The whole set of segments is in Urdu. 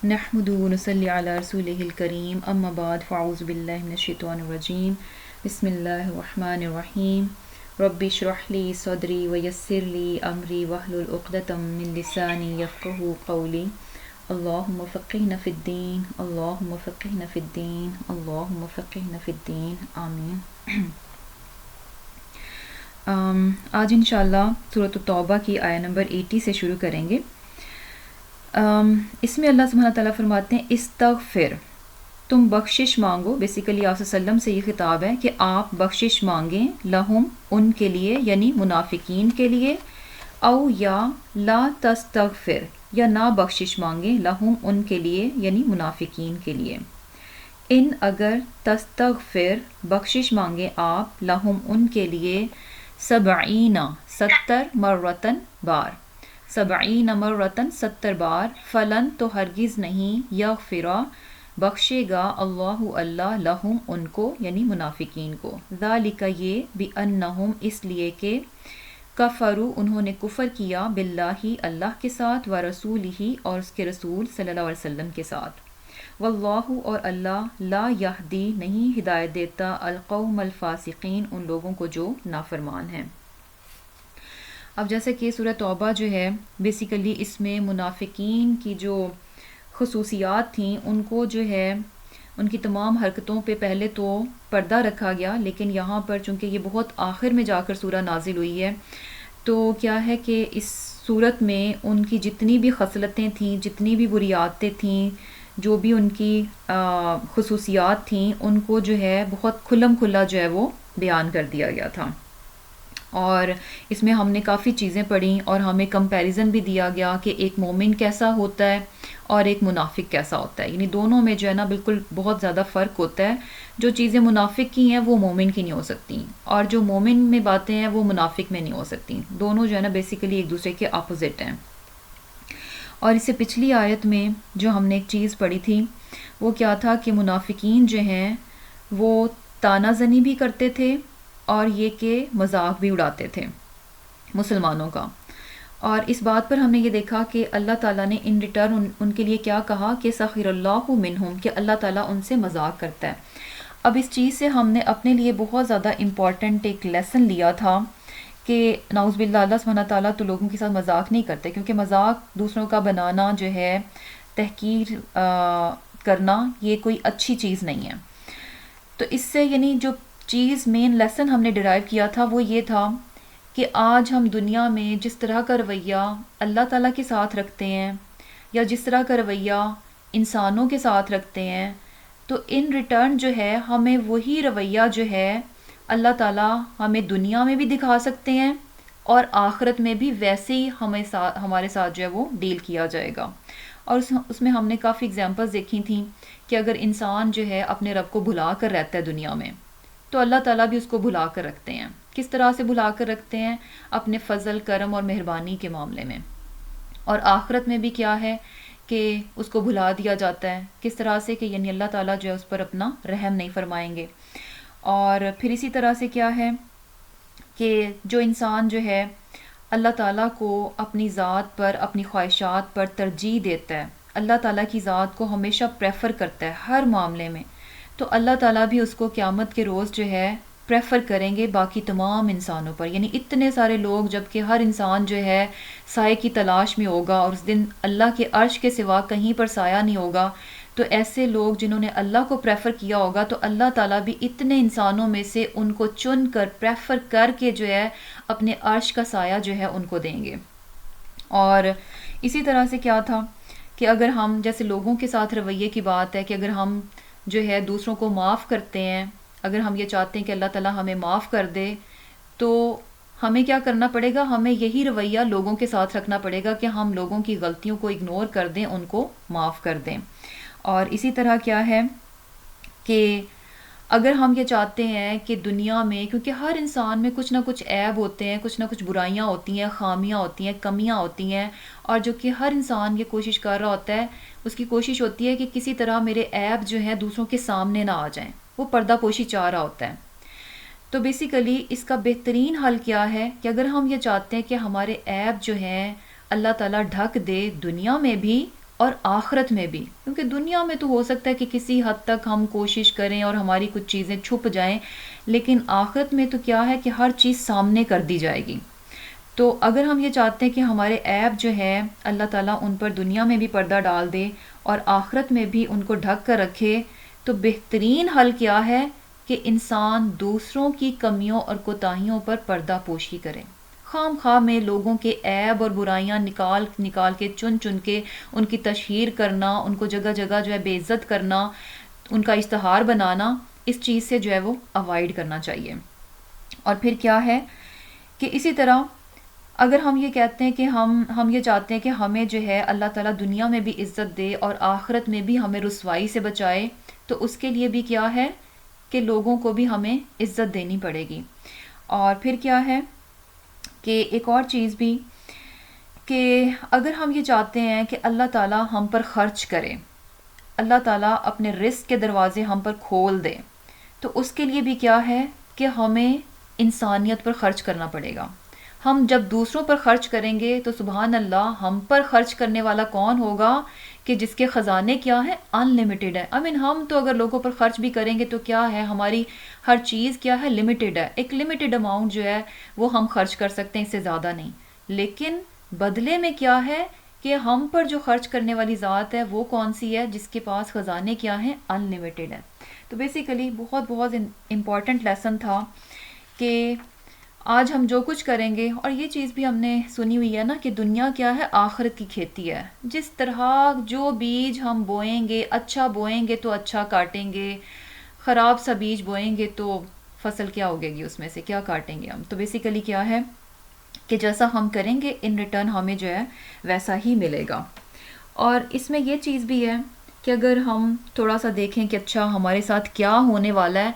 نحمد ونصلی علی رسولہ الکریم اما بعد فاعوذ باللہ من الشیطان الرجیم بسم اللہ الرحمن الرحیم رب اشرح لی صدری ویسر لی امری واحلل عقدۃ من لسانی یفقہوا قولی اللہم فقہنا فی الدین اللہم فقہنا فی الدین اللہم فقہنا فی الدین آمین۔ آج انشاءاللہ سورۃ التوبہ کی آیہ نمبر 80 سے شروع کریں گے۔ اس میں اللہ سبحانہ تعالیٰ فرماتے ہیں استغفر، تم بخشش مانگو۔ بیسیکلی آپ صلی اللہ علیہ وسلم سے یہ خطاب ہے کہ آپ بخشش مانگیں، لہم ان کے لیے یعنی منافقین کے لیے، او یا لا تستغفر یا نہ بخشش مانگیں، لہم ان کے لیے یعنی منافقین کے لیے۔ ان اگر تستغفر بخشش مانگیں آپ، لہم ان کے لیے، 70 مرتن بار، 70 مرتن 70 بار، فلن تو ہرگز نہیں، یغفرا بخشے گا، اللہ لہم ان کو یعنی منافقین کو، ذالک یہ، بانہم اس لیے کہ، کفروا انہوں نے کفر کیا، باللہ اللہ کے ساتھ، ورسولہ اور اس کے رسول صلی اللہ علیہ وسلم کے ساتھ، واللہ اور اللہ، لا یہدی نہیں ہدایت دیتا، القوم الفاسقین ان لوگوں کو جو نافرمان ہیں۔ اب جیسے کہ سورہ توبہ جو ہے بیسیکلی اس میں منافقین کی جو خصوصیات تھیں ان کو جو ہے ان کی تمام حرکتوں پہ پہلے تو پردہ رکھا گیا، لیکن یہاں پر چونکہ یہ بہت آخر میں جا کر سورہ نازل ہوئی ہے تو کیا ہے کہ اس صورت میں ان کی جتنی بھی خصلتیں تھیں، جتنی بھی بری عادتیں تھیں، جو بھی ان کی خصوصیات تھیں، ان کو جو ہے بہت کھلم کھلا جو ہے وہ بیان کر دیا گیا تھا۔ اور اس میں ہم نے کافی چیزیں پڑھیں اور ہمیں کمپیریزن بھی دیا گیا کہ ایک مومن کیسا ہوتا ہے اور ایک منافق کیسا ہوتا ہے، یعنی دونوں میں جو ہے نا بالکل بہت زیادہ فرق ہوتا ہے۔ جو چیزیں منافق کی ہیں وہ مومن کی نہیں ہو سکتی، اور جو مومن میں باتیں ہیں وہ منافق میں نہیں ہو سکتی، دونوں جو ہے نا بیسیکلی ایک دوسرے کے اپوزٹ ہیں۔ اور اس سے پچھلی آیت میں جو ہم نے ایک چیز پڑھی تھی وہ کیا تھا کہ منافقین جو ہیں وہ طعنہ زنی بھی کرتے تھے اور یہ کہ مذاق بھی اڑاتے تھے مسلمانوں کا۔ اور اس بات پر ہم نے یہ دیکھا کہ اللہ تعالیٰ نے ان ریٹرن ان کے لیے کیا کہا کہ سخر اللہ منہم، کہ اللہ تعالیٰ ان سے مذاق کرتا ہے۔ اب اس چیز سے ہم نے اپنے لیے بہت زیادہ امپورٹنٹ ایک لیسن لیا تھا کہ نعوذ باللہ اللہ سبحانہ تعالیٰ تو لوگوں کے ساتھ مذاق نہیں کرتے، کیونکہ مذاق دوسروں کا بنانا جو ہے، تحقیر کرنا، یہ کوئی اچھی چیز نہیں ہے۔ تو اس سے یعنی جو چیز مین لیسن ہم نے ڈرائیو کیا تھا وہ یہ تھا کہ آج ہم دنیا میں جس طرح کا رویہ اللہ تعالیٰ کے ساتھ رکھتے ہیں یا جس طرح کا رویہ انسانوں کے ساتھ رکھتے ہیں، تو ان ریٹرن جو ہے ہمیں وہی رویہ جو ہے اللہ تعالیٰ ہمیں دنیا میں بھی دکھا سکتے ہیں اور آخرت میں بھی ویسے ہی ہمارے ساتھ جو ہے وہ ڈیل کیا جائے گا۔ اور اس میں ہم نے کافی اگزامپلز دیکھی تھیں کہ اگر انسان جو ہے اپنے رب کو بھلا کر رہتا ہے دنیا میں تو اللہ تعالیٰ بھی اس کو بھلا کر رکھتے ہیں۔ کس طرح سے بھلا کر رکھتے ہیں؟ اپنے فضل، کرم اور مہربانی کے معاملے میں۔ اور آخرت میں بھی کیا ہے کہ اس کو بھلا دیا جاتا ہے، کس طرح سے کہ یعنی اللہ تعالیٰ جو ہے اس پر اپنا رحم نہیں فرمائیں گے۔ اور پھر اسی طرح سے کیا ہے کہ جو انسان جو ہے اللہ تعالیٰ کو اپنی ذات پر، اپنی خواہشات پر ترجیح دیتا ہے، اللہ تعالیٰ کی ذات کو ہمیشہ پریفر کرتا ہے ہر معاملے میں، تو اللہ تعالیٰ بھی اس کو قیامت کے روز جو ہے پریفر کریں گے باقی تمام انسانوں پر۔ یعنی اتنے سارے لوگ، جبکہ ہر انسان جو ہے سائے کی تلاش میں ہوگا اور اس دن اللہ کے عرش کے سوا کہیں پر سایہ نہیں ہوگا، تو ایسے لوگ جنہوں نے اللہ کو پریفر کیا ہوگا تو اللہ تعالیٰ بھی اتنے انسانوں میں سے ان کو چن کر پریفر کر کے جو ہے اپنے عرش کا سایہ جو ہے ان کو دیں گے۔ اور اسی طرح سے کیا تھا کہ اگر ہم جیسے لوگوں کے ساتھ رویے کی بات ہے کہ اگر ہم جو ہے دوسروں کو معاف کرتے ہیں، اگر ہم یہ چاہتے ہیں کہ اللہ تعالیٰ ہمیں معاف کر دے تو ہمیں کیا کرنا پڑے گا؟ ہمیں یہی رویہ لوگوں کے ساتھ رکھنا پڑے گا کہ ہم لوگوں کی غلطیوں کو اگنور کر دیں، ان کو معاف کر دیں۔ اور اسی طرح کیا ہے کہ اگر ہم یہ چاہتے ہیں کہ دنیا میں، کیونکہ ہر انسان میں کچھ نہ کچھ عیب ہوتے ہیں، کچھ نہ کچھ برائیاں ہوتی ہیں، خامیاں ہوتی ہیں، کمیاں ہوتی ہیں، اور جو کہ ہر انسان یہ کوشش کر رہا ہوتا ہے، اس کی کوشش ہوتی ہے کہ کسی طرح میرے عیب جو ہیں دوسروں کے سامنے نہ آ جائیں، وہ پردہ پوشی چاہ رہا ہوتا ہے۔ تو بیسیکلی اس کا بہترین حل کیا ہے کہ اگر ہم یہ چاہتے ہیں کہ ہمارے عیب جو ہیں اللہ تعالیٰ ڈھک دے دنیا میں بھی اور آخرت میں بھی، کیونکہ دنیا میں تو ہو سکتا ہے کہ کسی حد تک ہم کوشش کریں اور ہماری کچھ چیزیں چھپ جائیں، لیکن آخرت میں تو کیا ہے کہ ہر چیز سامنے کر دی جائے گی۔ تو اگر ہم یہ چاہتے ہیں کہ ہمارے عیب جو ہے اللہ تعالیٰ ان پر دنیا میں بھی پردہ ڈال دے اور آخرت میں بھی ان کو ڈھک کر رکھے، تو بہترین حل کیا ہے کہ انسان دوسروں کی کمیوں اور کوتاہیوں پر پردہ پوشی کرے۔ خام خواہ میں لوگوں کے عیب اور برائیاں نکال نکال کے چن چن کے ان کی تشہیر کرنا، ان کو جگہ جگہ جو ہے بے عزت کرنا، ان کا اشتہار بنانا، اس چیز سے جو ہے وہ اوائڈ کرنا چاہیے۔ اور پھر کیا ہے کہ اسی طرح اگر ہم یہ کہتے ہیں کہ ہم یہ چاہتے ہیں کہ ہمیں جو ہے اللہ تعالیٰ دنیا میں بھی عزت دے اور آخرت میں بھی ہمیں رسوائی سے بچائے، تو اس کے لیے بھی کیا ہے کہ لوگوں کو بھی ہمیں عزت دینی پڑے گی۔ اور پھر کیا ہے کہ ایک اور چیز بھی کہ اگر ہم یہ چاہتے ہیں کہ اللہ تعالیٰ ہم پر خرچ کرے، اللہ تعالیٰ اپنے رزق کے دروازے ہم پر کھول دے، تو اس کے لیے بھی کیا ہے کہ ہمیں انسانیت پر خرچ کرنا پڑے گا۔ ہم جب دوسروں پر خرچ کریں گے تو سبحان اللہ ہم پر خرچ کرنے والا کون ہوگا کہ جس کے خزانے کیا ہیں، ان لمیٹڈ ہے۔ ہم تو اگر لوگوں پر خرچ بھی کریں گے تو کیا ہے، ہماری ہر چیز کیا ہے، لمیٹڈ ہے، ایک لمیٹڈ اماؤنٹ جو ہے وہ ہم خرچ کر سکتے ہیں، اس سے زیادہ نہیں۔ لیکن بدلے میں کیا ہے کہ ہم پر جو خرچ کرنے والی ذات ہے وہ کون سی ہے، جس کے پاس خزانے کیا ہیں، ان لمیٹڈ ہے۔ تو بیسیکلی بہت بہت امپورٹنٹ لیسن تھا کہ آج ہم جو کچھ کریں گے، اور یہ چیز بھی ہم نے سنی ہوئی ہے نا کہ دنیا کیا ہے، آخرت کی کھیتی ہے۔ جس طرح جو بیج ہم بوئیں گے، اچھا بوئیں گے تو اچھا کاٹیں گے، خراب سا بیج بوئیں گے تو فصل کیا ہوگے گی، اس میں سے کیا کاٹیں گے ہم۔ تو بیسیکلی کیا ہے کہ جیسا ہم کریں گے ان ریٹرن ہمیں جو ہے ویسا ہی ملے گا۔ اور اس میں یہ چیز بھی ہے کہ اگر ہم تھوڑا سا دیکھیں کہ اچھا ہمارے ساتھ کیا ہونے والا ہے،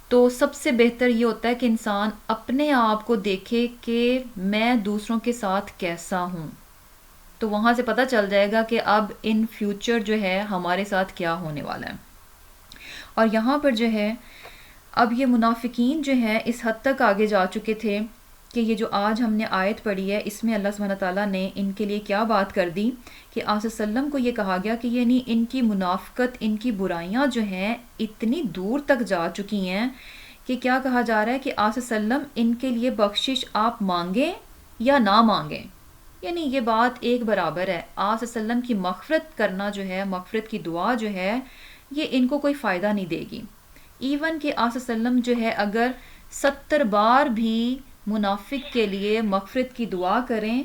تو سب سے بہتر یہ ہوتا ہے کہ انسان اپنے آپ کو دیکھے کہ میں دوسروں کے ساتھ کیسا ہوں، تو وہاں سے پتہ چل جائے گا کہ اب ان فیوچر جو ہے ہمارے ساتھ کیا ہونے والا ہے۔ اور یہاں پر جو ہے اب یہ منافقین جو ہیں اس حد تک آگے جا چکے تھے کہ یہ جو آج ہم نے آیت پڑھی ہے، اس میں اللہ سبحانہ تعالیٰ نے ان کے لیے کیا بات کر دی کہ آقا صلی اللہ علیہ وسلم کو یہ کہا گیا کہ یعنی ان کی منافقت، ان کی برائیاں جو ہیں اتنی دور تک جا چکی ہیں کہ کیا کہا جا رہا ہے کہ آقا صلی اللہ علیہ وسلم ان کے لیے بخشش آپ مانگیں یا نہ مانگیں، یعنی یہ بات ایک برابر ہے۔ آقا صلی اللہ علیہ وسلم کی مغفرت کرنا جو ہے، مغفرت کی دعا جو ہے، یہ ان کو کوئی فائدہ نہیں دے گی۔ ایون کہ آقا صلی اللہ علیہ وسلم جو ہے اگر 70 بار بھی منافق کے لیے مغفرت کی دعا کریں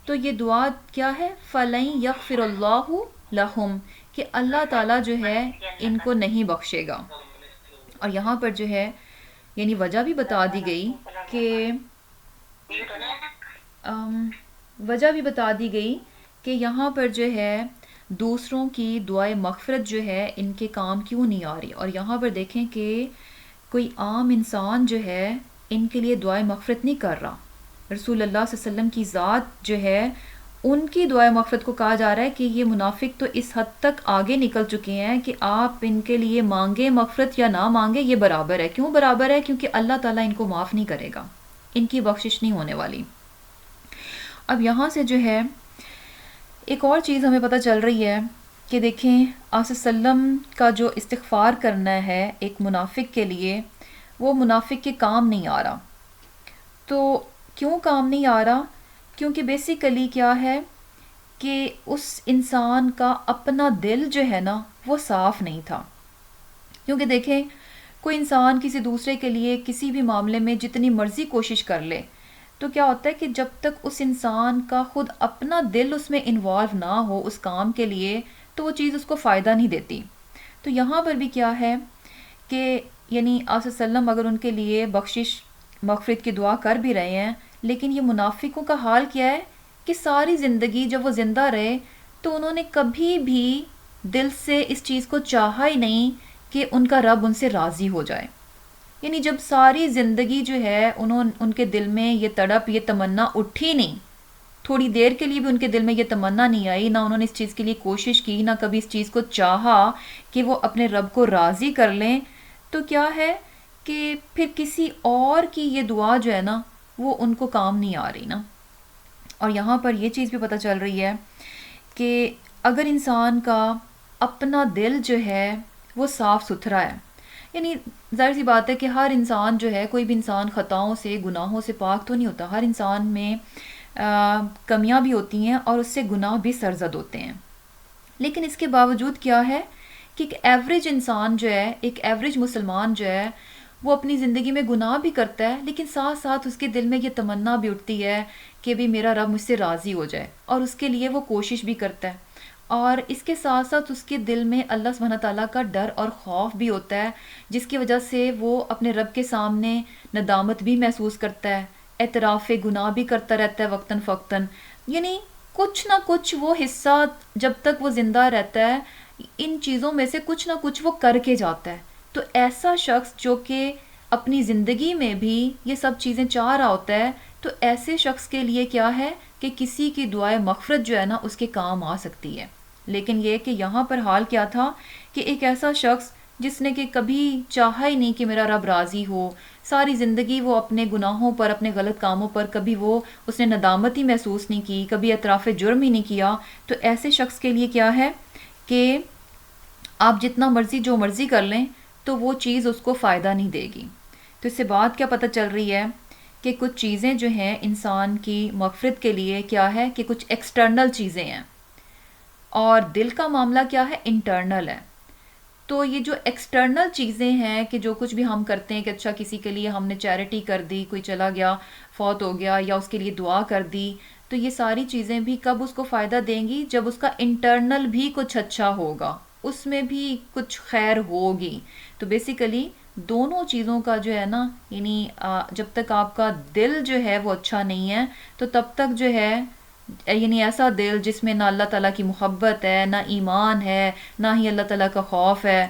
تو یہ دعا کیا ہے، فَلَن يَغْفِرَ اللَّهُ لَهُمْ، کہ اللہ تعالیٰ جو ہے ان کو نہیں بخشے گا۔ اور یہاں پر جو ہے یعنی وجہ بھی بتا دی گئی کہ وجہ بھی بتا دی گئی کہ یہاں پر جو ہے دوسروں کی دعائے مغفرت جو ہے ان کے کام کیوں نہیں آ رہی۔ اور یہاں پر دیکھیں کہ کوئی عام انسان جو ہے ان کے لیے دعائے مغفرت نہیں کر رہا، رسول اللہ صلی اللہ علیہ وسلم کی ذات جو ہے ان کی دعائے مغفرت کو کہا جا رہا ہے کہ یہ منافق تو اس حد تک آگے نکل چکے ہیں کہ آپ ان کے لیے مانگیں مغفرت یا نہ مانگیں یہ برابر ہے۔ کیوں برابر ہے؟ کیونکہ اللہ تعالیٰ ان کو معاف نہیں کرے گا، ان کی بخشش نہیں ہونے والی۔ اب یہاں سے جو ہے ایک اور چیز ہمیں پتہ چل رہی ہے کہ دیکھیں آقا صلی اللہ علیہ وسلم کا جو استغفار کرنا ہے ایک منافق کے لیے، وہ منافق کے کام نہیں آ رہا۔ تو کیوں کام نہیں آ رہا؟ کیونکہ بیسیکلی کیا ہے کہ اس انسان کا اپنا دل جو ہے نا وہ صاف نہیں تھا۔ کیونکہ دیکھیں کوئی انسان کسی دوسرے کے لیے کسی بھی معاملے میں جتنی مرضی کوشش کر لے، تو کیا ہوتا ہے کہ جب تک اس انسان کا خود اپنا دل اس میں انوالو نہ ہو اس کام کے لیے، تو وہ چیز اس کو فائدہ نہیں دیتی۔ تو یہاں پر بھی کیا ہے کہ یعنی آقا صلی اللہ علیہ وسلم اگر ان کے لیے بخشش مغفرت کی دعا کر بھی رہے ہیں، لیکن یہ منافقوں کا حال کیا ہے کہ ساری زندگی جب وہ زندہ رہے تو انہوں نے کبھی بھی دل سے اس چیز کو چاہا ہی نہیں کہ ان کا رب ان سے راضی ہو جائے۔ یعنی جب ساری زندگی جو ہے ان کے دل میں یہ تڑپ، یہ تمنا اٹھی نہیں، تھوڑی دیر کے لیے بھی ان کے دل میں یہ تمنا نہیں آئی، نہ انہوں نے اس چیز کے لیے کوشش کی، نہ کبھی اس چیز کو چاہا کہ وہ اپنے رب کو راضی کر لیں، تو کیا ہے کہ پھر کسی اور کی یہ دعا جو ہے نا وہ ان کو کام نہیں آ رہی نا۔ اور یہاں پر یہ چیز بھی پتہ چل رہی ہے کہ اگر انسان کا اپنا دل جو ہے وہ صاف ستھرا ہے، یعنی ظاہر سی بات ہے کہ ہر انسان جو ہے، کوئی بھی انسان خطاؤں سے گناہوں سے پاک تو نہیں ہوتا، ہر انسان میں کمیاں بھی ہوتی ہیں اور اس سے گناہ بھی سرزد ہوتے ہیں. لیکن اس کے باوجود کیا ہے کہ ایک ایوریج انسان جو ہے، ایک ایوریج مسلمان جو ہے، وہ اپنی زندگی میں گناہ بھی کرتا ہے، لیکن ساتھ ساتھ اس کے دل میں یہ تمنا بھی اٹھتی ہے کہ بھی میرا رب مجھ سے راضی ہو جائے، اور اس کے لیے وہ کوشش بھی کرتا ہے. اور اس کے ساتھ ساتھ اس کے دل میں اللہ سبحانہ تعالیٰ کا ڈر اور خوف بھی ہوتا ہے، جس کی وجہ سے وہ اپنے رب کے سامنے ندامت بھی محسوس کرتا ہے، اعتراف گناہ بھی کرتا رہتا ہے وقتاً فوقتاً. یعنی کچھ نہ کچھ وہ حصہ جب تک وہ زندہ رہتا ہے، ان چیزوں میں سے کچھ نہ کچھ وہ کر کے جاتا ہے. تو ایسا شخص جو کہ اپنی زندگی میں بھی یہ سب چیزیں چاہ رہا ہوتا ہے، تو ایسے شخص کے لیے کیا ہے کہ کسی کی دعائے مغفرت جو ہے نا اس کے کام آ سکتی ہے. لیکن یہ کہ یہاں پر حال کیا تھا کہ ایک ایسا شخص جس نے کہ کبھی چاہا ہی نہیں کہ میرا رب راضی ہو، ساری زندگی وہ اپنے گناہوں پر، اپنے غلط کاموں پر کبھی اس نے ندامت ہی محسوس نہیں کی، کبھی اعتراف جرم ہی نہیں کیا. تو ایسے شخص کے لیے کیا ہے کہ آپ جتنا مرضی جو مرضی کر لیں تو وہ چیز اس کو فائدہ نہیں دے گی. تو اس سے بات کیا پتہ چل رہی ہے کہ کچھ چیزیں جو ہیں انسان کی مغفرت کے لیے کیا ہے کہ کچھ ایکسٹرنل چیزیں ہیں، اور دل کا معاملہ کیا ہے، انٹرنل ہے. تو یہ جو ایکسٹرنل چیزیں ہیں کہ جو کچھ بھی ہم کرتے ہیں کہ اچھا کسی کے لیے ہم نے چیریٹی کر دی، کوئی چلا گیا فوت ہو گیا، یا اس کے لیے دعا کر دی، تو یہ ساری چیزیں بھی کب اس کو فائدہ دیں گی؟ جب اس کا انٹرنل بھی کچھ اچھا ہوگا، اس میں بھی کچھ خیر ہوگی. تو بیسیکلی دونوں چیزوں کا جو ہے نا، یعنی جب تک آپ کا دل جو ہے وہ اچھا نہیں ہے تو تب تک جو ہے، یعنی ایسا دل جس میں نہ اللہ تعالیٰ کی محبت ہے، نہ ایمان ہے، نہ ہی اللہ تعالیٰ کا خوف ہے،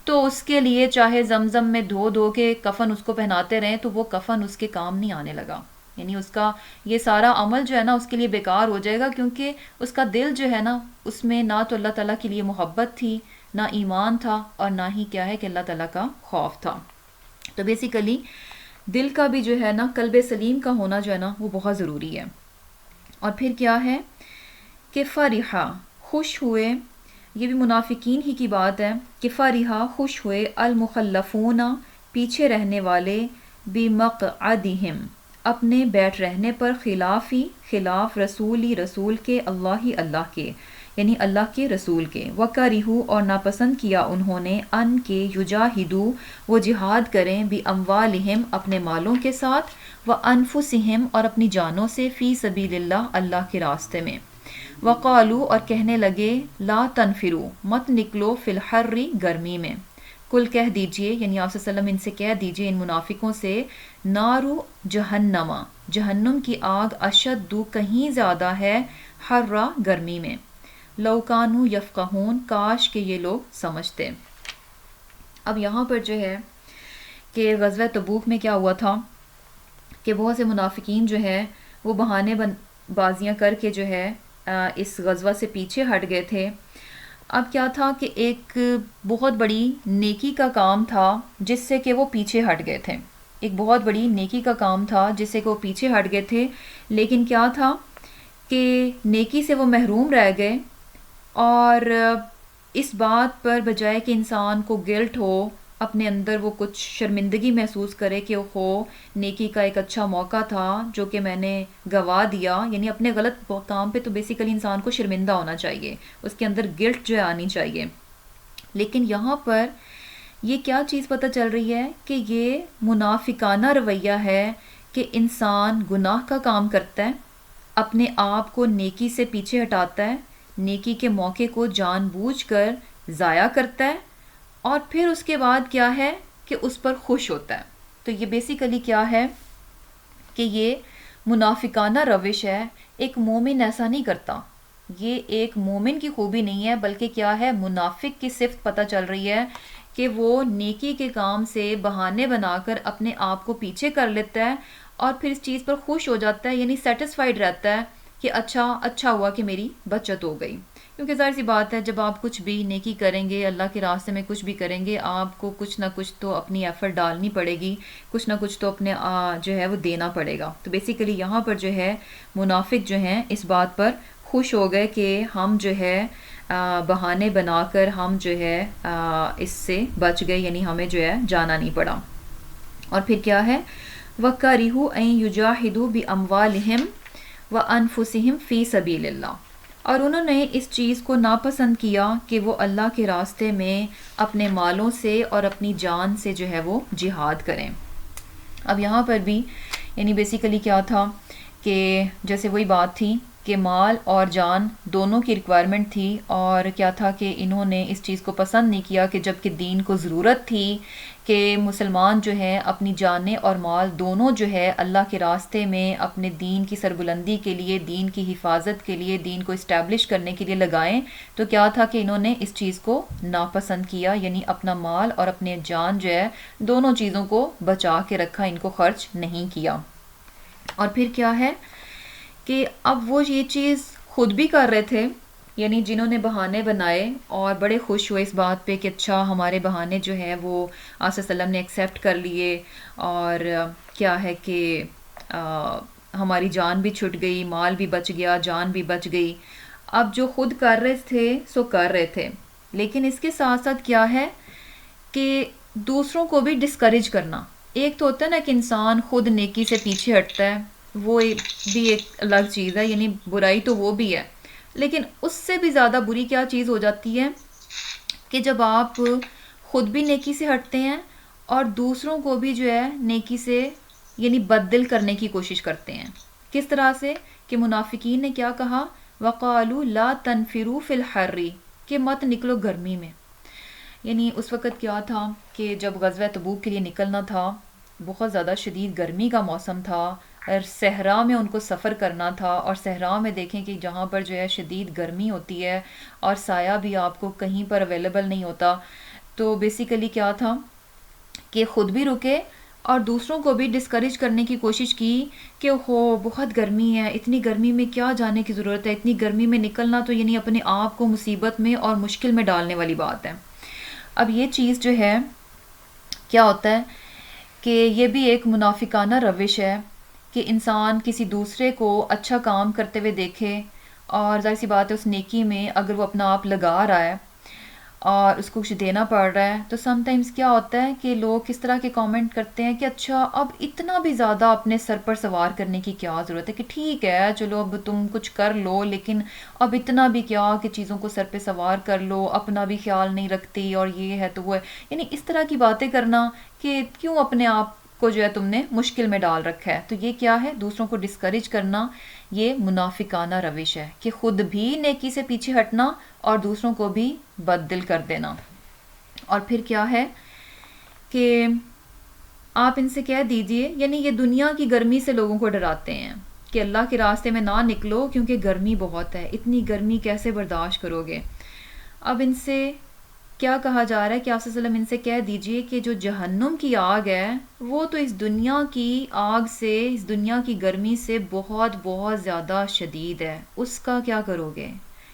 تو اس کے لیے چاہے زمزم میں دھو دھو کے کفن اس کو پہناتے رہیں تو وہ کفن اس کے کام نہیں آنے لگا. یعنی اس کا یہ سارا عمل جو ہے نا اس کے لیے بیکار ہو جائے گا، کیونکہ اس کا دل جو ہے نا اس میں نہ تو اللہ تعالیٰ کے لیے محبت تھی، نہ ایمان تھا، اور نہ ہی کیا ہے کہ اللہ تعالیٰ کا خوف تھا. تو بیسیکلی دل کا بھی جو ہے نا، قلب سلیم کا ہونا جو ہے نا وہ بہت ضروری ہے. اور پھر کیا ہے کہ فرحہ، خوش ہوئے، یہ بھی منافقین ہی کی بات ہے کہ فرحہ خوش ہوئے، المخلفون پیچھے رہنے والے، بمقعدہم اپنے بیٹھ رہنے پر، خلاف رسول کے، اللہ کے، یعنی اللہ کے رسول کے، وکرہوا اور ناپسند کیا انہوں نے، ان کے یجاہدوا وہ جہاد کریں، باموالہم اپنے مالوں کے ساتھ، وانفسہم اور اپنی جانوں سے، فی سبیل اللہ کے راستے میں. وقالوا اور کہنے لگے، لا تنفروا مت نکلو، فی الحر گرمی میں. کل کہہ دیجئے، یعنی آپ صلی اللہ علیہ وسلم ان سے کہہ دیجئے، ان منافقوں سے، نارو جہنم جہنم کی آگ، اشد کہیں زیادہ ہے، حرہ گرمی میں، لو کانوا یفقہون کاش کہ یہ لوگ سمجھتے. اب یہاں پر جو ہے کہ غزوہ تبوک میں کیا ہوا تھا کہ بہت سے منافقین جو ہے وہ بہانے بازیاں کر کے جو ہے اس غزوہ سے پیچھے ہٹ گئے تھے. اب کیا تھا کہ ایک بہت بڑی نیکی کا کام تھا جس سے کہ وہ پیچھے ہٹ گئے تھے، ایک بہت بڑی نیکی کا کام تھا جس سے کہ وہ پیچھے ہٹ گئے تھے. لیکن کیا تھا کہ نیکی سے وہ محروم رہ گئے، اور اس بات پر بجائے کہ انسان کو گلٹ ہو، اپنے اندر وہ کچھ شرمندگی محسوس کرے کہ ہو نیکی کا ایک اچھا موقع تھا جو کہ میں نے گوا دیا، یعنی اپنے غلط کام پہ تو بیسیکلی انسان کو شرمندہ ہونا چاہیے، اس کے اندر گلٹ جو ہے آنی چاہیے. لیکن یہاں پر یہ کیا چیز پتہ چل رہی ہے کہ یہ منافقانہ رویہ ہے کہ انسان گناہ کا کام کرتا ہے، اپنے آپ کو نیکی سے پیچھے ہٹاتا ہے، نیکی کے موقع کو جان بوجھ کر ضائع کرتا ہے، اور پھر اس کے بعد کیا ہے کہ اس پر خوش ہوتا ہے. تو یہ بیسیکلی کیا ہے کہ یہ منافقانہ روش ہے. ایک مومن ایسا نہیں کرتا، یہ ایک مومن کی خوبی نہیں ہے، بلکہ کیا ہے، منافق کی صفت پتہ چل رہی ہے کہ وہ نیکی کے کام سے بہانے بنا کر اپنے آپ کو پیچھے کر لیتا ہے، اور پھر اس چیز پر خوش ہو جاتا ہے، یعنی سیٹسفائیڈ رہتا ہے کہ اچھا ہوا کہ میری بچت ہو گئی. کیونکہ ظاہر سی بات ہے جب آپ کچھ بھی نیکی کریں گے، اللہ کے راستے میں کچھ بھی کریں گے، آپ کو کچھ نہ کچھ تو اپنی ایفرٹ ڈالنی پڑے گی، کچھ نہ کچھ تو اپنے جو ہے وہ دینا پڑے گا. تو بیسیکلی یہاں پر جو ہے منافق جو ہیں اس بات پر خوش ہو گئے کہ ہم جو ہے بہانے بنا کر ہم جو ہے اس سے بچ گئے، یعنی ہمیں جو ہے جانا نہیں پڑا۔ اور پھر کیا ہے، وَكَرِهُوا أَن يُجَاهِدُوا بِأَمْوَالِهِمْ وَأَنفُسِهِمْ فِي سَبِيلِ اللَّهِ، اور انہوں نے اس چیز کو ناپسند کیا کہ وہ اللہ کے راستے میں اپنے مالوں سے اور اپنی جان سے جو ہے وہ جہاد کریں۔ اب یہاں پر بھی یعنی بیسیکلی کیا تھا کہ جیسے وہی بات تھی کہ مال اور جان دونوں کی ریکوائرمنٹ تھی، اور کیا تھا کہ انہوں نے اس چیز کو پسند نہیں کیا کہ جب کہ دین کو ضرورت تھی کہ مسلمان جو ہے اپنی جانیں اور مال دونوں جو ہے اللہ کے راستے میں اپنے دین کی سربلندی کے لیے، دین کی حفاظت کے لیے، دین کو اسٹیبلش کرنے کے لیے لگائیں، تو کیا تھا کہ انہوں نے اس چیز کو ناپسند کیا، یعنی اپنا مال اور اپنے جان جو ہے دونوں چیزوں کو بچا کے رکھا، ان کو خرچ نہیں کیا۔ اور پھر کیا ہے کہ اب وہ یہ چیز خود بھی کر رہے تھے، یعنی جنہوں نے بہانے بنائے اور بڑے خوش ہوئے اس بات پہ کہ اچھا ہمارے بہانے جو ہے وہ آپ صلی اللہ علیہ وسلم نے ایکسیپٹ کر لیے، اور کیا ہے کہ ہماری جان بھی چھٹ گئی، مال بھی بچ گیا، جان بھی بچ گئی۔ اب جو خود کر رہے تھے سو کر رہے تھے، لیکن اس کے ساتھ ساتھ کیا ہے کہ دوسروں کو بھی ڈسکریج کرنا۔ ایک تو ہوتا ہے نا کہ انسان خود نیکی سے پیچھے ہٹتا ہے، وہ بھی ایک الگ چیز ہے، یعنی برائی تو وہ بھی ہے، لیکن اس سے بھی زیادہ بری کیا چیز ہو جاتی ہے کہ جب آپ خود بھی نیکی سے ہٹتے ہیں اور دوسروں کو بھی جو ہے نیکی سے یعنی بدل کرنے کی کوشش کرتے ہیں۔ کس طرح سے کہ منافقین نے کیا کہا، وَقَالُوا لَا تَنْفِرُوا فِي الْحَرِّ، کہ مت نکلو گرمی میں۔ یعنی اس وقت کیا تھا کہ جب غزوہ تبوک کے لیے نکلنا تھا، بہت زیادہ شدید گرمی کا موسم تھا، اور صحرا میں ان کو سفر کرنا تھا، اور صحرا میں دیکھیں کہ جہاں پر جو ہے شدید گرمی ہوتی ہے اور سایہ بھی آپ کو کہیں پر اویلیبل نہیں ہوتا، تو بیسیکلی کیا تھا کہ خود بھی رکے اور دوسروں کو بھی ڈسکریج کرنے کی کوشش کی کہ ہو بہت گرمی ہے، اتنی گرمی میں کیا جانے کی ضرورت ہے، اتنی گرمی میں نکلنا تو یعنی اپنے آپ کو مصیبت میں اور مشکل میں ڈالنے والی بات ہے۔ اب یہ چیز جو ہے کیا ہوتا ہے کہ یہ بھی ایک منافقانہ روش ہے کہ انسان کسی دوسرے کو اچھا کام کرتے ہوئے دیکھے، اور ظاہر سی بات ہے اس نیکی میں اگر وہ اپنا آپ لگا رہا ہے اور اس کو کچھ دینا پڑ رہا ہے، تو سم ٹائمز کیا ہوتا ہے کہ لوگ کس طرح کے کامنٹ کرتے ہیں کہ اچھا اب اتنا بھی زیادہ اپنے سر پر سوار کرنے کی کیا ضرورت ہے، کہ ٹھیک ہے چلو اب تم کچھ کر لو، لیکن اب اتنا بھی کیا کہ چیزوں کو سر پہ سوار کر لو، اپنا بھی خیال نہیں رکھتی، اور یہ ہے تو وہ ہے، یعنی اس طرح کی باتیں کرنا کہ کیوں اپنے آپ کو جو ہے تم نے مشکل میں ڈال رکھا ہے۔ تو یہ کیا ہے، دوسروں کو ڈسکریج کرنا، یہ منافقانہ روش ہے کہ خود بھی نیکی سے پیچھے ہٹنا اور دوسروں کو بھی بد دل کر دینا۔ اور پھر کیا ہے کہ آپ ان سے کہہ دیجئے، یعنی یہ دنیا کی گرمی سے لوگوں کو ڈراتے ہیں کہ اللہ کے راستے میں نہ نکلو کیونکہ گرمی بہت ہے، اتنی گرمی کیسے برداشت کرو گے۔ اب ان سے کیا کہا جا رہا ہے کہ آپ صلی اللہ علیہ وسلم ان سے کہہ دیجئے کہ جو جہنم کی آگ ہے وہ تو اس دنیا کی آگ سے، اس دنیا کی گرمی سے بہت بہت زیادہ شدید ہے، اس کا کیا کرو گے۔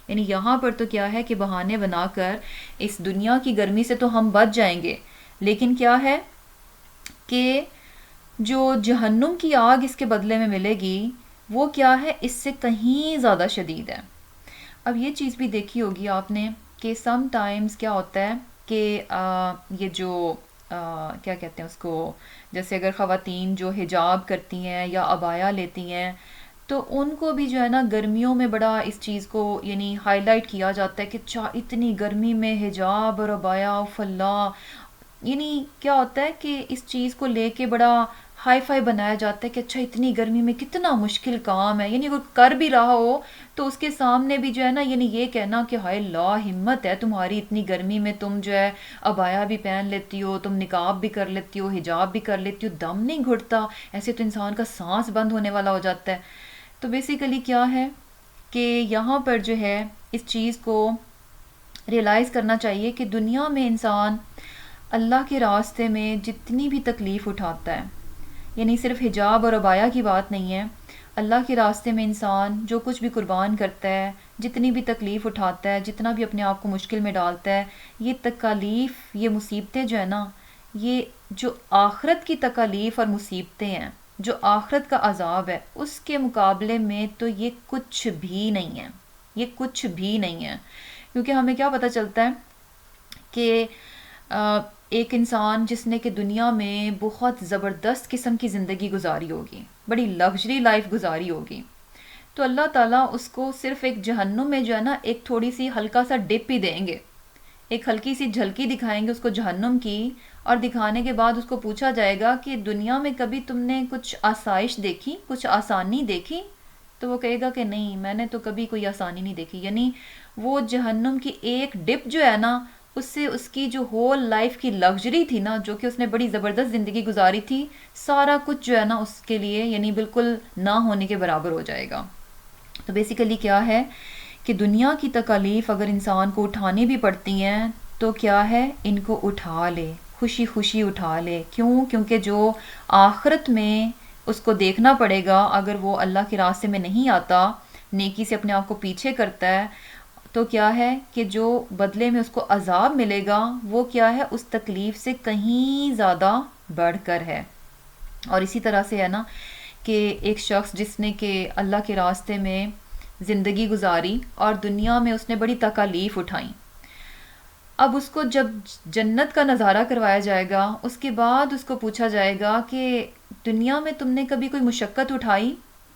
یعنی یہاں پر تو کیا ہے کہ بہانے بنا کر اس دنیا کی گرمی سے تو ہم بچ جائیں گے، لیکن کیا ہے کہ جو جہنم کی آگ اس کے بدلے میں ملے گی وہ کیا ہے، اس سے کہیں زیادہ شدید ہے۔ اب یہ چیز بھی دیکھی ہوگی آپ نے کہ سم ٹائمز کیا ہوتا ہے کہ یہ جو کیا کہتے ہیں اس کو، جیسے اگر خواتین جو حجاب کرتی ہیں یا عبایا لیتی ہیں تو ان کو بھی جو ہے نا گرمیوں میں بڑا اس چیز کو یعنی ہائی لائٹ کیا جاتا ہے کہ اتنی گرمی میں حجاب اور عبایا فلا، یعنی کیا ہوتا ہے کہ اس چیز کو لے کے بڑا ہائی فائی بنایا جاتا ہے کہ اچھا اتنی گرمی میں کتنا مشکل کام ہے، یعنی اگر کر بھی رہا ہو تو اس کے سامنے بھی جو ہے نا یعنی یہ کہنا کہ ہائے لا ہمت ہے تمہاری، اتنی گرمی میں تم جو ہے عبایا بھی پہن لیتی ہو، تم نقاب بھی کر لیتی ہو، حجاب بھی کر لیتی ہو، دم نہیں گھٹتا، ایسے تو انسان کا سانس بند ہونے والا ہو جاتا ہے۔ تو بیسیکلی کیا ہے کہ یہاں پر جو ہے اس چیز کو ریئلائز کرنا چاہیے کہ دنیا میں انسان اللہ کے راستے میں جتنی بھی تکلیف اٹھاتا ہے، یعنی صرف حجاب اور عبایا کی بات نہیں ہے، اللہ کے راستے میں انسان جو کچھ بھی قربان کرتا ہے، جتنی بھی تکلیف اٹھاتا ہے، جتنا بھی اپنے آپ کو مشکل میں ڈالتا ہے، یہ تکالیف، یہ مصیبتیں جو ہے نا، یہ جو آخرت کی تکالیف اور مصیبتیں ہیں، جو آخرت کا عذاب ہے، اس کے مقابلے میں تو یہ کچھ بھی نہیں ہے، یہ کچھ بھی نہیں ہے۔ کیونکہ ہمیں کیا پتہ چلتا ہے کہ ایک انسان جس نے کہ دنیا میں بہت زبردست قسم کی زندگی گزاری ہوگی، بڑی لگژری لائف گزاری ہوگی، تو اللہ تعالیٰ اس کو صرف ایک جہنم میں جو ہے نا ایک تھوڑی سی ہلکا سا ڈپ ہی دیں گے، ایک ہلکی سی جھلکی دکھائیں گے اس کو جہنم کی، اور دکھانے کے بعد اس کو پوچھا جائے گا کہ دنیا میں کبھی تم نے کچھ آسائش دیکھی، کچھ آسانی دیکھی؟ تو وہ کہے گا کہ نہیں، میں نے تو کبھی کوئی آسانی نہیں دیکھی. یعنی وہ جہنم کی ایک ڈپ جو ہے نا، اس سے اس کی جو ہول لائف کی لگژری تھی نا، جو کہ اس نے بڑی زبردست زندگی گزاری تھی، سارا کچھ جو ہے نا اس کے لیے یعنی بالکل نہ ہونے کے برابر ہو جائے گا. تو بیسیکلی کیا ہے کہ دنیا کی تکالیف اگر انسان کو اٹھانی بھی پڑتی ہیں تو کیا ہے، ان کو اٹھا لے، خوشی خوشی اٹھا لے. کیوں؟ کیونکہ جو آخرت میں اس کو دیکھنا پڑے گا، اگر وہ اللہ کے راستے میں نہیں آتا، نیکی سے اپنے آپ کو پیچھے کرتا ہے، تو کیا ہے کہ جو بدلے میں اس کو عذاب ملے گا وہ کیا ہے، اس تکلیف سے کہیں زیادہ بڑھ کر ہے. اور اسی طرح سے ہے نا کہ ایک شخص جس نے کہ اللہ کے راستے میں زندگی گزاری اور دنیا میں اس نے بڑی تکالیف اٹھائیں، اب اس کو جب جنت کا نظارہ کروایا جائے گا، اس کے بعد اس کو پوچھا جائے گا کہ دنیا میں تم نے کبھی کوئی مشقت اٹھائی،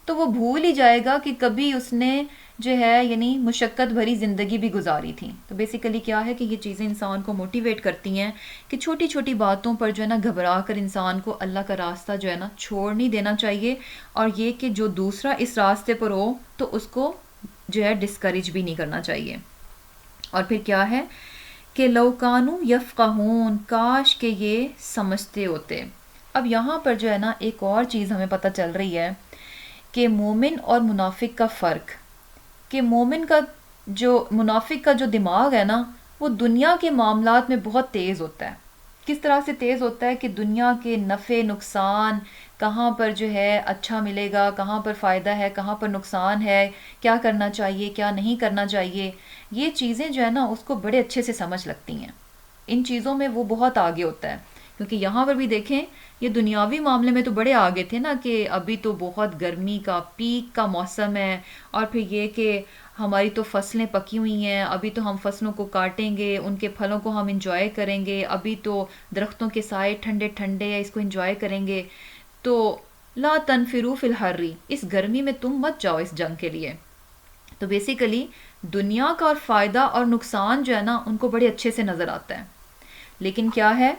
تو وہ بھول ہی جائے گا کہ کبھی اس نے جو ہے یعنی مشقت بھری زندگی بھی گزاری تھی. تو بیسیکلی کیا ہے کہ یہ چیزیں انسان کو موٹیویٹ کرتی ہیں کہ چھوٹی چھوٹی باتوں پر جو ہے نا گھبرا کر انسان کو اللہ کا راستہ جو ہے نا چھوڑ نہیں دینا چاہیے، اور یہ کہ جو دوسرا اس راستے پر ہو تو اس کو جو ہے ڈسکریج بھی نہیں کرنا چاہیے. اور پھر کیا ہے کہ لوکانو یفقہون، کاش کہ یہ سمجھتے ہوتے. اب یہاں پر جو ہے نا ایک اور چیز ہمیں پتہ چل رہی ہے کہ مومن اور منافق کا فرق، کہ مومن کا جو منافق کا جو دماغ ہے نا وہ دنیا کے معاملات میں بہت تیز ہوتا ہے. کس طرح سے تیز ہوتا ہے کہ دنیا کے نفع نقصان، کہاں پر جو ہے اچھا ملے گا، کہاں پر فائدہ ہے، کہاں پر نقصان ہے، کیا کرنا چاہیے کیا نہیں کرنا چاہیے، یہ چیزیں جو ہے نا اس کو بڑے اچھے سے سمجھ لگتی ہیں. ان چیزوں میں وہ بہت آگے ہوتا ہے. کیونکہ یہاں پر بھی دیکھیں یہ دنیاوی معاملے میں تو بڑے آگے تھے نا، کہ ابھی تو بہت گرمی کا پیک کا موسم ہے، اور پھر یہ کہ ہماری تو فصلیں پکی ہوئی ہیں، ابھی تو ہم فصلوں کو کاٹیں گے، ان کے پھلوں کو ہم انجوائے کریں گے، ابھی تو درختوں کے سائے ٹھنڈے ٹھنڈے ہیں، اس کو انجوائے کریں گے. تو لا تنفروا فی الحر، اس گرمی میں تم مت جاؤ اس جنگ کے لیے. تو بیسیکلی دنیا کا اور فائدہ اور نقصان جو ہے نا ان کو بڑے اچھے سے نظر آتا ہے. لیکن کیا ہے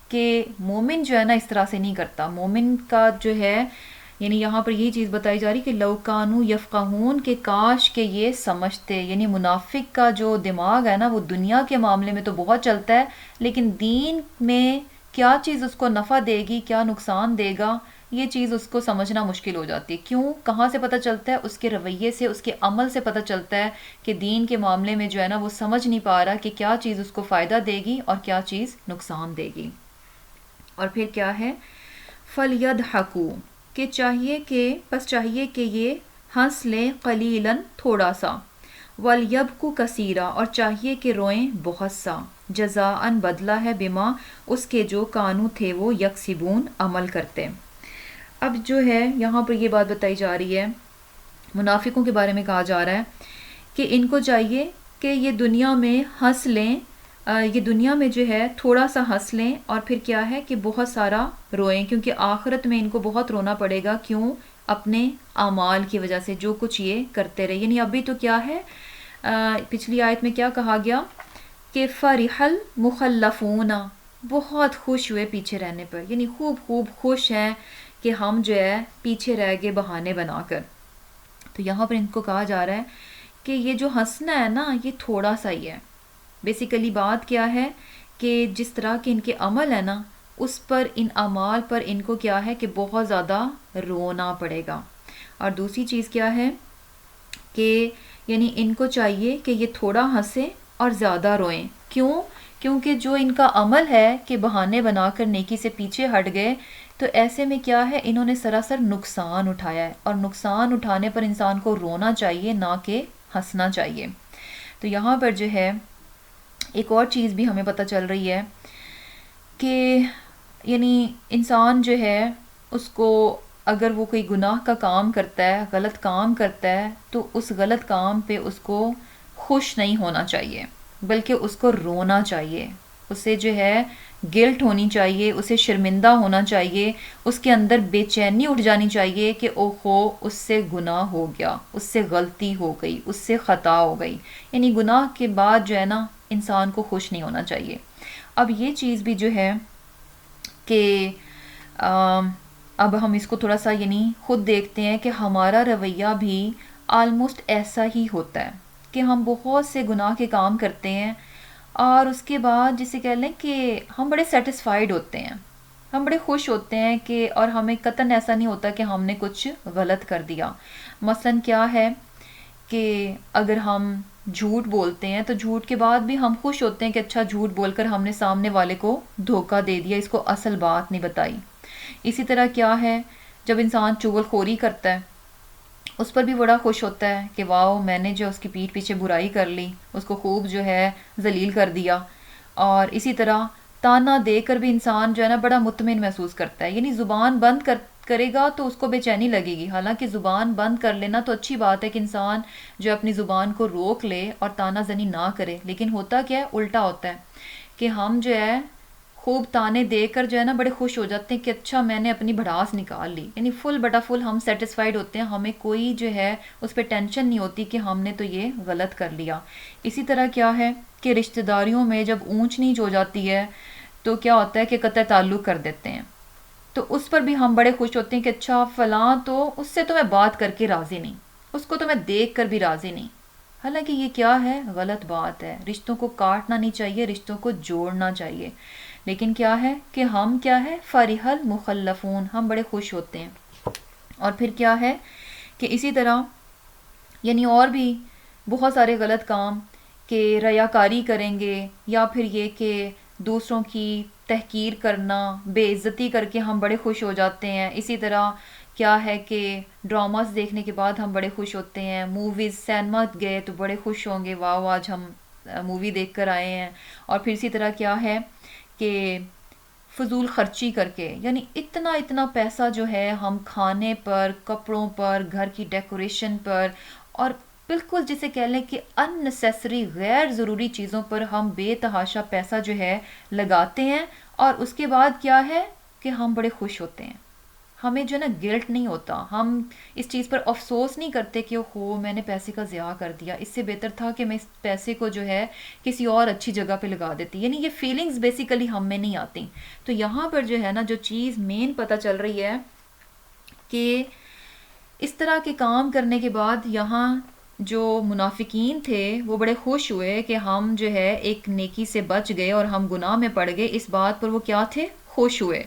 کہ مومن جو ہے نا اس طرح سے نہیں کرتا. مومن کا جو ہے یعنی یہاں پر یہی چیز بتائی جا رہی کہ لو کانو یفقہون، کہ کاش کہ یہ سمجھتے. یعنی منافق کا جو دماغ ہے نا وہ دنیا کے معاملے میں تو بہت چلتا ہے، لیکن دین میں کیا چیز اس کو نفع دے گی، کیا نقصان دے گا، یہ چیز اس کو سمجھنا مشکل ہو جاتی ہے. کیوں؟ کہاں سے پتہ چلتا ہے؟ اس کے رویے سے، اس کے عمل سے پتہ چلتا ہے کہ دین کے معاملے میں جو ہے نا وہ سمجھ نہیں پا رہا کہ کیا چیز اس کو فائدہ دے گی اور کیا چیز نقصان دے گی. اور پھر کیا ہے، فَلْيَضْحَكُوا، کہ چاہیے کہ یہ ہنس لیں، قلیلاً تھوڑا سا، وَلْيَبْكُوا کثیرا، اور چاہیے کہ روئیں بہت سا، جزاءً بدلہ ہے، بما اس کے جو کانو تھے وہ یکسبون عمل کرتے. اب جو ہے یہاں پر یہ بات بتائی جا رہی ہے، منافقوں کے بارے میں کہا جا رہا ہے کہ ان کو چاہیے کہ یہ دنیا میں ہنس لیں، یہ دنیا میں جو ہے تھوڑا سا ہنس لیں، اور پھر کیا ہے کہ بہت سارا روئیں، کیونکہ آخرت میں ان کو بہت رونا پڑے گا. کیوں؟ اپنے اعمال کی وجہ سے، جو کچھ یہ کرتے رہے. یعنی ابھی تو کیا ہے، پچھلی آیت میں کیا کہا گیا کہ فرح المخلفون، بہت خوش ہوئے پیچھے رہنے پر، یعنی خوب خوش ہیں کہ ہم جو ہے پیچھے رہ گئے بہانے بنا کر. تو یہاں پر ان کو کہا جا رہا ہے کہ یہ جو ہنسنا ہے نا یہ تھوڑا سا ہی ہے. بیسیکلی بات کیا ہے کہ جس طرح کے ان کے عمل ہے نا اس پر، ان اعمال پر ان کو کیا ہے کہ بہت زیادہ رونا پڑے گا. اور دوسری چیز کیا ہے کہ یعنی ان کو چاہیے کہ یہ تھوڑا ہنسیں اور زیادہ روئیں. کیوں؟ کیونکہ جو ان کا عمل ہے کہ بہانے بنا کر نیکی سے پیچھے ہٹ گئے، تو ایسے میں کیا ہے انہوں نے سراسر نقصان اٹھایا ہے، اور نقصان اٹھانے پر انسان کو رونا چاہیے نہ کہ ہنسنا چاہیے. تو یہاں پر جو ہے ایک اور چیز بھی ہمیں پتہ چل رہی ہے کہ یعنی انسان جو ہے اس کو اگر وہ کوئی گناہ کا کام کرتا ہے، غلط کام کرتا ہے، تو اس غلط کام پہ اس کو خوش نہیں ہونا چاہیے، بلکہ اس کو رونا چاہیے، اسے جو ہے گلٹ ہونی چاہیے، اسے شرمندہ ہونا چاہیے، اس کے اندر بے چینی اٹھ جانی چاہیے کہ اوہو اس سے گناہ ہو گیا، اس سے غلطی ہو گئی، اس سے خطا ہو گئی. یعنی گناہ کے بعد جو ہے نا انسان کو خوش نہیں ہونا چاہیے. اب یہ چیز بھی جو ہے کہ اب ہم اس کو تھوڑا سا یعنی خود دیکھتے ہیں کہ ہمارا رویہ بھی آلموسٹ ایسا ہی ہوتا ہے کہ ہم بہت سے گناہ کے کام کرتے ہیں اور اس کے بعد جسے کہہ لیں کہ ہم بڑے سیٹسفائیڈ ہوتے ہیں، ہم بڑے خوش ہوتے ہیں کہ اور ہمیں قطعاً ایسا نہیں ہوتا کہ ہم نے کچھ غلط کر دیا. مثلاً کیا ہے کہ اگر ہم جھوٹ بولتے ہیں تو جھوٹ کے بعد بھی ہم خوش ہوتے ہیں کہ اچھا جھوٹ بول کر ہم نے سامنے والے کو دھوکہ دے دیا، اس کو اصل بات نہیں بتائی. اسی طرح کیا ہے جب انسان چغل خوری کرتا ہے اس پر بھی بڑا خوش ہوتا ہے کہ واؤ میں نے جو اس کی پیٹھ پیچھے برائی کر لی، اس کو خوب جو ہے ذلیل کر دیا. اور اسی طرح تانا دے کر بھی انسان جو ہے نا بڑا مطمئن محسوس کرتا ہے. یعنی زبان بند کرے گا تو اس کو بے چینی لگے گی، حالانکہ زبان بند کر لینا تو اچھی بات ہے کہ انسان جو اپنی زبان کو روک لے اور تانا زنی نہ کرے. لیکن ہوتا کیا ہے، الٹا ہوتا ہے کہ ہم جو ہے خوب تانے دے کر جو ہے نا بڑے خوش ہو جاتے ہیں کہ اچھا میں نے اپنی بھڑاس نکال لی. یعنی فل بٹا فل ہم سیٹسفائیڈ ہوتے ہیں، ہمیں کوئی جو ہے اس پہ ٹینشن نہیں ہوتی کہ ہم نے تو یہ غلط کر لیا. اسی طرح کیا ہے کہ رشتہ داریوں میں جب اونچ نیچ ہو جاتی ہے تو کیا ہوتا ہے کہ قطع تعلق کر دیتے ہیں، تو اس پر بھی ہم بڑے خوش ہوتے ہیں کہ اچھا فلاں تو اس سے تو میں بات کر کے راضی نہیں، اس کو تو میں دیکھ کر بھی راضی نہیں. حالانکہ یہ کیا ہے، غلط بات ہے. رشتوں کو کاٹنا نہیں چاہیے، رشتوں کو جوڑنا چاہیے. لیکن کیا ہے کہ ہم کیا ہے فرح المخلفون، ہم بڑے خوش ہوتے ہیں. اور پھر کیا ہے کہ اسی طرح یعنی اور بھی بہت سارے غلط کام کہ ریاکاری کریں گے، یا پھر یہ کہ دوسروں کی تحقیر کرنا، بے عزتی کر کے ہم بڑے خوش ہو جاتے ہیں. اسی طرح کیا ہے کہ ڈراماز دیکھنے کے بعد ہم بڑے خوش ہوتے ہیں، موویز سینما گئے تو بڑے خوش ہوں گے واہ آج ہم مووی دیکھ کر آئے ہیں. اور پھر اسی طرح کیا ہے کہ فضول خرچی کر کے یعنی اتنا اتنا پیسہ جو ہے ہم کھانے پر، کپڑوں پر، گھر کی ڈیکوریشن پر اور بالکل جسے کہہ لیں کہ ان نیسیسری غیر ضروری چیزوں پر ہم بے تحاشا پیسہ جو ہے لگاتے ہیں. اور اس کے بعد کیا ہے کہ ہم بڑے خوش ہوتے ہیں، ہمیں جو ہے نا گلٹ نہیں ہوتا، ہم اس چیز پر افسوس نہیں کرتے کہ اوہو میں نے پیسے کا ضیاع کر دیا، اس سے بہتر تھا کہ میں اس پیسے کو جو ہے کسی اور اچھی جگہ پہ لگا دیتی. یعنی یہ فیلنگز بیسیکلی ہم میں نہیں آتی. تو یہاں پر جو ہے نا جو چیز مین پتہ چل رہی ہے کہ اس طرح کے کام کرنے کے بعد یہاں جو منافقین تھے وہ بڑے خوش ہوئے کہ ہم جو ہے ایک نیکی سے بچ گئے اور ہم گناہ میں پڑ گئے. اس بات پر وہ کیا تھے، خوش ہوئے.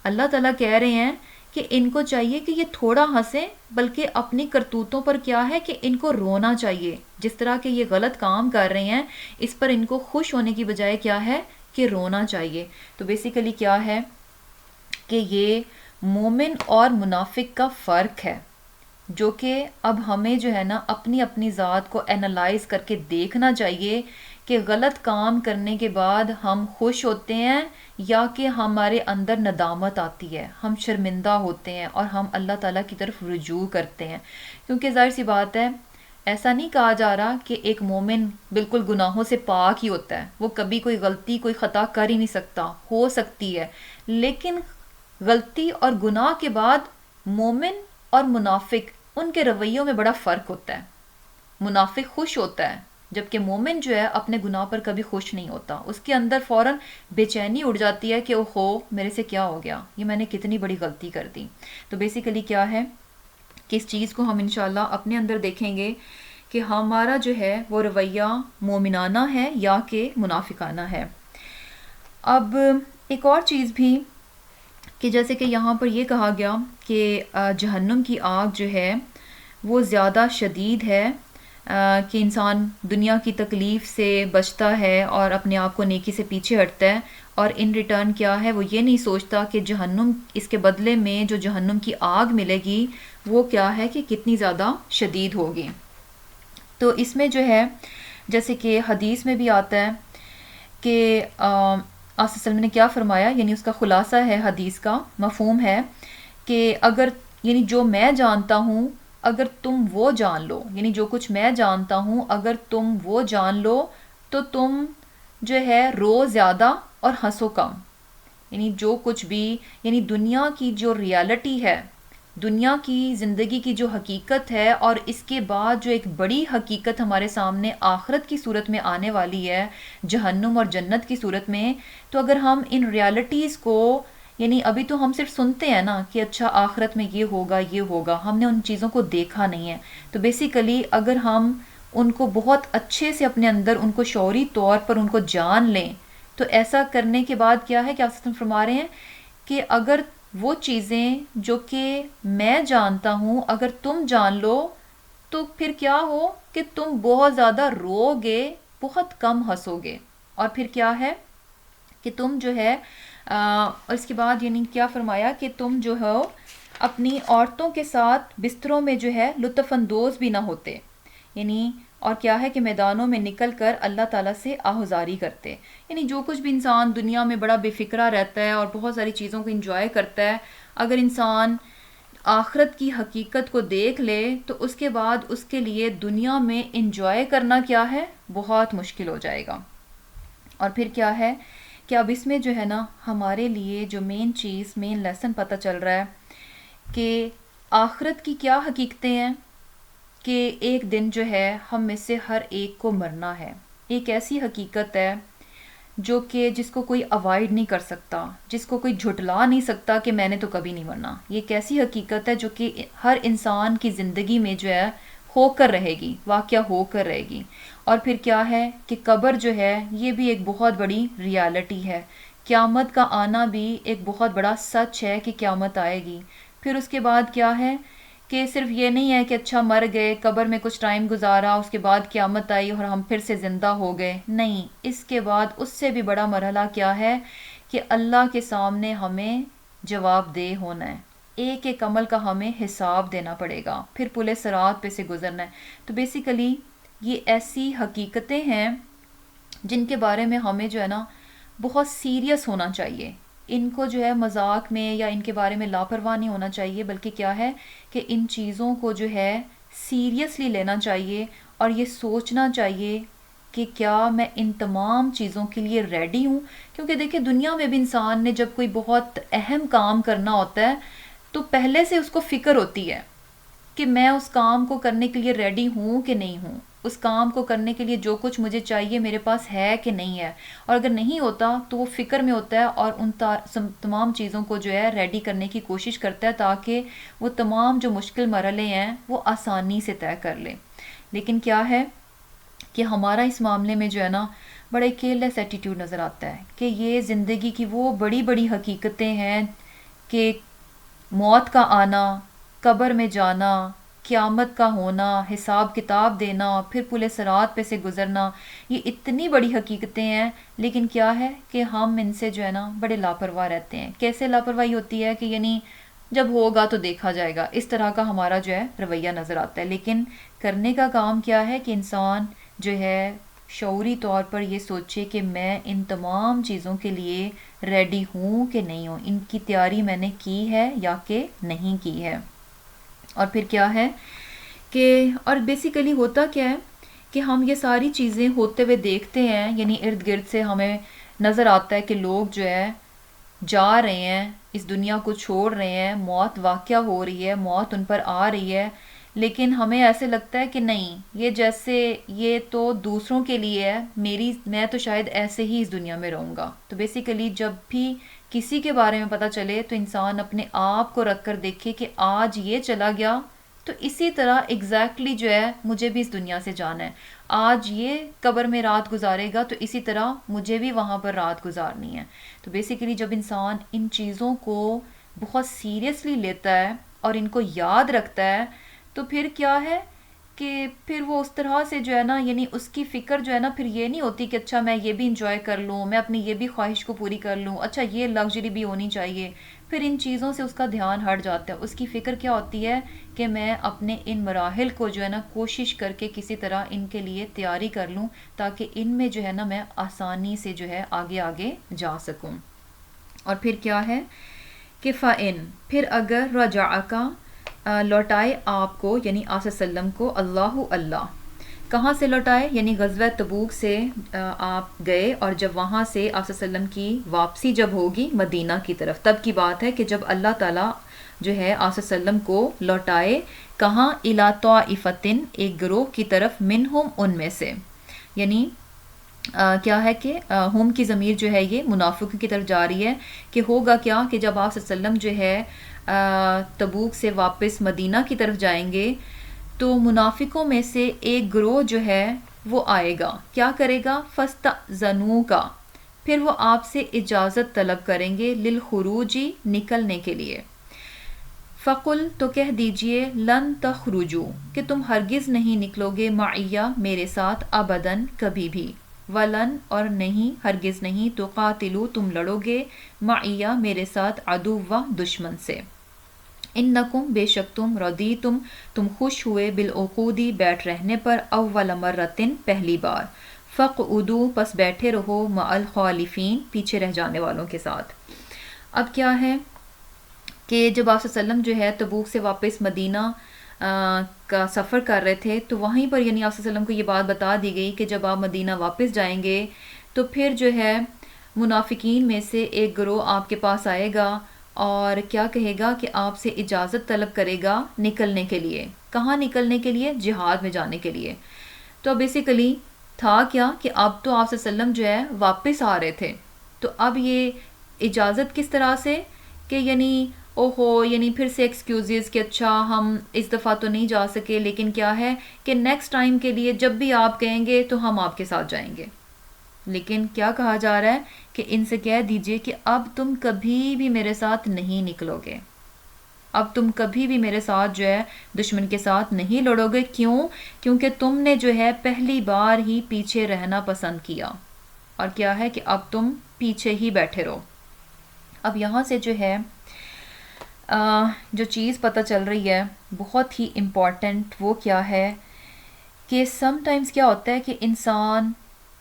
اللہ تعالیٰ کہہ رہے ہیں کہ ان کو چاہیے کہ یہ تھوڑا ہنسیں، بلکہ اپنی کرتوتوں پر کیا ہے کہ ان کو رونا چاہیے. جس طرح کے یہ غلط کام کر رہے ہیں اس پر ان کو خوش ہونے کی بجائے کیا ہے کہ رونا چاہیے. تو بیسیکلی کیا ہے کہ یہ مومن اور منافق کا فرق ہے، جو کہ اب ہمیں جو ہے نا اپنی اپنی ذات کو اینالائز کر کے دیکھنا چاہیے کہ غلط کام کرنے کے بعد ہم خوش ہوتے ہیں یا کہ ہمارے اندر ندامت آتی ہے، ہم شرمندہ ہوتے ہیں اور ہم اللہ تعالیٰ کی طرف رجوع کرتے ہیں. کیونکہ ظاہر سی بات ہے ایسا نہیں کہا جا رہا کہ ایک مومن بالکل گناہوں سے پاک ہی ہوتا ہے، وہ کبھی کوئی غلطی کوئی خطا کر ہی نہیں سکتا، ہو سکتی ہے. لیکن غلطی اور گناہ کے بعد مومن اور منافق ان کے رویوں میں بڑا فرق ہوتا ہے. منافق خوش ہوتا ہے جبکہ مومن جو ہے اپنے گناہ پر کبھی خوش نہیں ہوتا، اس کے اندر فوراً بے چینی اٹھ جاتی ہے کہ اوہو میرے سے کیا ہو گیا، یہ میں نے کتنی بڑی غلطی کر دی. تو بیسیکلی کیا ہے کہ اس چیز کو ہم انشاءاللہ اپنے اندر دیکھیں گے کہ ہمارا جو ہے وہ رویہ مومنانہ ہے یا کہ منافقانہ ہے. اب ایک اور چیز بھی کہ جیسے کہ یہاں پر یہ کہا گیا کہ جہنم کی آگ جو ہے وہ زیادہ شدید ہے، کہ انسان دنیا کی تکلیف سے بچتا ہے اور اپنے آپ کو نیکی سے پیچھے ہٹتا ہے، اور ان ریٹرن کیا ہے وہ یہ نہیں سوچتا کہ جہنم اس کے بدلے میں جو جہنم کی آگ ملے گی وہ کیا ہے کہ کتنی زیادہ شدید ہوگی. تو اس میں جو ہے جیسے کہ حدیث میں بھی آتا ہے کہ آپ صلی اللہ علیہ وسلم نے کیا فرمایا، یعنی اس کا خلاصہ ہے حدیث کا مفہوم ہے کہ اگر یعنی جو میں جانتا ہوں اگر تم وہ جان لو، یعنی جو کچھ میں جانتا ہوں اگر تم وہ جان لو تو تم جو ہے رو زیادہ اور ہنسو کم. یعنی جو کچھ بھی، یعنی دنیا کی جو ریالٹی ہے، دنیا کی زندگی کی جو حقیقت ہے، اور اس کے بعد جو ایک بڑی حقیقت ہمارے سامنے آخرت کی صورت میں آنے والی ہے، جہنم اور جنت کی صورت میں. تو اگر ہم ان ریالٹیز کو، یعنی ابھی تو ہم صرف سنتے ہیں نا کہ اچھا آخرت میں یہ ہوگا یہ ہوگا، ہم نے ان چیزوں کو دیکھا نہیں ہے. تو بیسیکلی اگر ہم ان کو بہت اچھے سے اپنے اندر ان کو شعوری طور پر ان کو جان لیں، تو ایسا کرنے کے بعد کیا ہے کہ آپ فرما رہے ہیں کہ اگر وہ چیزیں جو کہ میں جانتا ہوں اگر تم جان لو تو پھر کیا ہو کہ تم بہت زیادہ رو گے، بہت کم ہنسو گے. اور پھر کیا ہے کہ تم جو ہے اور اس کے بعد یعنی کیا فرمایا کہ تم جو ہو اپنی عورتوں کے ساتھ بستروں میں جو ہے لطف اندوز بھی نہ ہوتے. یعنی اور کیا ہے کہ میدانوں میں نکل کر اللہ تعالیٰ سے آہوزاری کرتے. یعنی جو کچھ بھی انسان دنیا میں بڑا بے فکرہ رہتا ہے اور بہت ساری چیزوں کو انجوائے کرتا ہے، اگر انسان آخرت کی حقیقت کو دیکھ لے تو اس کے بعد اس کے لیے دنیا میں انجوائے کرنا کیا ہے، بہت مشکل ہو جائے گا. اور پھر کیا ہے کہ اب اس میں جو ہے نا ہمارے لیے جو مین چیز، مین لیسن پتہ چل رہا ہے کہ آخرت کی کیا حقیقتیں ہیں، کہ ایک دن جو ہے ہم میں سے ہر ایک کو مرنا ہے. ایک ایسی حقیقت ہے جو کہ جس کو کوئی اوائڈ نہیں کر سکتا، جس کو کوئی جھٹلا نہیں سکتا کہ میں نے تو کبھی نہیں مرنا. یہ ایک ایسی حقیقت ہے جو کہ ہر انسان کی زندگی میں جو ہے ہو کر رہے گی، واقعہ ہو کر رہے گی. اور پھر کیا ہے کہ قبر جو ہے یہ بھی ایک بہت بڑی ریالٹی ہے. قیامت کا آنا بھی ایک بہت بڑا سچ ہے کہ قیامت آئے گی. پھر اس کے بعد کیا ہے کہ صرف یہ نہیں ہے کہ اچھا مر گئے، قبر میں کچھ ٹائم گزارا، اس کے بعد قیامت آئی اور ہم پھر سے زندہ ہو گئے. نہیں، اس کے بعد اس سے بھی بڑا مرحلہ کیا ہے کہ اللہ کے سامنے ہمیں جواب دہ ہونا ہے. ایک ایک عمل کا ہمیں حساب دینا پڑے گا، پھر پل صراط پہ سے گزرنا ہے. تو بیسیکلی یہ ایسی حقیقتیں ہیں جن کے بارے میں ہمیں جو ہے نا بہت سیریس ہونا چاہیے. ان کو جو ہے مذاق میں یا ان کے بارے میں لاپرواہ نہیں ہونا چاہیے، بلکہ کیا ہے کہ ان چیزوں کو جو ہے سیریسلی لینا چاہیے اور یہ سوچنا چاہیے کہ کیا میں ان تمام چیزوں کے لیے ریڈی ہوں. کیونکہ دیکھیں دنیا میں بھی انسان نے جب کوئی بہت اہم کام کرنا ہوتا ہے تو پہلے سے اس کو فکر ہوتی ہے کہ میں اس کام کو کرنے کے لیے ریڈی ہوں کہ نہیں ہوں، اس کام کو کرنے کے لیے جو کچھ مجھے چاہیے میرے پاس ہے کہ نہیں ہے. اور اگر نہیں ہوتا تو وہ فکر میں ہوتا ہے اور ان تمام چیزوں کو جو ہے ریڈی کرنے کی کوشش کرتا ہے تاکہ وہ تمام جو مشکل مرحلے ہیں وہ آسانی سے طے کر لے. لیکن کیا ہے کہ ہمارا اس معاملے میں جو ہے نا بڑا کیئرلیس ایٹیٹیوڈ نظر آتا ہے کہ یہ زندگی کی وہ بڑی بڑی حقیقتیں ہیں کہ موت کا آنا، قبر میں جانا، قیامت کا ہونا، حساب کتاب دینا، پھر پل صراط پہ سے گزرنا، یہ اتنی بڑی حقیقتیں ہیں. لیکن کیا ہے کہ ہم ان سے جو ہے نا بڑے لاپرواہ رہتے ہیں. کیسے لاپرواہی ہوتی ہے کہ یعنی جب ہوگا تو دیکھا جائے گا، اس طرح کا ہمارا جو ہے رویہ نظر آتا ہے. لیکن کرنے کا کام کیا ہے کہ انسان جو ہے شعوری طور پر یہ سوچے کہ میں ان تمام چیزوں کے لیے ریڈی ہوں کہ نہیں ہوں، ان کی تیاری میں نے کی ہے یا کہ نہیں کی ہے. اور پھر کیا ہے کہ اور بیسیکلی ہوتا کیا ہے کہ ہم یہ ساری چیزیں ہوتے ہوئے دیکھتے ہیں، یعنی ارد گرد سے ہمیں نظر آتا ہے کہ لوگ جو ہے جا رہے ہیں، اس دنیا کو چھوڑ رہے ہیں، موت واقعہ ہو رہی ہے، موت ان پر آ رہی ہے. لیکن ہمیں ایسے لگتا ہے کہ نہیں، یہ جیسے یہ تو دوسروں کے لیے ہے، میں تو شاید ایسے ہی اس دنیا میں رہوں گا. تو بیسیکلی جب بھی کسی کے بارے میں پتہ چلے تو انسان اپنے آپ کو رکھ کر دیکھے کہ آج یہ چلا گیا تو اسی طرح ایگزیکٹلی جو ہے مجھے بھی اس دنیا سے جانا ہے. آج یہ قبر میں رات گزارے گا تو اسی طرح مجھے بھی وہاں پر رات گزارنی ہے. تو بیسیکلی جب انسان ان چیزوں کو بہت سیریسلی لیتا ہے اور ان کو یاد رکھتا ہے تو پھر کیا ہے کہ پھر وہ اس طرح سے جو ہے نا، یعنی اس کی فکر جو ہے نا پھر یہ نہیں ہوتی کہ اچھا میں یہ بھی انجوائے کر لوں، میں اپنی یہ بھی خواہش کو پوری کر لوں، اچھا یہ لگژری بھی ہونی چاہیے. پھر ان چیزوں سے اس کا دھیان ہٹ جاتا ہے. اس کی فکر کیا ہوتی ہے کہ میں اپنے ان مراحل کو جو ہے نا کوشش کر کے کسی طرح ان کے لیے تیاری کر لوں تاکہ ان میں جو ہے نا میں آسانی سے جو ہے آگے آگے جا سکوں. اور پھر کیا ہے کہ فَإِن، پھر اگر رجعکا لوٹائے آپ کو یعنی آپ صلی اللہ علیہ وسلم کو اللہ اللہ. کہاں سے لوٹائے؟ یعنی غزوہ تبوک سے آپ گئے، اور جب وہاں سے آپ صلی اللہ علیہ وسلم کی واپسی جب ہوگی مدینہ کی طرف، تب کی بات ہے کہ جب اللہ تعالیٰ جو ہے آپ صلی اللہ علیہ وسلم کو لوٹائے کہاں؟ الی طائفتن، ایک گروہ کی طرف، منہم، ان میں سے. یعنی کیا ہے کہ ہم کی ضمیر جو ہے یہ منافقوں کی طرف جا رہی ہے کہ ہوگا کیا کہ جب آپ صلی اللہ علیہ وسلم جو ہے تبوک سے واپس مدینہ کی طرف جائیں گے تو منافقوں میں سے ایک گروہ جو ہے وہ آئے گا، کیا کرے گا؟ فَاسْتَأْذَنُوكَ کا، پھر وہ آپ سے اجازت طلب کریں گے، لِلْخُرُوجِ، نکلنے کے لیے. فقل، تو کہہ دیجئے، لن تخرجوا، کہ تم ہرگز نہیں نکلو گے، معیہ، میرے ساتھ، ابداً، کبھی بھی، ولن، اور نہیں، ہرگز نہیں، تقاتلوا، تم لڑو گے، معیہ، میرے ساتھ، عدوہ، دشمن سے. انکم، بے شک تم، رضیتم، تم خوش ہوئے، بالعقودی، بیٹھ رہنے پر، اول مرتن، پہلی بار، فاقعدوا، پس بیٹھے رہو، مع الخالفین، پیچھے رہ جانے والوں کے ساتھ. اب کیا ہے کہ جب آپ صلی اللہ علیہ وسلم جو ہے تبوک سے واپس مدینہ کا سفر کر رہے تھے تو وہیں پر یعنی آپ صلی اللہ علیہ وسلم کو یہ بات بتا دی گئی کہ جب آپ مدینہ واپس جائیں گے تو پھر جو ہے منافقین میں سے ایک گروہ آپ کے پاس آئے گا اور کیا کہے گا کہ آپ سے اجازت طلب کرے گا نکلنے کے لیے. کہاں نکلنے کے لیے؟ جہاد میں جانے کے لیے. تو بیسیکلی تھا کیا کہ اب تو آپ صلی اللہ علیہ وسلم جو ہے واپس آ رہے تھے، تو اب یہ اجازت کس طرح سے کہ یعنی اوہو، یعنی پھر سے ایکسکیوزز کہ اچھا ہم اس دفعہ تو نہیں جا سکے، لیکن کیا ہے کہ نیکسٹ ٹائم کے لیے جب بھی آپ کہیں گے تو ہم آپ کے ساتھ جائیں گے. لیکن کیا کہا جا رہا ہے کہ ان سے کہہ دیجئے کہ اب تم کبھی بھی میرے ساتھ نہیں نکلو گے، اب تم کبھی بھی میرے ساتھ جو ہے دشمن کے ساتھ نہیں لڑو گے. کیوں؟ کیونکہ تم نے جو ہے پہلی بار ہی پیچھے رہنا پسند کیا، اور کیا ہے کہ اب تم پیچھے ہی بیٹھے رہو. اب یہاں سے جو ہے جو چیز پتہ چل رہی ہے بہت ہی امپورٹنٹ، وہ کیا ہے کہ سم ٹائمز کیا ہوتا ہے کہ انسان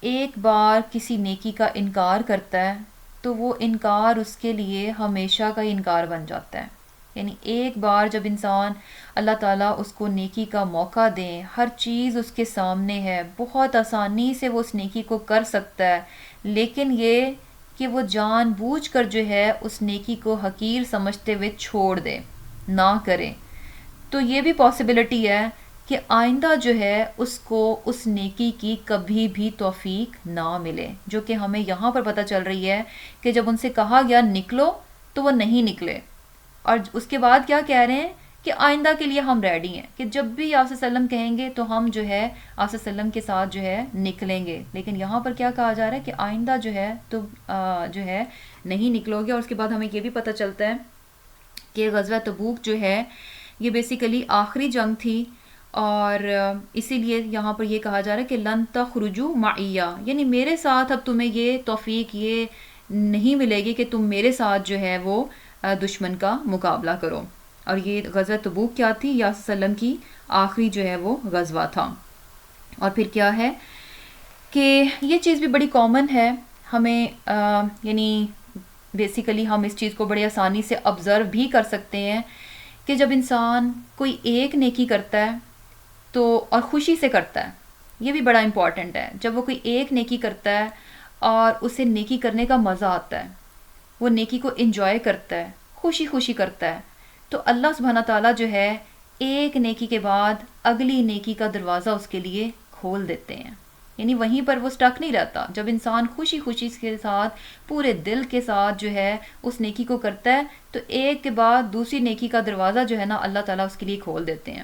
ایک بار کسی نیکی کا انکار کرتا ہے تو وہ انکار اس کے لیے ہمیشہ کا انکار بن جاتا ہے. یعنی ایک بار جب انسان اللہ تعالیٰ اس کو نیکی کا موقع دیں، ہر چیز اس کے سامنے ہے، بہت آسانی سے وہ اس نیکی کو کر سکتا ہے، لیکن یہ کہ وہ جان بوجھ کر جو ہے اس نیکی کو حقیر سمجھتے ہوئے چھوڑ دے، نہ کرے، تو یہ بھی پاسبلٹی ہے کہ آئندہ جو ہے اس کو اس نیکی کی کبھی بھی توفیق نہ ملے، جو کہ ہمیں یہاں پر پتہ چل رہی ہے کہ جب ان سے کہا گیا نکلو تو وہ نہیں نکلے، اور اس کے بعد کیا کہہ رہے ہیں کہ آئندہ کے لیے ہم ریڈی ہیں کہ جب بھی آپ صلی اللہ علیہ وسلم کہیں گے تو ہم جو ہے آپ صلی اللہ علیہ وسلم کے ساتھ جو ہے نکلیں گے. لیکن یہاں پر کیا کہا جا رہا ہے کہ آئندہ جو ہے تو جو ہے نہیں نکلو گے. اور اس کے بعد ہمیں یہ بھی پتہ چلتا ہے کہ غزوہ تبوک جو ہے یہ بیسیکلی آخری جنگ تھی، اور اسی لیے یہاں پر یہ کہا جا رہا ہے کہ لن تخرجوا معیہ، یعنی میرے ساتھ اب تمہیں یہ توفیق یہ نہیں ملے گی کہ تم میرے ساتھ جو ہے وہ دشمن کا مقابلہ کرو. اور یہ غزوہ تبوک کیا تھی؟ یا صلی اللہ علیہ وسلم کی آخری جو ہے وہ غزوہ تھا. اور پھر کیا ہے کہ یہ چیز بھی بڑی کامن ہے ہمیں، یعنی بیسیکلی ہم اس چیز کو بڑی آسانی سے آبزرو بھی کر سکتے ہیں کہ جب انسان کوئی ایک نیکی کرتا ہے تو اور خوشی سے کرتا ہے، یہ بھی بڑا امپورٹنٹ ہے. جب وہ کوئی ایک نیکی کرتا ہے اور اسے نیکی کرنے کا مزہ آتا ہے، وہ نیکی کو انجوائے کرتا ہے، خوشی خوشی کرتا ہے، تو اللہ سبحانہ تعالیٰ جو ہے ایک نیکی کے بعد اگلی نیکی کا دروازہ اس کے لیے کھول دیتے ہیں. یعنی وہیں پر وہ سٹک نہیں رہتا. جب انسان خوشی خوشی کے ساتھ پورے دل کے ساتھ جو ہے اس نیکی کو کرتا ہے تو ایک کے بعد دوسری نیکی کا دروازہ جو ہے نا اللہ تعالیٰ اس کے لیے کھول دیتے ہیں.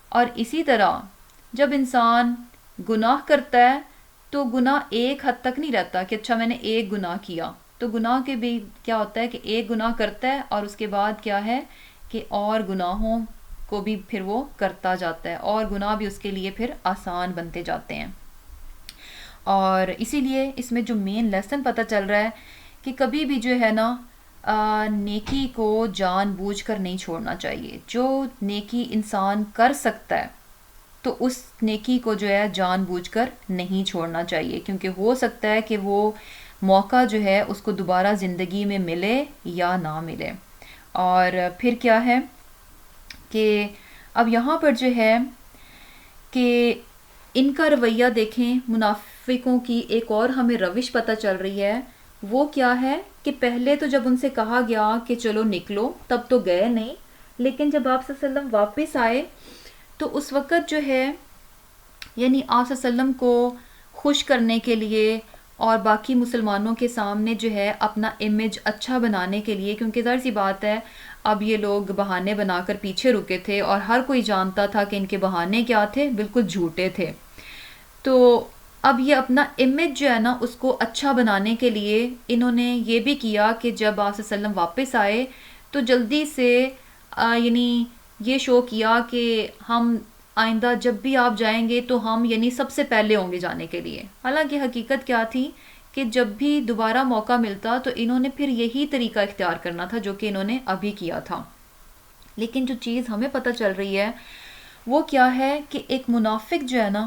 اور اسی طرح جب انسان گناہ کرتا ہے تو گناہ ایک حد تک نہیں رہتا کہ اچھا میں نے ایک گناہ کیا، تو گناہ کے بھی کیا ہوتا ہے کہ ایک گناہ کرتا ہے اور اس کے بعد کیا ہے کہ اور گناہوں کو بھی پھر وہ کرتا جاتا ہے، اور گناہ بھی اس کے لیے پھر آسان بنتے جاتے ہیں. اور اسی لیے اس میں جو مین لیسن پتہ چل رہا ہے کہ کبھی بھی جو ہے نا نیکی کو جان بوجھ کر نہیں چھوڑنا چاہیے. جو نیکی انسان کر سکتا ہے تو اس نیکی کو جو ہے جان بوجھ کر نہیں چھوڑنا چاہیے، کیونکہ ہو سکتا ہے کہ وہ موقع جو ہے اس کو دوبارہ زندگی میں ملے یا نہ ملے. اور پھر کیا ہے کہ اب یہاں پر جو ہے کہ ان کا رویہ دیکھیں، منافقوں کی ایک اور ہمیں روش پتہ چل رہی ہے. وہ کیا ہے کہ پہلے تو جب ان سے کہا گیا کہ چلو نکلو تب تو گئے نہیں، لیکن جب آپ صلی اللہ علیہ وسلم واپس آئے تو اس وقت جو ہے یعنی آپ صلی اللہ علیہ وسلم کو خوش کرنے کے لیے اور باقی مسلمانوں کے سامنے جو ہے اپنا امیج اچھا بنانے کے لیے، کیونکہ ظاہر سی بات ہے اب یہ لوگ بہانے بنا کر پیچھے رکے تھے اور ہر کوئی جانتا تھا کہ ان کے بہانے کیا تھے، بالکل جھوٹے تھے. تو اب یہ اپنا امیج جو ہے نا اس کو اچھا بنانے کے لیے انہوں نے یہ بھی کیا کہ جب آپ صلی اللہ علیہ وسلم واپس آئے تو جلدی سے یعنی یہ شو کیا کہ ہم آئندہ جب بھی آپ جائیں گے تو ہم یعنی سب سے پہلے ہوں گے جانے کے لیے. حالانکہ حقیقت کیا تھی کہ جب بھی دوبارہ موقع ملتا تو انہوں نے پھر یہی طریقہ اختیار کرنا تھا جو کہ انہوں نے ابھی کیا تھا. لیکن جو چیز ہمیں پتہ چل رہی ہے وہ کیا ہے کہ ایک منافق جو ہے نا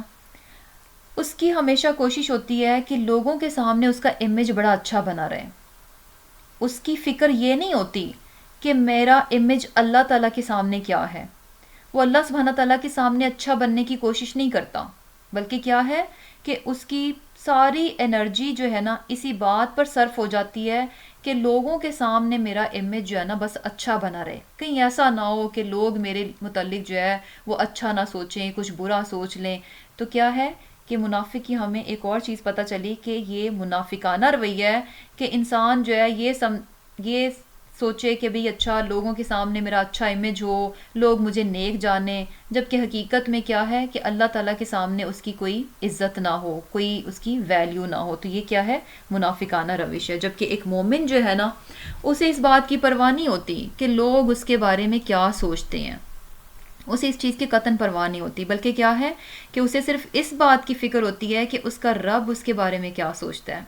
اس کی ہمیشہ کوشش ہوتی ہے کہ لوگوں کے سامنے اس کا امیج بڑا اچھا بنا رہے. اس کی فکر یہ نہیں ہوتی کہ میرا امیج اللہ تعالیٰ کے سامنے کیا ہے. وہ اللہ سبحانہ تعالیٰ کے سامنے اچھا بننے کی کوشش نہیں کرتا، بلکہ کیا ہے کہ اس کی ساری انرجی جو ہے نا اسی بات پر صرف ہو جاتی ہے کہ لوگوں کے سامنے میرا امیج جو ہے نا بس اچھا بنا رہے، کہیں ایسا نہ ہو کہ لوگ میرے متعلق جو ہے وہ اچھا نہ سوچیں، کچھ برا سوچ لیں. تو کیا ہے کہ منافق کی ہمیں ایک اور چیز پتہ چلی کہ یہ منافقانہ رویہ ہے کہ انسان جو ہے یہ سوچے کہ بھئی اچھا لوگوں کے سامنے میرا اچھا امیج ہو، لوگ مجھے نیک جانیں، جبکہ حقیقت میں کیا ہے کہ اللہ تعالیٰ کے سامنے اس کی کوئی عزت نہ ہو، کوئی اس کی ویلیو نہ ہو. تو یہ کیا ہے؟ منافقانہ روش ہے. جبکہ ایک مومن جو ہے نا اسے اس بات کی پرواہ نہیں ہوتی کہ لوگ اس کے بارے میں کیا سوچتے ہیں، اسے اس چیز کی قطعاً پرواہ نہیں ہوتی، بلکہ کیا ہے کہ اسے صرف اس بات کی فکر ہوتی ہے کہ اس کا رب اس کے بارے میں کیا سوچتا ہے.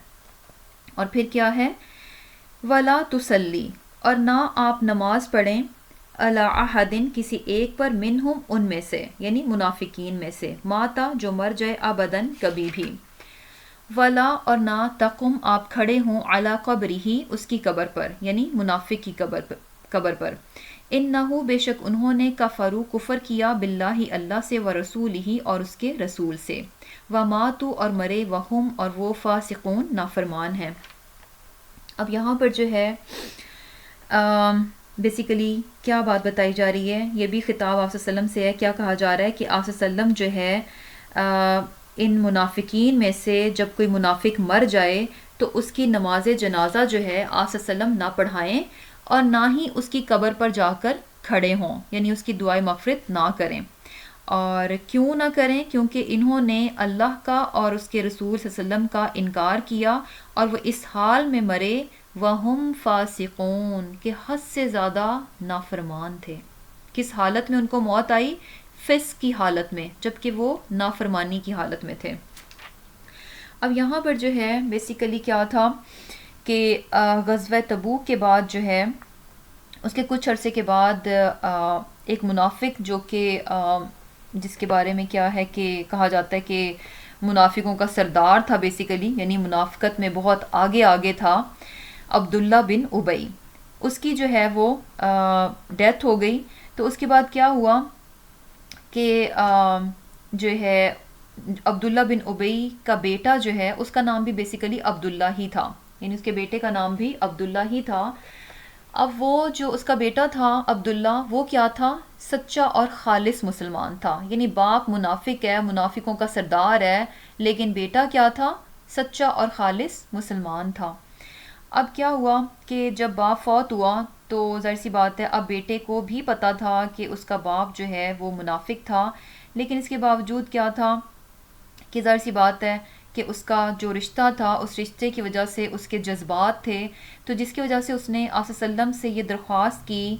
اور پھر کیا ہے؟ وَلَا تُصَلِّ، اور نہ آپ نماز پڑھیں عَلَىٰ أَحَدٍ کسی ایک پر، منہم ان میں سے یعنی منافقین میں سے، ماتا جو مر جائے، ابداً کبھی بھی. ولا اور نہ تقم آپ کھڑے ہوں علی قبرہ اس کی قبر پر یعنی منافق کی قبر پر. انہو بے شک انہوں نے کفروا کفر کیا باللہ اللہ سے، ورسولہ اور اس کے رسول سے، وماتوا اور مرے، وہم اور وہ فاسقون نافرمان ہیں. اب یہاں پر جو ہے بیسیکلی کیا بات بتائی جا رہی ہے؟ یہ بھی خطاب آپ صلی اللہ علیہ وسلم سے ہے. کیا کہا جا رہا ہے کہ آپ صلی اللہ علیہ وسلم جو ہے ان منافقین میں سے جب کوئی منافق مر جائے تو اس کی نماز جنازہ جو ہے آپ صلی اللہ علیہ وسلم نہ پڑھائیں اور نہ ہی اس کی قبر پر جا کر کھڑے ہوں، یعنی اس کی دعائے مغفرت نہ کریں. اور کیوں نہ کریں؟ کیونکہ انہوں نے اللہ کا اور اس کے رسول صلی اللہ علیہ وسلم کا انکار کیا اور وہ اس حال میں مرے، وہم فاسقون کہ حد سے زیادہ نافرمان تھے. کس حالت میں ان کو موت آئی؟ فسق کی حالت میں، جبکہ وہ نافرمانی کی حالت میں تھے. اب یہاں پر جو ہے بیسیکلی کیا تھا کہ غزوہ تبوک کے بعد جو ہے اس کے کچھ عرصے کے بعد ایک منافق جو کہ جس کے بارے میں کیا ہے کہ کہا جاتا ہے کہ منافقوں کا سردار تھا بیسیکلی، یعنی منافقت میں بہت آگے تھا، عبداللہ بن ابی، اس کی جو ہے وہ ڈیتھ ہو گئی. تو اس کے بعد کیا ہوا کہ جو ہے عبداللہ بن ابی کا بیٹا جو ہے اس کا نام بھی بیسیکلی عبداللہ ہی تھا، یعنی اس کے بیٹے کا نام بھی عبداللہ ہی تھا. اب وہ جو اس کا بیٹا تھا عبداللہ، وہ کیا تھا؟ سچا اور خالص مسلمان تھا. یعنی باپ منافق ہے، منافقوں کا سردار ہے، لیکن بیٹا کیا تھا؟ سچا اور خالص مسلمان تھا. اب کیا ہوا کہ جب باپ فوت ہوا تو ظاہر سی بات ہے اب بیٹے کو بھی پتا تھا کہ اس کا باپ جو ہے وہ منافق تھا، لیکن اس کے باوجود کیا تھا کہ ظاہر سی بات ہے کہ اس کا جو رشتہ تھا اس رشتے کی وجہ سے اس کے جذبات تھے، تو جس کی وجہ سے اس نے آپ صلی اللہ علیہ وسلم سے یہ درخواست کی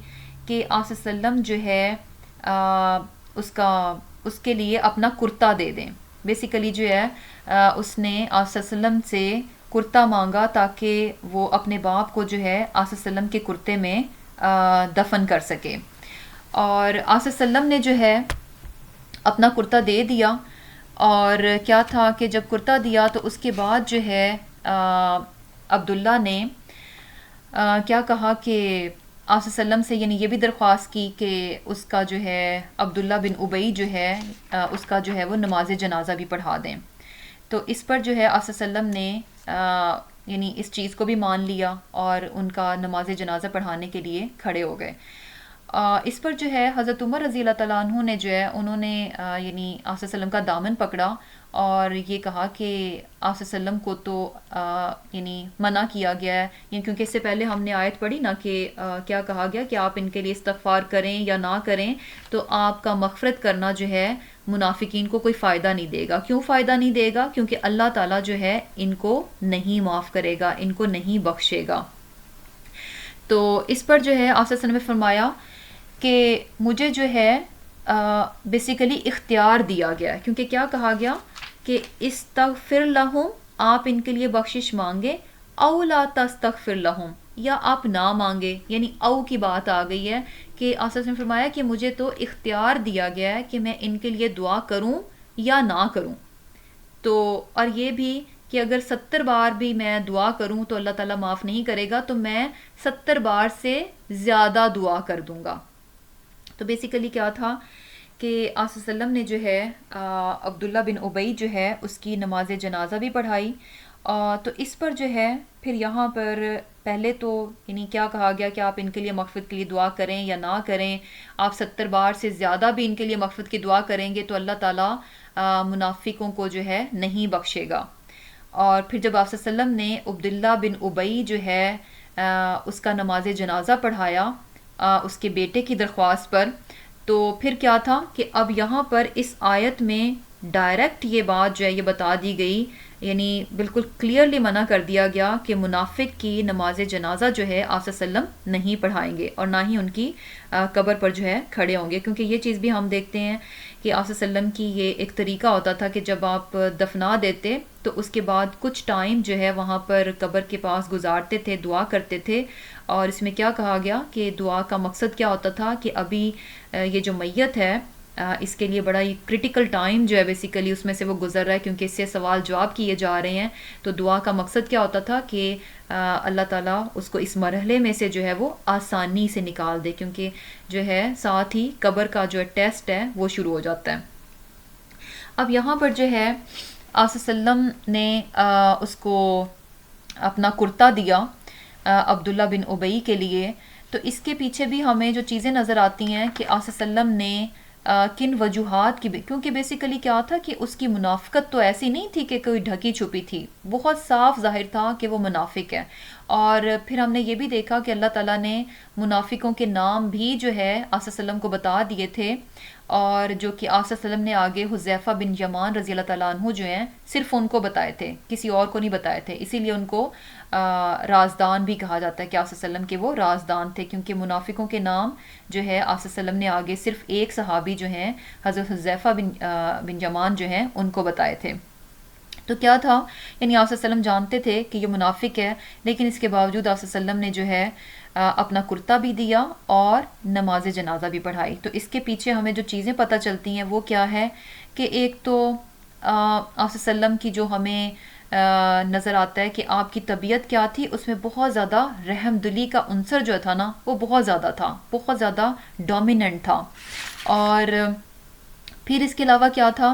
کہ آپ صلی اللہ علیہ وسلم جو ہے اس کے لیے اپنا کرتا دے دیں. بیسیکلی جو ہے اس نے آپ صلی اللہ علیہ وسلم سے کرتا مانگا تاکہ وہ اپنے باپ کو جو ہے آپ صلی اللہ علیہ وسلم کے کرتے میں دفن کر سکے. اور آپ صلی اللہ علیہ وسلم نے جو ہے اپنا کرتا دے دیا. اور کیا تھا کہ جب کرتا دیا تو اس کے بعد جو ہے عبداللہ نے کیا کہا کہ آپ صلی اللہ علیہ وسلم سے یعنی یہ بھی درخواست کی کہ اس کا جو ہے عبداللہ بن ابی جو ہے اس کا جو ہے وہ نماز جنازہ بھی پڑھا دیں. تو اس پر جو ہے آپ صلی اللہ علیہ وسلم نے یعنی اس چیز کو بھی مان لیا اور ان کا نماز جنازہ پڑھانے کے لیے کھڑے ہو گئے. اس پر جو ہے حضرت عمر رضی اللہ تعالیٰ عنہ نے جو ہے انہوں نے یعنی آپ صلی اللہ علیہ وسلم کا دامن پکڑا اور یہ کہا کہ آپ صلی اللہ علیہ وسلم کو تو یعنی منع کیا گیا ہے، یعنی کیونکہ اس سے پہلے ہم نے آیت پڑھی نا کہ کیا کہا گیا کہ آپ ان کے لیے استغفار کریں یا نہ کریں تو آپ کا مغفرت کرنا جو ہے منافقین کو کوئی فائدہ نہیں دے گا. کیوں فائدہ نہیں دے گا؟ کیونکہ اللہ تعالیٰ جو ہے ان کو نہیں معاف کرے گا، ان کو نہیں بخشے گا. تو اس پر جو ہے آپ صلی اللہ علیہ وسلم نے فرمایا کہ مجھے جو ہے بیسیکلی اختیار دیا گیا ہے، کیونکہ کیا کہا گیا کہ استغفر لہم، آپ ان کے لیے بخشش مانگے، او لا تستغفر لہم، یا آپ نہ مانگے، یعنی او کی بات آ گئی ہے کہ آپ صلی اللہ علیہ وسلم نے فرمایا کہ مجھے تو اختیار دیا گیا ہے کہ میں ان کے لیے دعا کروں یا نہ کروں. تو اور یہ بھی کہ اگر 70 بار بھی میں دعا کروں تو اللہ تعالیٰ معاف نہیں کرے گا، تو میں 70 بار سے زیادہ دعا کر دوں گا. تو بیسیکلی کیا تھا کہ آپ صلی اللہ علیہ وسلم نے جو ہے عبداللہ بن ابی جو ہے اس کی نماز جنازہ بھی پڑھائی. تو اس پر جو ہے پھر یہاں پر پہلے تو یعنی کیا کہا گیا کہ آپ ان کے لیے مغفرت کے لیے دعا کریں یا نہ کریں. آپ 70 بار سے زیادہ بھی ان کے لیے مغفرت کی دعا کریں گے تو اللہ تعالیٰ منافقوں کو جو ہے نہیں بخشے گا. اور پھر جب آپ صلی اللہ علیہ وسلم نے عبداللہ بن ابی جو ہے اس کا نماز جنازہ پڑھایا اس کے بیٹے کی درخواست پر، تو پھر کیا تھا کہ اب یہاں پر اس آیت میں ڈائریکٹ یہ بات جو ہے یہ بتا دی گئی، یعنی بالکل کلیئرلی منع کر دیا گیا کہ منافق کی نماز جنازہ جو ہے آپ صلی اللہ علیہ وسلم نہیں پڑھائیں گے اور نہ ہی ان کی قبر پر جو ہے کھڑے ہوں گے. کیونکہ یہ چیز بھی ہم دیکھتے ہیں کہ آپ صلی اللہ علیہ وسلم کی یہ ایک طریقہ ہوتا تھا کہ جب آپ دفنا دیتے تو اس کے بعد کچھ ٹائم جو ہے وہاں پر قبر کے پاس گزارتے تھے، دعا کرتے تھے. اور اس میں کیا کہا گیا کہ دعا کا مقصد کیا ہوتا تھا کہ ابھی یہ جو میت ہے اس کے لیے بڑا ہی کرٹیکل ٹائم جو ہے بیسیکلی اس میں سے وہ گزر رہا ہے، کیونکہ اس سے سوال جواب کیے جا رہے ہیں. تو دعا کا مقصد کیا ہوتا تھا کہ اللہ تعالیٰ اس کو اس مرحلے میں سے جو ہے وہ آسانی سے نکال دے، کیونکہ جو ہے ساتھ ہی قبر کا جو ٹیسٹ ہے وہ شروع ہو جاتا ہے. اب یہاں پر جو ہے آپ صلی اللہ علیہ وسلم نے اس کو اپنا کرتا دیا عبداللہ بن ابی کے لیے. تو اس کے پیچھے بھی ہمیں جو چیزیں نظر آتی ہیں کہ آپ صلی اللہ علیہ وسلم نے کن وجوہات کی، کیونکہ بیسیکلی کیا تھا کہ اس کی منافقت تو ایسی نہیں تھی کہ کوئی ڈھکی چھپی تھی، بہت صاف ظاہر تھا کہ وہ منافق ہے. اور پھر ہم نے یہ بھی دیکھا کہ اللہ تعالیٰ نے منافقوں کے نام بھی جو ہے آپ صلی اللہ علیہ وسلم کو بتا دیے تھے، اور جو کہ آپ صلی اللہ علیہ وسلم نے آگے حذیفہ بن یمان رضی اللہ تعالیٰ عنہ جو ہیں صرف ان کو بتائے تھے، کسی اور کو نہیں بتائے تھے. اسی لیے ان کو رازدان بھی کہا جاتا ہے کہ آپ صلی اللہ علیہ وسلم کے وہ رازدان تھے، کیونکہ منافقوں کے نام جو ہے آپ صلی اللہ علیہ وسلم نے آگے صرف ایک صحابی جو ہیں حضرت حذیفہ بن یمان جو ہیں ان کو بتائے تھے. تو کیا تھا، یعنی آپ صلی اللہ علیہ وسلم جانتے تھے کہ یہ منافق ہے، لیکن اس کے باوجود آپ صلی اللہ علیہ وسلم نے جو ہے اپنا کرتا بھی دیا اور نماز جنازہ بھی پڑھائی. تو اس کے پیچھے ہمیں جو چیزیں پتہ چلتی ہیں وہ کیا ہے کہ ایک تو آپ صلی اللہ علیہ وسلم کی جو ہمیں نظر آتا ہے کہ آپ کی طبیعت کیا تھی، اس میں بہت زیادہ رحم دلی کا عنصر جو تھا نا وہ بہت زیادہ تھا، بہت زیادہ ڈومیننٹ تھا. اور پھر اس کے علاوہ کیا تھا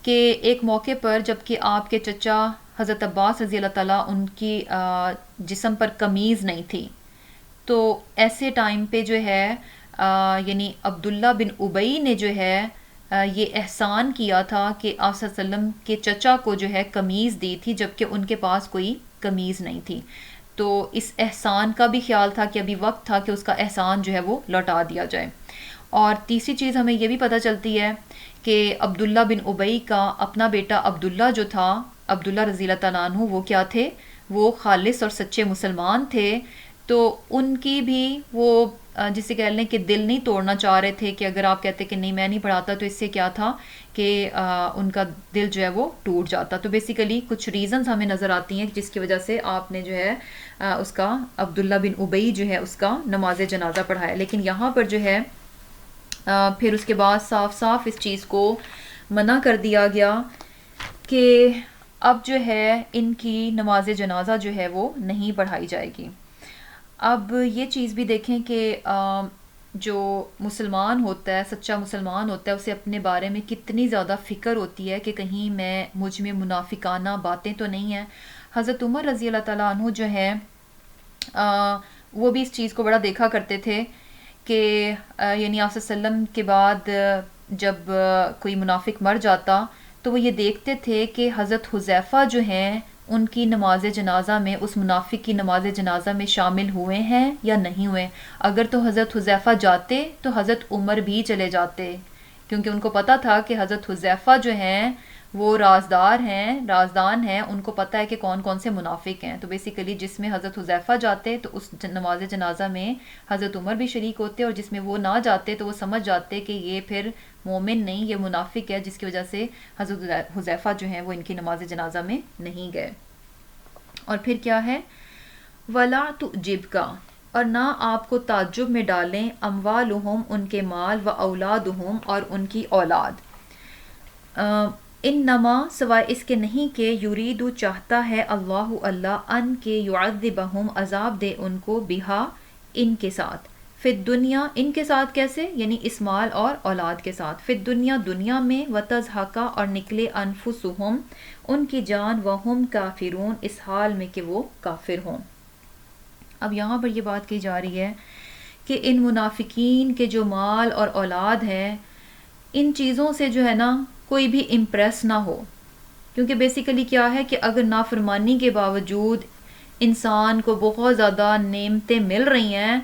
کہ ایک موقع پر جب کہ آپ کے چچا حضرت عباس رضی اللہ تعالیٰ ان کی جسم پر قمیض نہیں تھی، تو ایسے ٹائم پہ جو ہے یعنی عبداللہ بن ابی نے جو ہے یہ احسان کیا تھا کہ آپ صلی اللہ علیہ وسلم کے چچا کو جو ہے قمیض دی تھی جبکہ ان کے پاس کوئی قمیض نہیں تھی. تو اس احسان کا بھی خیال تھا کہ ابھی وقت تھا کہ اس کا احسان جو ہے وہ لوٹا دیا جائے. اور تیسری چیز ہمیں یہ بھی پتہ چلتی ہے کہ عبداللہ بن ابی کا اپنا بیٹا عبداللہ جو تھا، عبداللہ رضی اللہ تعالیٰ عنہ، وہ کیا تھے، وہ خالص اور سچے مسلمان تھے. تو ان کی بھی وہ جسے کہہ لیں کہ دل نہیں توڑنا چاہ رہے تھے کہ اگر آپ کہتے کہ نہیں میں نہیں پڑھاتا تو اس سے کیا تھا کہ ان کا دل جو ہے وہ ٹوٹ جاتا. تو بیسیکلی کچھ ریزنز ہمیں نظر آتی ہیں جس کی وجہ سے آپ نے جو ہے اس کا عبداللہ بن ابی جو ہے اس کا نماز جنازہ پڑھایا. لیکن یہاں پر جو ہے پھر اس کے بعد صاف صاف اس چیز کو منع کر دیا گیا کہ اب جو ہے ان کی نماز جنازہ جو ہے وہ نہیں پڑھائی جائے گی. اب یہ چیز بھی دیکھیں کہ جو مسلمان ہوتا ہے، سچا مسلمان ہوتا ہے، اسے اپنے بارے میں کتنی زیادہ فکر ہوتی ہے کہ کہیں مجھ میں منافقانہ باتیں تو نہیں ہیں۔ حضرت عمر رضی اللہ تعالیٰ عنہ جو ہے وہ بھی اس چیز کو بڑا دیکھا کرتے تھے کہ یعنی آپ صلی اللہ علیہ وسلم کے بعد جب کوئی منافق مر جاتا تو وہ یہ دیکھتے تھے کہ حضرت حذیفہ جو ہیں ان کی نماز جنازہ میں، اس منافق کی نماز جنازہ میں شامل ہوئے ہیں یا نہیں ہوئے۔ اگر تو حضرت حذیفہ جاتے تو حضرت عمر بھی چلے جاتے، کیونکہ ان کو پتہ تھا کہ حضرت حذیفہ جو ہیں وہ رازدان ہیں، ان کو پتہ ہے کہ کون کون سے منافق ہیں۔ تو بیسیکلی جس میں حضرت حذیفہ جاتے تو اس نماز جنازہ میں حضرت عمر بھی شریک ہوتے، اور جس میں وہ نہ جاتے تو وہ سمجھ جاتے کہ یہ پھر مومن نہیں، یہ منافق ہے، جس کی وجہ سے حضرت حذیفہ جو ہیں وہ ان کی نماز جنازہ میں نہیں گئے۔ اور پھر کیا ہے، ولا تعجبک، اور نہ آپ کو تعجب میں ڈالیں، اموالہم، ان کے مال، و اولادہم، اور ان کی اولاد، انما، سوائے اس کے نہیں کہ یریدو، چاہتا ہے، اللہ ان کے یعذبہم، عذاب دے ان کو، بہا، ان کے ساتھ، فی الدنیا، ان کے ساتھ کیسے، یعنی اس مال اور اولاد کے ساتھ، فی الدنیا، دنیا میں، وتضحکا، اور نکلے، انفسہم، ان کی جان، وہم کافرون، اس حال میں کہ وہ کافر ہوں۔ اب یہاں پر یہ بات کی جا رہی ہے کہ ان منافقین کے جو مال اور اولاد ہے، ان چیزوں سے جو ہے نا کوئی بھی امپریس نہ ہو، کیونکہ بیسیکلی کیا ہے کہ اگر نافرمانی کے باوجود انسان کو بہت زیادہ نعمتیں مل رہی ہیں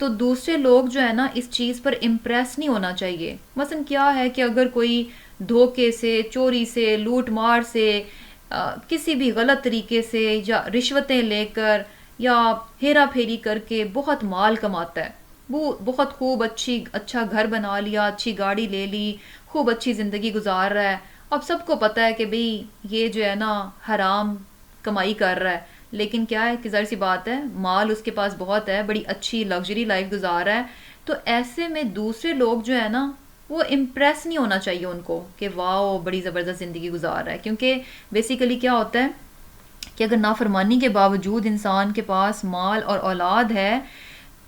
تو دوسرے لوگ جو ہے نا اس چیز پر امپریس نہیں ہونا چاہیے۔ مثلا کیا ہے کہ اگر کوئی دھوکے سے، چوری سے، لوٹ مار سے، کسی بھی غلط طریقے سے، یا رشوتیں لے کر یا ہیرا پھیری کر کے بہت مال کماتا ہے، وہ بہت خوب اچھا گھر بنا لیا، اچھی گاڑی لے لی، خوب اچھی زندگی گزار رہا ہے، اب سب کو پتہ ہے کہ بھئی یہ جو ہے نا حرام کمائی کر رہا ہے، لیکن کیا ہے کہ ظاہر سی بات ہے مال اس کے پاس بہت ہے، بڑی اچھی لگژری لائف گزار رہا ہے، تو ایسے میں دوسرے لوگ جو ہے نا وہ امپریس نہیں ہونا چاہیے ان کو کہ واو بڑی زبردست زندگی گزار رہا ہے، کیونکہ بیسیکلی کیا ہوتا ہے کہ اگر نافرمانی کے باوجود انسان کے پاس مال اور اولاد ہے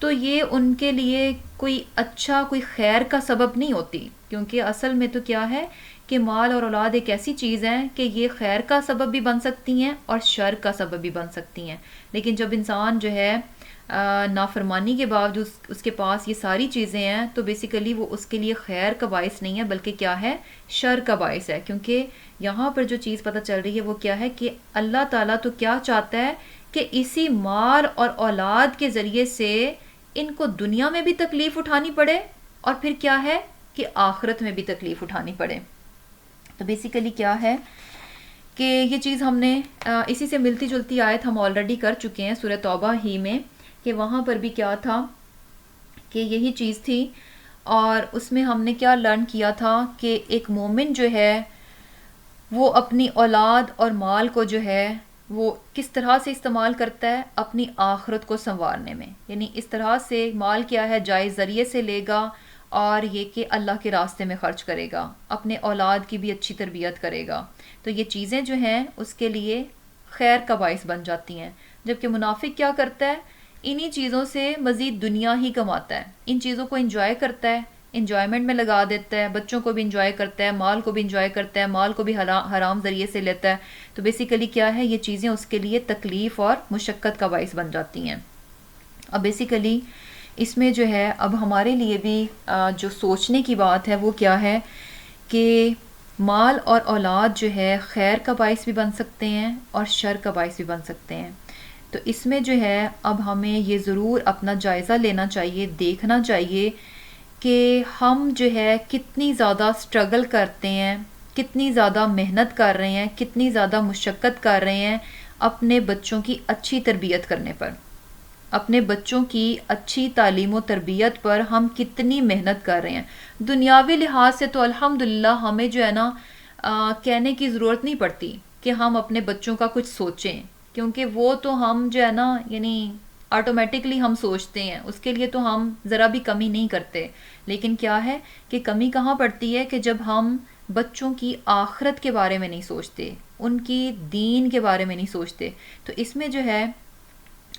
تو یہ ان کے لیے کوئی اچھا، کوئی خیر کا سبب نہیں ہوتی، کیونکہ اصل میں تو کیا ہے کہ مال اور اولاد ایک ایسی چیز ہے کہ یہ خیر کا سبب بھی بن سکتی ہیں اور شر کا سبب بھی بن سکتی ہیں، لیکن جب انسان جو ہے نافرمانی کے باوجود اس کے پاس یہ ساری چیزیں ہیں تو بیسیکلی وہ اس کے لیے خیر کا باعث نہیں ہے بلکہ کیا ہے، شر کا باعث ہے، کیونکہ یہاں پر جو چیز پتہ چل رہی ہے وہ کیا ہے کہ اللہ تعالیٰ تو کیا چاہتا ہے کہ اسی مال اور اولاد کے ذریعے سے ان کو دنیا میں بھی تکلیف اٹھانی پڑے اور پھر کیا ہے کہ آخرت میں بھی تکلیف اٹھانی پڑے۔ تو بیسیکلی کیا ہے کہ یہ چیز ہم نے اسی سے ملتی جلتی آیت ہم آلریڈی کر چکے ہیں سورہ توبہ ہی میں، کہ وہاں پر بھی کیا تھا کہ یہی چیز تھی، اور اس میں ہم نے کیا لرن کیا تھا کہ ایک مومن جو ہے وہ اپنی اولاد اور مال کو جو ہے وہ کس طرح سے استعمال کرتا ہے، اپنی آخرت کو سنوارنے میں، یعنی اس طرح سے مال کیا ہے جائز ذریعے سے لے گا، اور یہ کہ اللہ کے راستے میں خرچ کرے گا، اپنے اولاد کی بھی اچھی تربیت کرے گا، تو یہ چیزیں جو ہیں اس کے لیے خیر کا باعث بن جاتی ہیں۔ جبکہ منافق کیا کرتا ہے، انہی چیزوں سے مزید دنیا ہی کماتا ہے، ان چیزوں کو انجوائے کرتا ہے، انجوائمنٹ میں لگا دیتا ہے، بچوں کو بھی انجوائے کرتا ہے، مال کو بھی انجوائے کرتا ہے، مال کو بھی حرام ذریعے سے لیتا ہے، تو بیسیکلی کیا ہے یہ چیزیں اس کے لیے تکلیف اور مشقت کا باعث بن جاتی ہیں۔ اب بیسیکلی اس میں جو ہے اب ہمارے لیے بھی جو سوچنے کی بات ہے وہ کیا ہے کہ مال اور اولاد جو ہے خیر کا باعث بھی بن سکتے ہیں اور شر کا باعث بھی بن سکتے ہیں، تو اس میں جو ہے اب ہمیں یہ ضرور اپنا جائزہ لینا چاہیے، دیکھنا چاہیے کہ ہم جو ہے کتنی زیادہ سٹرگل کرتے ہیں، کتنی زیادہ محنت کر رہے ہیں، کتنی زیادہ مشقت کر رہے ہیں اپنے بچوں کی اچھی تربیت کرنے پر، اپنے بچوں کی اچھی تعلیم و تربیت پر ہم کتنی محنت کر رہے ہیں۔ دنیاوی لحاظ سے تو الحمدللہ ہمیں جو ہے نا کہنے کی ضرورت نہیں پڑتی کہ ہم اپنے بچوں کا کچھ سوچیں، کیونکہ وہ تو ہم جو ہے نا یعنی آٹومیٹکلی ہم سوچتے ہیں، اس کے لیے تو ہم ذرا بھی کمی نہیں کرتے، لیکن کیا ہے کہ کمی کہاں پڑتی ہے کہ جب ہم بچوں کی آخرت کے بارے میں نہیں سوچتے، ان کی دین کے بارے میں نہیں سوچتے، تو اس میں جو ہے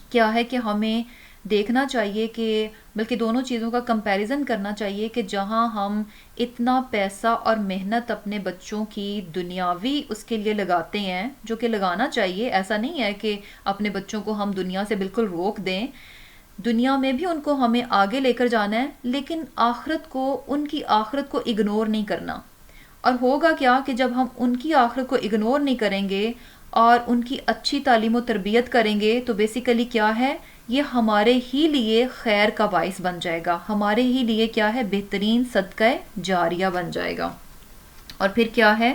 کیا ہے کہ ہمیں دیکھنا چاہیے کہ بلکہ دونوں چیزوں کا کمپیریزن کرنا چاہیے کہ جہاں ہم اتنا پیسہ اور محنت اپنے بچوں کی دنیاوی اس کے لیے لگاتے ہیں، جو کہ لگانا چاہیے، ایسا نہیں ہے کہ اپنے بچوں کو ہم دنیا سے بالکل روک دیں، دنیا میں بھی ان کو ہمیں آگے لے کر جانا ہے، لیکن آخرت کو، ان کی آخرت کو اگنور نہیں کرنا۔ اور ہوگا کیا کہ جب ہم ان کی آخرت کو اگنور نہیں کریں گے اور ان کی اچھی تعلیم و تربیت کریں گے تو بیسیکلی کیا ہے، یہ ہمارے ہی لیے خیر کا باعث بن جائے گا، ہمارے ہی لیے کیا ہے، بہترین صدقہ جاریہ بن جائے گا۔ اور پھر کیا ہے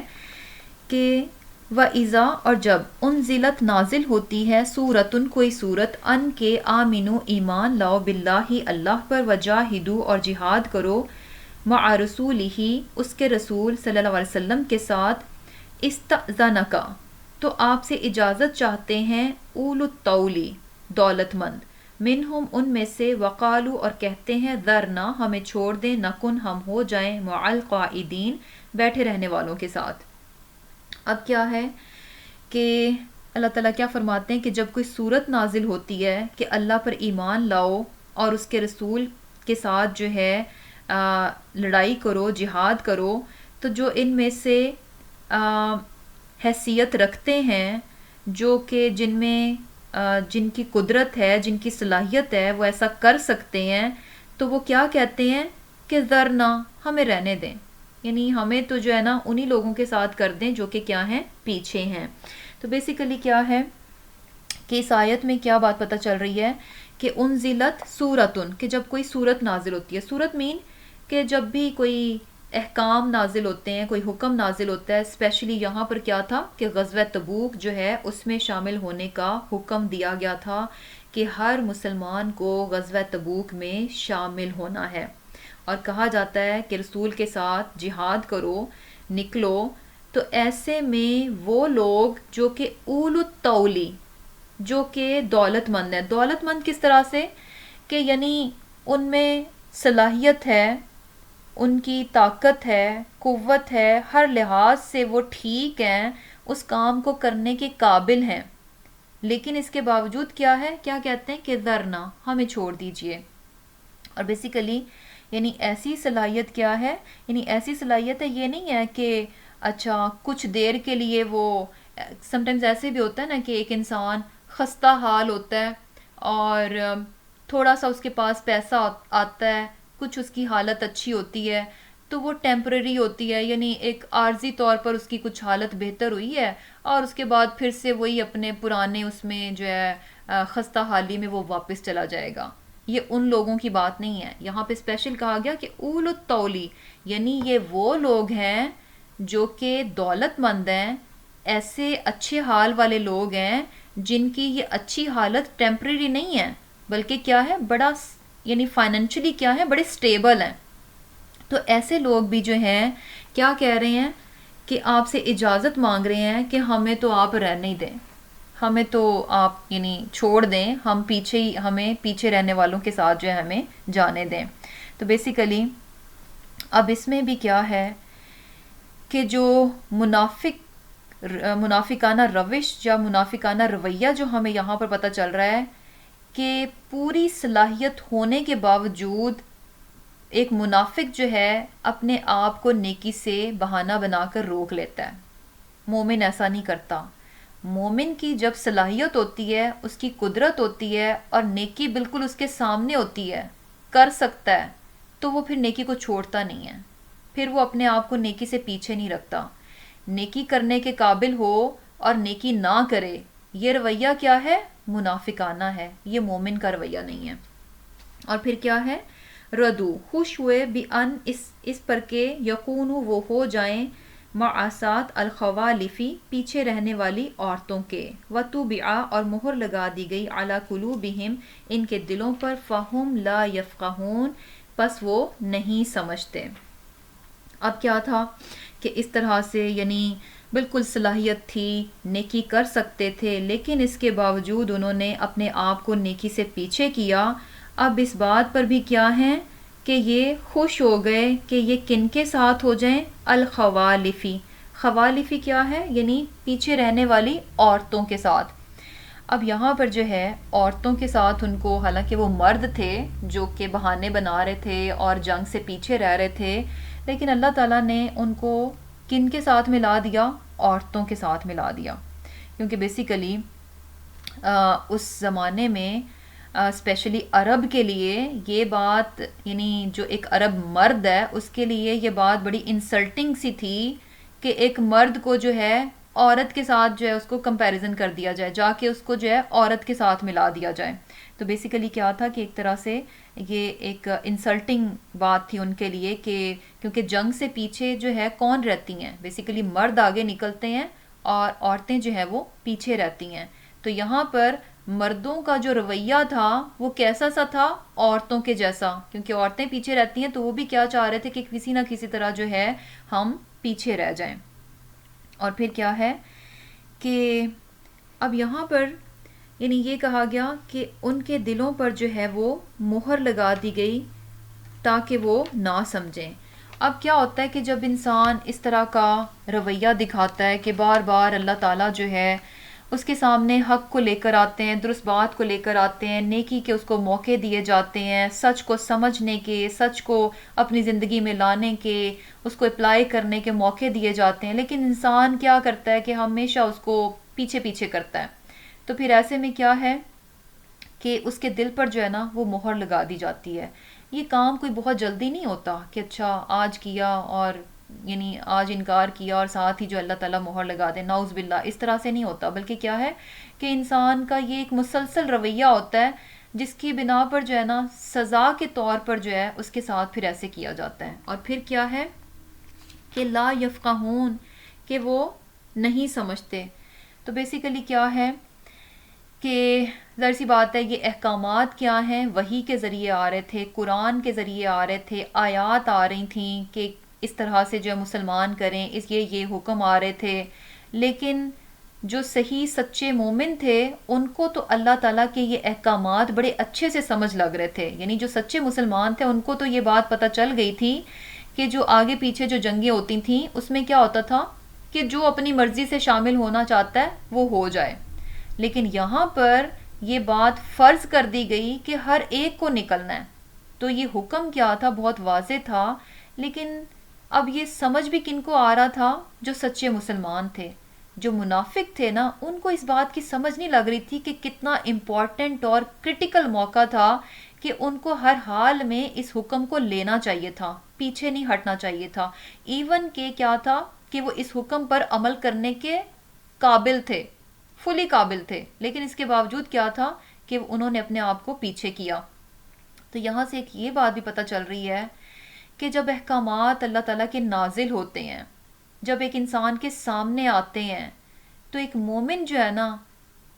کہ وَإِذَا، اور جب انزلت نازل ہوتی ہے سورتن کوئی سورت، ان کے آمنو ایمان لاؤ باللہ اللہ پر، وجاہدو اور جہاد کرو، مع رسولہ اس کے رسول صلی اللہ علیہ وسلم کے ساتھ، استأذنکا تو آپ سے اجازت چاہتے ہیں، اولو الطولی دولت مند، منہم ان میں سے، وقالو اور کہتے ہیں، ذرنا ہمیں چھوڑ دیں، نکن ہم ہو جائیں، مع القاعدین بیٹھے رہنے والوں کے ساتھ۔ اب کیا ہے کہ اللہ تعالیٰ کیا فرماتے ہیں کہ جب کوئی صورت نازل ہوتی ہے کہ اللہ پر ایمان لاؤ اور اس کے رسول کے ساتھ جو ہے لڑائی کرو، جہاد کرو، تو جو ان میں سے حیثیت رکھتے ہیں، جو کہ جن میں جن کی قدرت ہے، جن کی صلاحیت ہے، وہ ایسا کر سکتے ہیں، تو وہ کیا کہتے ہیں کہ ذرنا ہمیں رہنے دیں، یعنی ہمیں تو جو ہے نا انہی لوگوں کے ساتھ کر دیں جو کہ کیا ہیں، پیچھے ہیں۔ تو بیسیکلی کیا ہے کہ اس آیت میں کیا بات پتہ چل رہی ہے کہ انزلت سورتن، کہ جب کوئی سورت نازل ہوتی ہے، سورت مین کہ جب بھی کوئی احکام نازل ہوتے ہیں، کوئی حکم نازل ہوتا ہے، اسپیشلی یہاں پر کیا تھا کہ غزوہ تبوک جو ہے اس میں شامل ہونے کا حکم دیا گیا تھا کہ ہر مسلمان کو غزوہ تبوک میں شامل ہونا ہے، اور کہا جاتا ہے کہ رسول کے ساتھ جہاد کرو، نکلو۔ تو ایسے میں وہ لوگ جو کہ اولو الطولی، جو کہ دولت مند ہیں، دولت مند کس طرح سے کہ یعنی ان میں صلاحیت ہے، ان کی طاقت ہے، قوت ہے، ہر لحاظ سے وہ ٹھیک ہیں، اس کام کو کرنے کے قابل ہیں، لیکن اس کے باوجود کیا ہے، کیا کہتے ہیں کہ ذرنا ہمیں چھوڑ دیجئے۔ اور بیسیکلی یعنی ایسی صلاحیت کیا ہے، یعنی ایسی صلاحیت ہے، یہ نہیں ہے کہ اچھا کچھ دیر کے لیے وہ، سم ٹائمز ایسے بھی ہوتا ہے نا کہ ایک انسان خستہ حال ہوتا ہے اور تھوڑا سا اس کے پاس پیسہ آتا ہے، کچھ اس کی حالت اچھی ہوتی ہے تو وہ ٹیمپرری ہوتی ہے، یعنی ایک عارضی طور پر اس کی کچھ حالت بہتر ہوئی ہے اور اس کے بعد پھر سے وہی اپنے پرانے اس میں جو ہے خستہ حالی میں وہ واپس چلا جائے گا۔ یہ ان لوگوں کی بات نہیں ہے، یہاں پہ اسپیشل کہا گیا کہ اولو الطولی، یعنی یہ وہ لوگ ہیں جو کہ دولت مند ہیں، ایسے اچھے حال والے لوگ ہیں جن کی یہ اچھی حالت ٹیمپرری نہیں ہے بلکہ کیا ہے، بڑا یعنی فائنینشلی کیا ہے، بڑے سٹیبل ہیں۔ تو ایسے لوگ بھی جو ہیں کیا کہہ رہے ہیں کہ آپ سے اجازت مانگ رہے ہیں کہ ہمیں تو آپ رہنے ہی دیں، ہمیں تو آپ یعنی چھوڑ دیں، ہم پیچھے ہی، ہمیں پیچھے رہنے والوں کے ساتھ جو ہے ہمیں جانے دیں۔ تو بیسیکلی اب اس میں بھی کیا ہے کہ جو منافقانہ روش یا منافقانہ رویہ جو ہمیں یہاں پر پتہ چل رہا ہے کہ پوری صلاحیت ہونے کے باوجود ایک منافق جو ہے اپنے آپ کو نیکی سے بہانہ بنا کر روک لیتا ہے۔ مومن ایسا نہیں کرتا۔ مومن کی جب صلاحیت ہوتی ہے، اس کی قدرت ہوتی ہے اور نیکی بالکل اس کے سامنے ہوتی ہے، کر سکتا ہے، تو وہ پھر نیکی کو چھوڑتا نہیں ہے، پھر وہ اپنے آپ کو نیکی سے پیچھے نہیں رکھتا۔ نیکی کرنے کے قابل ہو اور نیکی نہ کرے، یہ رویہ کیا ہے، منافقانہ ہے، یہ مومن کا رویہ نہیں ہے۔ اور پھر کیا ہے، ردو خوش ہوئے، بِأَن اس پر کہ یقونو وہ ہو جائیں، معاسات الخوالفی پیچھے رہنے والی عورتوں کے، وَطُبِعَ اور مہر لگا دی گئی، عَلَى قُلُوبِهِمْ ان کے دلوں پر، فَهُمْ لَا يَفْقَهُونَ پس وہ نہیں سمجھتے۔ اب کیا تھا کہ اس طرح سے یعنی بالکل صلاحیت تھی، نیکی کر سکتے تھے، لیکن اس کے باوجود انہوں نے اپنے آپ کو نیکی سے پیچھے کیا۔ اب اس بات پر بھی کیا ہیں کہ یہ خوش ہو گئے کہ یہ کن کے ساتھ ہو جائیں، الخوالفی، خوالفی کیا ہے، یعنی پیچھے رہنے والی عورتوں کے ساتھ۔ اب یہاں پر جو ہے عورتوں کے ساتھ ان کو، حالانکہ وہ مرد تھے جو کہ بہانے بنا رہے تھے اور جنگ سے پیچھے رہ رہے تھے، لیکن اللہ تعالیٰ نے ان کو کن کے ساتھ ملا دیا؟ عورتوں کے ساتھ ملا دیا. کیونکہ بیسیکلی اس زمانے میں اسپیشلی عرب کے لیے یہ بات، یعنی جو ایک عرب مرد ہے اس کے لیے یہ بات بڑی انسلٹنگ سی تھی کہ ایک مرد کو جو ہے عورت کے ساتھ جو ہے اس کو کمپیریزن کر دیا جائے، جا کے اس کو جو ہے عورت کے ساتھ ملا دیا جائے. تو بیسیکلی کیا تھا کہ ایک طرح سے یہ ایک انسلٹنگ بات تھی ان کے لیے، کہ کیونکہ جنگ سے پیچھے جو ہے کون رہتی ہیں؟ بیسیکلی مرد آگے نکلتے ہیں اور عورتیں جو ہے وہ پیچھے رہتی ہیں. تو یہاں پر مردوں کا جو رویہ تھا وہ کیسا سا تھا؟ عورتوں کے جیسا. کیونکہ عورتیں پیچھے رہتی ہیں تو وہ بھی کیا چاہ رہے تھے کہ کسی نہ کسی طرح جو ہے ہم پیچھے رہ جائیں. اور پھر کیا ہے کہ اب یہاں پر یعنی یہ کہا گیا کہ ان کے دلوں پر جو ہے وہ مہر لگا دی گئی تاکہ وہ نہ سمجھیں. اب کیا ہوتا ہے کہ جب انسان اس طرح کا رویہ دکھاتا ہے کہ بار بار اللہ تعالیٰ جو ہے اس کے سامنے حق کو لے کر آتے ہیں، درست بات کو لے کر آتے ہیں، نیکی کے اس کو موقع دیے جاتے ہیں، سچ کو سمجھنے کے، سچ کو اپنی زندگی میں لانے کے، اس کو اپلائی کرنے کے موقع دیے جاتے ہیں، لیکن انسان کیا کرتا ہے کہ ہمیشہ اس کو پیچھے پیچھے کرتا ہے. تو پھر ایسے میں کیا ہے کہ اس کے دل پر جو ہے نا وہ مہر لگا دی جاتی ہے. یہ کام کوئی بہت جلدی نہیں ہوتا کہ اچھا آج کیا اور یعنی آج انکار کیا اور ساتھ ہی جو اللہ تعالیٰ مہر لگا دے، نعوذ باللہ، اس طرح سے نہیں ہوتا. بلکہ کیا ہے کہ انسان کا یہ ایک مسلسل رویہ ہوتا ہے جس کی بنا پر جو ہے نا سزا کے طور پر جو ہے اس کے ساتھ پھر ایسے کیا جاتا ہے. اور پھر کیا ہے کہ لا یفقہون، کہ وہ نہیں سمجھتے. تو بیسیکلی کیا ہے کہ ظاہر سی بات ہے یہ احکامات کیا ہیں؟ وحی کے ذریعے آ رہے تھے، قرآن کے ذریعے آ رہے تھے، آیات آ رہی تھیں کہ اس طرح سے جو مسلمان کریں، اس یہ حکم آ رہے تھے. لیکن جو صحیح سچے مومن تھے ان کو تو اللہ تعالیٰ کے یہ احکامات بڑے اچھے سے سمجھ لگ رہے تھے. یعنی جو سچے مسلمان تھے ان کو تو یہ بات پتہ چل گئی تھی کہ جو آگے پیچھے جو جنگیں ہوتی تھیں اس میں کیا ہوتا تھا کہ جو اپنی مرضی سے شامل ہونا چاہتا ہے وہ ہو جائے. لیکن یہاں پر یہ بات فرض کر دی گئی کہ ہر ایک کو نکلنا ہے. تو یہ حکم کیا تھا؟ بہت واضح تھا. لیکن اب یہ سمجھ بھی کن کو آ رہا تھا؟ جو سچے مسلمان تھے. جو منافق تھے نا ان کو اس بات کی سمجھ نہیں لگ رہی تھی کہ کتنا امپورٹنٹ اور کرٹیکل موقع تھا کہ ان کو ہر حال میں اس حکم کو لینا چاہیے تھا، پیچھے نہیں ہٹنا چاہیے تھا. ایون کہ کیا تھا کہ وہ اس حکم پر عمل کرنے کے قابل تھے، فلی قابل تھے، لیکن اس کے باوجود کیا تھا کہ انہوں نے اپنے آپ کو پیچھے کیا. تو یہاں سے ایک یہ بات بھی پتہ چل رہی ہے کہ جب احکامات اللہ تعالیٰ کے نازل ہوتے ہیں، جب ایک انسان کے سامنے آتے ہیں، تو ایک مومن جو ہے نا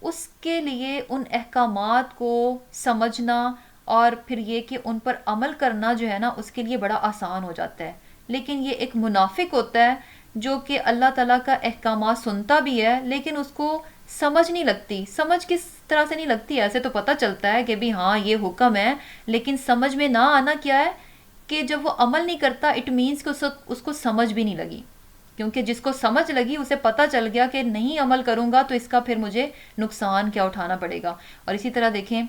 اس کے لیے ان احکامات کو سمجھنا اور پھر یہ کہ ان پر عمل کرنا جو ہے نا اس کے لیے بڑا آسان ہو جاتا ہے. لیکن یہ ایک منافق ہوتا ہے جو کہ اللہ تعالیٰ کا احکامات سنتا بھی ہے لیکن اس کو سمجھ نہیں لگتی. سمجھ کس طرح سے نہیں لگتی؟ ایسے تو پتہ چلتا ہے کہ بھی ہاں یہ حکم ہے، لیکن سمجھ میں نہ آنا کیا ہے کہ جب وہ عمل نہیں کرتا اٹ مینس کہ اس کو سمجھ بھی نہیں لگی. کیونکہ جس کو سمجھ لگی اسے پتہ چل گیا کہ نہیں عمل کروں گا تو اس کا پھر مجھے نقصان کیا اٹھانا پڑے گا. اور اسی طرح دیکھیں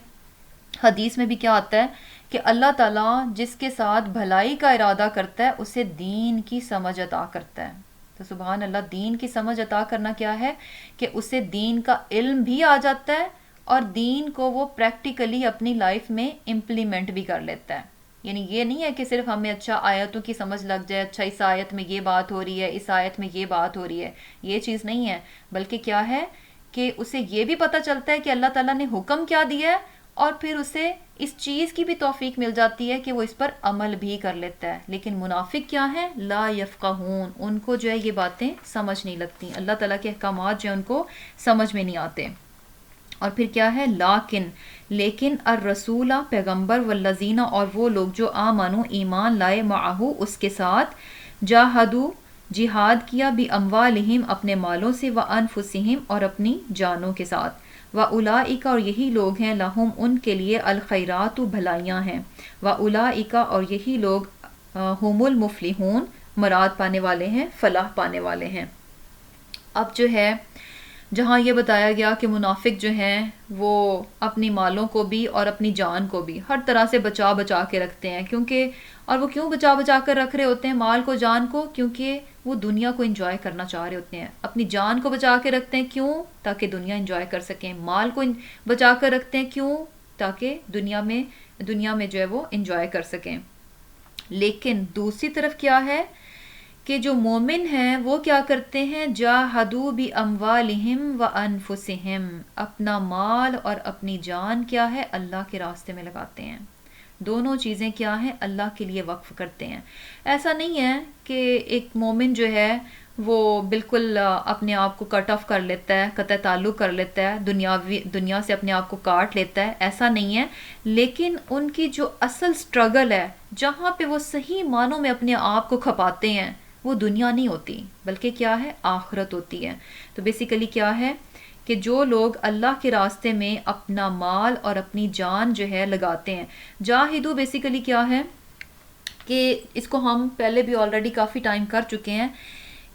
حدیث میں بھی کیا آتا ہے کہ اللہ تعالیٰ جس کے ساتھ بھلائی کا ارادہ کرتا ہے اسے دین کی سمجھ عطا کرتا ہے. تو سبحان اللہ، دین کی سمجھ عطا کرنا کیا ہے کہ اسے دین کا علم بھی آ جاتا ہے اور دین کو وہ پریکٹیکلی اپنی لائف میں امپلیمنٹ بھی کر لیتا ہے. یعنی یہ نہیں ہے کہ صرف ہمیں اچھا آیتوں کی سمجھ لگ جائے، اچھا اس آیت میں یہ بات ہو رہی ہے، اس آیت میں یہ بات ہو رہی ہے، یہ چیز نہیں ہے. بلکہ کیا ہے کہ اسے یہ بھی پتہ چلتا ہے کہ اللہ تعالیٰ نے حکم کیا دیا ہے اور پھر اسے اس چیز کی بھی توفیق مل جاتی ہے کہ وہ اس پر عمل بھی کر لیتا ہے. لیکن منافق کیا ہیں؟ لا یفقہون، ان کو جو ہے یہ باتیں سمجھ نہیں لگتی، اللہ تعالیٰ کے احکامات جو ہیں ان کو سمجھ میں نہیں آتے. اور پھر کیا ہے؟ لیکن الرسول، پیغمبر، والذین، اور وہ لوگ جو آمنو، ایمان لائے، معہو، اس کے ساتھ، جاہدو، جہاد کیا، باموالہم، اپنے مالوں سے، وانفسہم، اور اپنی جانوں کے ساتھ، وَأُولَئِكَ، اور یہی لوگ ہیں، لہم، ان کے لیے، الخیرات، بھلائیاں ہیں، وَأُولَئِكَ، اور یہی لوگ، ہم المفلحون، مراد پانے والے ہیں، فلاح پانے والے ہیں. اب جو ہے جہاں یہ بتایا گیا کہ منافق جو ہیں وہ اپنی مالوں کو بھی اور اپنی جان کو بھی ہر طرح سے بچا بچا کے رکھتے ہیں، کیونکہ اور وہ کیوں بچا بچا کر رکھ رہے ہوتے ہیں مال کو جان کو؟ کیونکہ وہ دنیا کو انجوائے کرنا چاہ رہے ہوتے ہیں۔ اپنی جان کو بچا کے رکھتے ہیں کیوں؟ تاکہ دنیا انجوائے کر سکیں۔ مال کو بچا کر رکھتے ہیں کیوں؟ تاکہ دنیا میں جو ہے وہ انجوائے کر سکیں۔ لیکن دوسری طرف کیا ہے کہ جو مومن ہیں وہ کیا کرتے ہیں؟ جاہدوا باموالہم وانفسہم، اپنا مال اور اپنی جان کیا ہے؟ اللہ کے راستے میں لگاتے ہیں۔ دونوں چیزیں کیا ہیں؟ اللہ کے لیے وقف کرتے ہیں۔ ایسا نہیں ہے کہ ایک مومن جو ہے وہ بالکل اپنے آپ کو کٹ آف کر لیتا ہے، قطع تعلق کر لیتا ہے، دنیا سے اپنے آپ کو کاٹ لیتا ہے، ایسا نہیں ہے۔ لیکن ان کی جو اصل سٹرگل ہے، جہاں پہ وہ صحیح معنوں میں اپنے آپ کو کھپاتے ہیں، وہ دنیا نہیں ہوتی بلکہ کیا ہے؟ آخرت ہوتی ہے۔ تو بیسیکلی کیا ہے کہ جو لوگ اللہ کے راستے میں اپنا مال اور اپنی جان جو ہے لگاتے ہیں، جاہدو بیسیکلی کیا ہے کہ اس کو ہم پہلے بھی آلریڈی کافی ٹائم کر چکے ہیں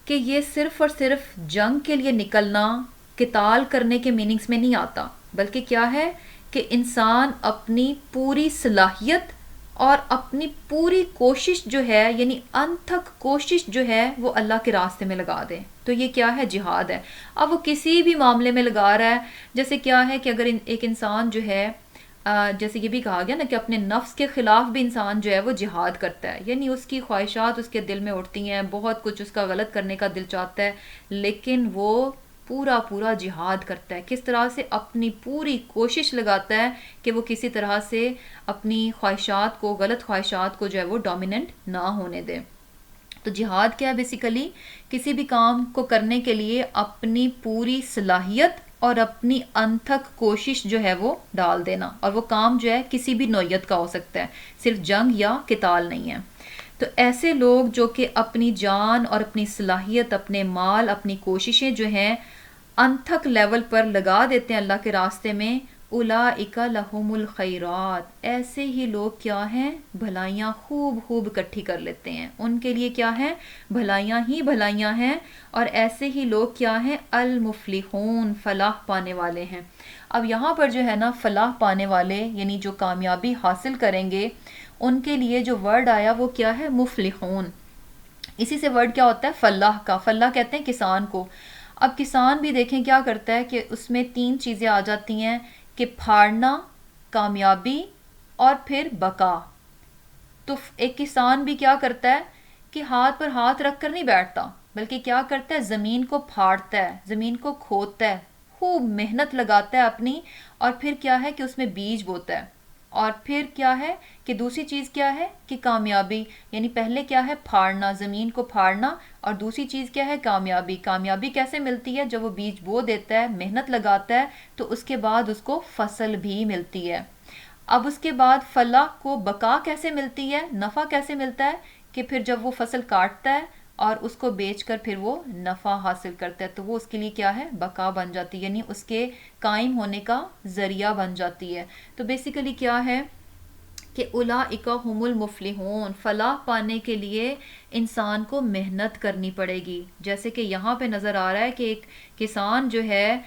کہ یہ صرف اور صرف جنگ کے لیے نکلنا، قتال کرنے کے میننگز میں نہیں آتا، بلکہ کیا ہے کہ انسان اپنی پوری صلاحیت اور اپنی پوری کوشش جو ہے، یعنی انتھک کوشش جو ہے، وہ اللہ کے راستے میں لگا دے۔ تو یہ کیا ہے؟ جہاد ہے۔ اب وہ کسی بھی معاملے میں لگا رہا ہے، جیسے کیا ہے کہ اگر ایک انسان جو ہے جیسے یہ بھی کہا گیا نا کہ اپنے نفس کے خلاف بھی انسان جو ہے وہ جہاد کرتا ہے، یعنی اس کی خواہشات اس کے دل میں اٹھتی ہیں، بہت کچھ اس کا غلط کرنے کا دل چاہتا ہے، لیکن وہ پورا جہاد کرتا ہے۔ کس طرح سے؟ اپنی پوری کوشش لگاتا ہے کہ وہ کسی طرح سے اپنی خواہشات کو، غلط خواہشات کو جو ہے وہ ڈومیننٹ نہ ہونے دے۔ تو جہاد کیا ہے؟ بیسیکلی کسی بھی کام کو کرنے کے لیے اپنی پوری صلاحیت اور اپنی انتھک کوشش جو ہے وہ ڈال دینا، اور وہ کام جو ہے کسی بھی نوعیت کا ہو سکتا ہے، صرف جنگ یا قتال نہیں ہے۔ تو ایسے لوگ جو کہ اپنی جان اور اپنی صلاحیت، اپنے مال، اپنی کوششیں جو ہیں انتھک لیول پر لگا دیتے ہیں اللہ کے راستے میں، اولئک لہم الخیرات، ایسے ہی لوگ کیا ہیں؟ بھلائیاں خوب اکٹھی کر لیتے ہیں، ان کے لیے کیا ہے؟ بھلائیاں ہی بھلائیاں ہیں، اور ایسے ہی لوگ کیا ہیں؟ المفلحون، فلاح پانے والے ہیں۔ اب یہاں پر جو ہے نا فلاح پانے والے، یعنی جو کامیابی حاصل کریں گے، ان کے لیے جو ورڈ آیا وہ کیا ہے؟ مفلحون۔ اسی سے ورڈ کیا ہوتا ہے؟ فلاح کا۔ فلاح کہتے ہیں کسان کو۔ اب کسان بھی دیکھیں کیا کرتا ہے کہ اس میں 3 چیزیں آ جاتی ہیں کہ پھاڑنا، کامیابی اور پھر بقا۔ تو ایک کسان بھی کیا کرتا ہے کہ ہاتھ پر ہاتھ رکھ کر نہیں بیٹھتا، بلکہ کیا کرتا ہے؟ زمین کو پھاڑتا ہے، زمین کو کھودتا ہے، خوب محنت لگاتا ہے اپنی، اور پھر کیا ہے کہ اس میں بیج بوتا ہے، اور پھر کیا ہے کہ دوسری چیز کیا ہے کہ کامیابی، یعنی پہلے کیا ہے؟ پھاڑنا، زمین کو پھاڑنا، اور دوسری چیز کیا ہے؟ کامیابی۔ کامیابی کیسے ملتی ہے؟ جب وہ بیج بو دیتا ہے، محنت لگاتا ہے، تو اس کے بعد اس کو فصل بھی ملتی ہے۔ اب اس کے بعد فلاح کو بقا کیسے ملتی ہے؟ نفع کیسے ملتا ہے؟ کہ پھر جب وہ فصل کاٹتا ہے اور اس کو بیچ کر پھر وہ نفع حاصل کرتا ہے، تو وہ اس کے لیے کیا ہے؟ بقا بن جاتی ہے، یعنی اس کے قائم ہونے کا ذریعہ بن جاتی ہے۔ تو بیسیکلی کیا ہے کہ اولئک هم المفلحون، فلاح پانے کے لیے انسان کو محنت کرنی پڑے گی۔ جیسے کہ یہاں پہ نظر آ رہا ہے کہ ایک کسان جو ہے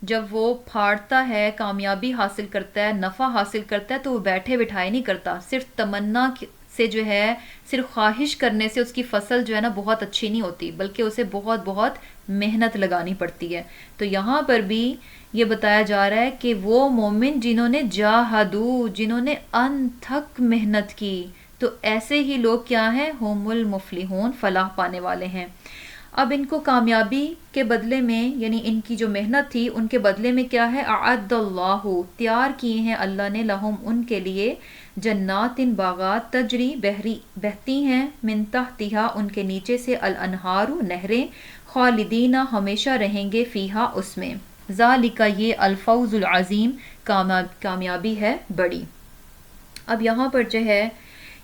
جب وہ پھاڑتا ہے، کامیابی حاصل کرتا ہے، نفع حاصل کرتا ہے، تو وہ بیٹھے بٹھائے نہیں کرتا، صرف تمنا سے جو ہے، صرف خواہش کرنے سے اس کی فصل جو ہے نا بہت اچھی نہیں ہوتی، بلکہ اسے بہت محنت لگانی پڑتی ہے۔ تو یہاں پر بھی یہ بتایا جا رہا ہے کہ وہ مومن جنہوں نے جاہدو، جنہوں نے انتھک محنت کی، تو ایسے ہی لوگ کیا ہیں؟ ہم المفلحون، فلاح پانے والے ہیں۔ اب ان کو کامیابی کے بدلے میں، یعنی ان کی جو محنت تھی ان کے بدلے میں کیا ہے؟ اعد اللہ، تیار کیے ہیں اللہ نے، لہم، ان کے لیے، جنات، باغات، تجری، بہتی ہیں، من تحتہا، ان کے نیچے سے، الانہار، نہریں، خالدین، ہمیشہ رہیں گے، فیہا، اس میں، ذالک، یہ، الفوز العظیم، کامیابی ہے بڑی۔ اب یہاں پر جو ہے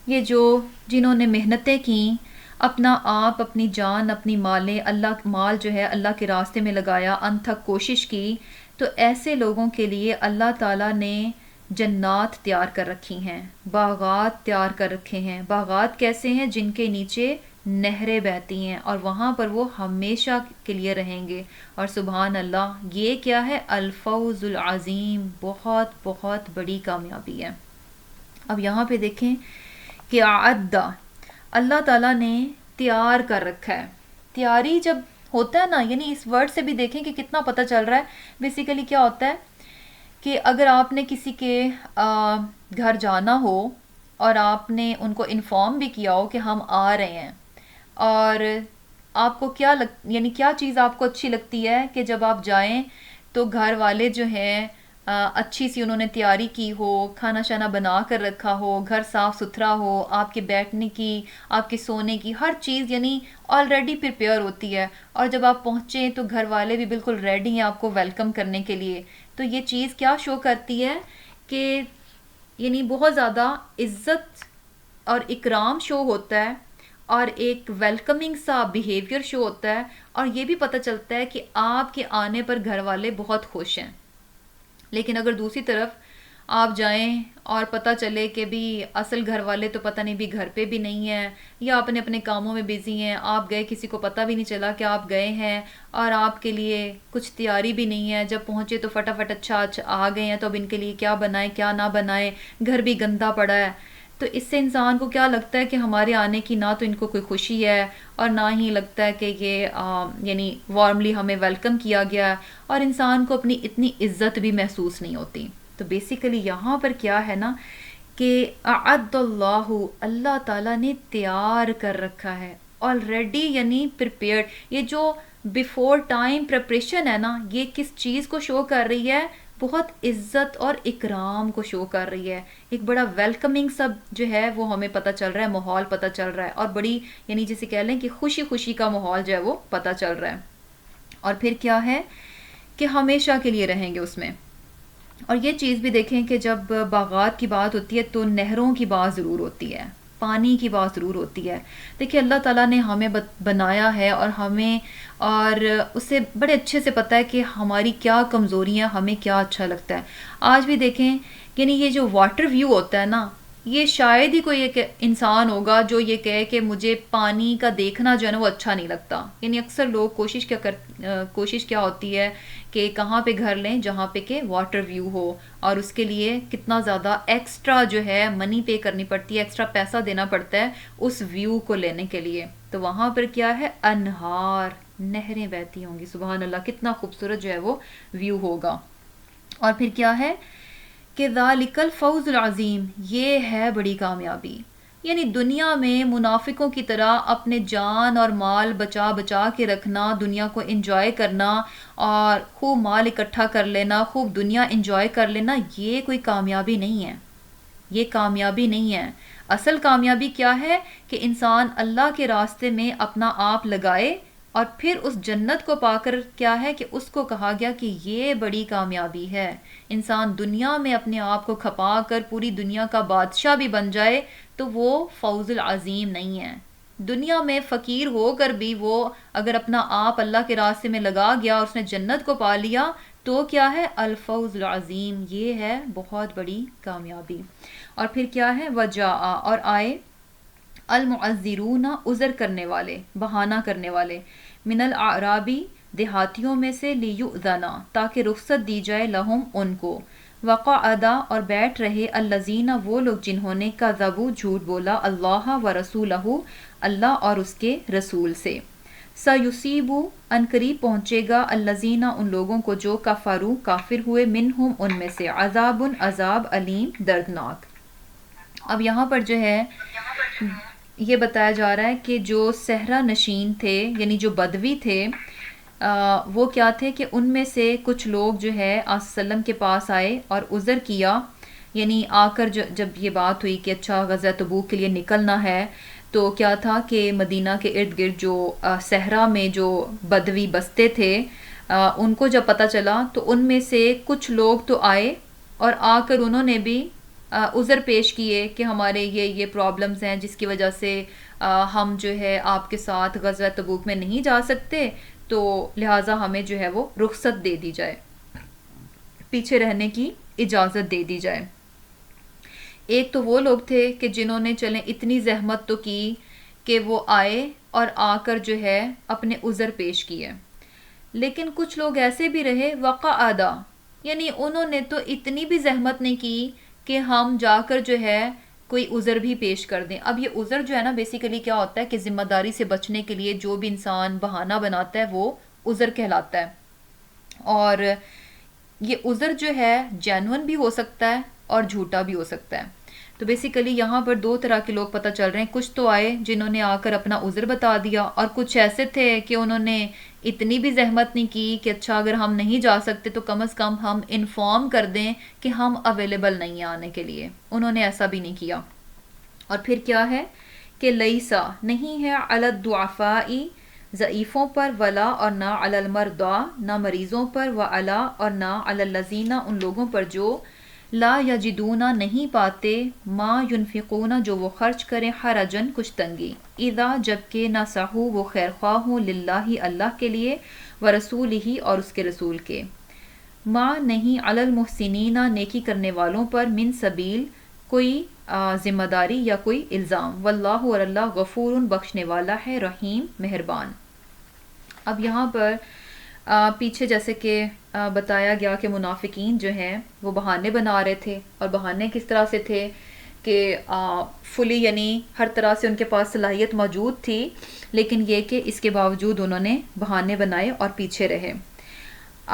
یہ جو جنہوں نے محنتیں کیں، اپنا آپ، اپنی جان، اپنی مال جو ہے اللہ کے راستے میں لگایا، انتھک کوشش کی، تو ایسے لوگوں کے لیے اللہ تعالیٰ نے جنات تیار کر رکھی ہیں، باغات تیار کر رکھے ہیں۔ باغات کیسے ہیں؟ جن کے نیچے نہریں بہتی ہیں اور وہاں پر وہ ہمیشہ کے لیے رہیں گے. اور سبحان اللہ، یہ کیا ہے؟ الفوز العظیم، بہت بہت بڑی کامیابی ہے. اب یہاں پہ دیکھیں کہ اعدّ، اللہ تعالیٰ نے تیار کر رکھا ہے. تیاری جب ہوتا ہے نا، یعنی اس ورڈ سے بھی دیکھیں کہ کتنا پتہ چل رہا ہے بیسیکلی کیا ہوتا ہے کہ اگر آپ نے کسی کے گھر جانا ہو اور آپ نے ان کو انفارم بھی کیا ہو کہ ہم آ رہے ہیں، اور آپ کو یعنی کیا چیز آپ کو اچھی لگتی ہے کہ جب آپ جائیں تو گھر والے جو ہیں اچھی سی انہوں نے تیاری کی ہو، کھانا شانا بنا کر رکھا ہو، گھر صاف ستھرا ہو، آپ کے بیٹھنے کی، آپ کے سونے کی ہر چیز یعنی آلریڈی پریپیئر ہوتی ہے، اور جب آپ پہنچیں تو گھر والے بھی بالکل ریڈی ہیں آپ کو ویلکم کرنے کے لیے. تو یہ چیز کیا شو کرتی ہے کہ یعنی بہت زیادہ عزت اور اکرام شو ہوتا ہے، اور ایک ویلکمنگ سا بیہیویئر شو ہوتا ہے، اور یہ بھی پتہ چلتا ہے کہ آپ کے آنے پر گھر والے بہت خوش ہیں. لیکن اگر دوسری طرف آپ جائیں اور پتہ چلے کہ بھی اصل گھر والے تو پتہ نہیں بھی گھر پہ بھی نہیں ہیں، یا اپنے اپنے کاموں میں بزی ہیں، آپ گئے کسی کو پتہ بھی نہیں چلا کہ آپ گئے ہیں، اور آپ کے لیے کچھ تیاری بھی نہیں ہے، جب پہنچے تو فٹافٹ اچھا آ گئے ہیں تو اب ان کے لیے کیا بنائیں کیا نہ بنائیں، گھر بھی گندا پڑا ہے. تو اس سے انسان کو کیا لگتا ہے کہ ہمارے آنے کی نہ تو ان کو کوئی خوشی ہے، اور نہ ہی لگتا ہے کہ یہ یعنی وارملی ہمیں ویلکم کیا گیا ہے، اور انسان کو اپنی اتنی عزت بھی محسوس نہیں ہوتی. تو بیسیکلی یہاں پر کیا ہے نا کہ اعد اللہ، اللہ تعالیٰ نے تیار کر رکھا ہے آلریڈی، یعنی پریپیئرڈ. یہ جو بیفور ٹائم پریپریشن ہے نا، یہ کس چیز کو شو کر رہی ہے؟ بہت عزت اور اکرام کو شو کر رہی ہے. ایک بڑا ویلکمنگ سب جو ہے وہ ہمیں پتہ چل رہا ہے، ماحول پتہ چل رہا ہے، اور بڑی یعنی جسے کہہ لیں کہ خوشی خوشی کا ماحول جو ہے وہ پتہ چل رہا ہے. اور پھر کیا ہے کہ ہمیشہ کے لیے رہیں گے اس میں. اور یہ چیز بھی دیکھیں کہ جب باغات کی بات ہوتی ہے تو نہروں کی بات ضرور ہوتی ہے، پانی کی بات ضرور ہوتی ہے. دیکھیں اللہ تعالیٰ نے ہمیں بنایا ہے، اور ہمیں اور اسے بڑے اچھے سے پتہ ہے کہ ہماری کیا کمزوریاں، ہمیں کیا اچھا لگتا ہے. آج بھی دیکھیں یعنی یہ جو واٹر ویو ہوتا ہے نا، یہ شاید ہی کوئی ایک انسان ہوگا جو یہ کہے کہ مجھے پانی کا دیکھنا جو ہے نا وہ اچھا نہیں لگتا. یعنی اکثر لوگ کوشش کیا ہوتی ہے کہ کہاں پہ گھر لیں جہاں پہ کہ واٹر ویو ہو، اور اس کے لیے کتنا زیادہ ایکسٹرا جو ہے منی پے کرنی پڑتی ہے، ایکسٹرا پیسہ دینا پڑتا ہے اس ویو کو لینے کے لیے. تو وہاں پر کیا ہے؟ انہار، نہریں بہتی ہوں گی. سبحان اللہ، کتنا خوبصورت جو ہے وہ ویو ہوگا. اور پھر کیا ہے کہ ذالک الفوز العظیم، یہ ہے بڑی کامیابی. یعنی دنیا میں منافقوں کی طرح اپنے جان اور مال بچا بچا کے رکھنا، دنیا کو انجوائے کرنا اور خوب مال اکٹھا کر لینا، خوب دنیا انجوائے کر لینا، یہ کوئی کامیابی نہیں ہے. یہ کامیابی نہیں ہے. اصل کامیابی کیا ہے کہ انسان اللہ کے راستے میں اپنا آپ لگائے، اور پھر اس جنت کو پا کر کیا ہے کہ اس کو کہا گیا کہ یہ بڑی کامیابی ہے. انسان دنیا میں اپنے آپ کو کھپا کر پوری دنیا کا بادشاہ بھی بن جائے تو وہ فوز العظیم نہیں ہے. دنیا میں فقیر ہو کر بھی وہ اگر اپنا آپ اللہ کے راستے میں لگا گیا اور اس نے جنت کو پا لیا تو کیا ہے؟ الفوز العظیم، یہ ہے بہت بڑی کامیابی. اور پھر کیا ہے؟ وجاء، اور آئے، المعذرون، عذر کرنے والے، بہانہ کرنے والے، من الاعرابی، دیہاتیوں میں سے، لیؤذن، تاکہ رخصت دی جائے، لہم، ان کو، وقعدا، اور بیٹھ رہے، الذین، وہ لوگ جنہوں نے کذبوا، جھوٹ بولا، اللہ و رسولہ، اللہ اور اس کے رسول سے. سیصیب، ان قریب پہنچے گا، الذین، ان لوگوں کو جو کفروا، کافر ہوئے، منہم، ان میں سے، عذاب، عذاب، علیم، دردناک. اب یہاں پر جو ہے یہ بتایا جا رہا ہے کہ جو صحرا نشین تھے، یعنی جو بدوی تھے، وہ کیا تھے کہ ان میں سے کچھ لوگ جو ہے آن وسلم کے پاس آئے اور عذر کیا. یعنی آ کر جب یہ بات ہوئی کہ اچھا غزوہ تبوک کے لیے نکلنا ہے، تو کیا تھا کہ مدینہ کے ارد گرد جو صحرا میں جو بدوی بستے تھے، ان کو جب پتہ چلا تو ان میں سے کچھ لوگ تو آئے، اور آ کر انہوں نے بھی عذر پیش کیے کہ ہمارے یہ پرابلمز ہیں جس کی وجہ سے ہم جو ہے آپ کے ساتھ غزوہ تبوک میں نہیں جا سکتے، تو لہٰذا ہمیں جو ہے وہ رخصت دے دی جائے، پیچھے رہنے کی اجازت دے دی جائے. ایک تو وہ لوگ تھے کہ جنہوں نے چلیں اتنی زحمت تو کی کہ وہ آئے اور آ کر جو ہے اپنے عذر پیش کیے. لیکن کچھ لوگ ایسے بھی رہے وقعدا، یعنی انہوں نے تو اتنی بھی زحمت نہیں کی کہ ہم جا کر جو ہے کوئی عذر بھی پیش کر دیں. اب یہ عذر جو ہے نا بیسیکلی کیا ہوتا ہے کہ ذمہ داری سے بچنے کے لیے جو بھی انسان بہانہ بناتا ہے وہ عذر کہلاتا ہے. اور یہ عذر جو ہے جینون بھی ہو سکتا ہے اور جھوٹا بھی ہو سکتا ہے. تو بیسیکلی یہاں پر دو طرح کے لوگ پتہ چل رہے ہیں. کچھ تو آئے جنہوں نے آ کر اپنا عذر بتا دیا، اور کچھ ایسے تھے کہ انہوں نے اتنی بھی زحمت نہیں کی کہ اچھا اگر ہم نہیں جا سکتے تو کم از کم ہم انفارم کر دیں کہ ہم اویلیبل نہیں ہیں آنے کے لیے. انہوں نے ایسا بھی نہیں کیا. اور پھر کیا ہے کہ لیسا نہیں ہے علی الضعفاء ضعیفوں پر، ولا اور نہ علی المرضى نہ مریضوں پر، وعلا اور نہ علی الذین ان لوگوں پر جو لا یجدون نہیں پاتے ما ینفقون جو وہ خرچ کریں، حرجن کچھ تنگی، اذا جبکہ نصحوا وہ خیر خواہ ہوں، للہ اللہ کے لیے، ورسولہ اور اس کے رسول کے، ما نہیں علی المحسنین نیکی کرنے والوں پر، من سبیل کوئی ذمہ داری یا کوئی الزام، واللہ اور اللہ غفور بخشنے والا ہے، رحیم مہربان. اب یہاں پر پیچھے جیسے کہ بتایا گیا کہ منافقین جو ہیں وہ بہانے بنا رہے تھے، اور بہانے کس طرح سے تھے کہ فلی یعنی ہر طرح سے ان کے پاس صلاحیت موجود تھی، لیکن یہ کہ اس کے باوجود انہوں نے بہانے بنائے اور پیچھے رہے.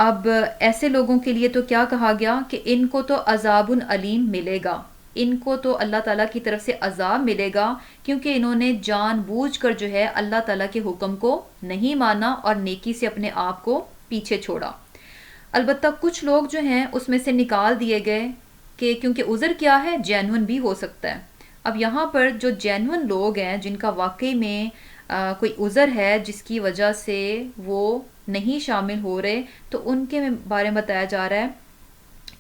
اب ایسے لوگوں کے لیے تو کیا کہا گیا کہ ان کو تو عذاب علیم ملے گا، ان کو تو اللہ تعالیٰ کی طرف سے عذاب ملے گا، کیونکہ انہوں نے جان بوجھ کر جو ہے اللہ تعالیٰ کے حکم کو نہیں مانا اور نیکی سے اپنے آپ کو پیچھے چھوڑا. البتہ کچھ لوگ جو ہیں اس میں سے نکال دیے گئے کہ کیونکہ عذر کیا ہے جینون بھی ہو سکتا ہے. اب یہاں پر جو جینون لوگ ہیں جن کا واقعی میں کوئی عذر ہے جس کی وجہ سے وہ نہیں شامل ہو رہے، تو ان کے بارے میں بتایا جا رہا ہے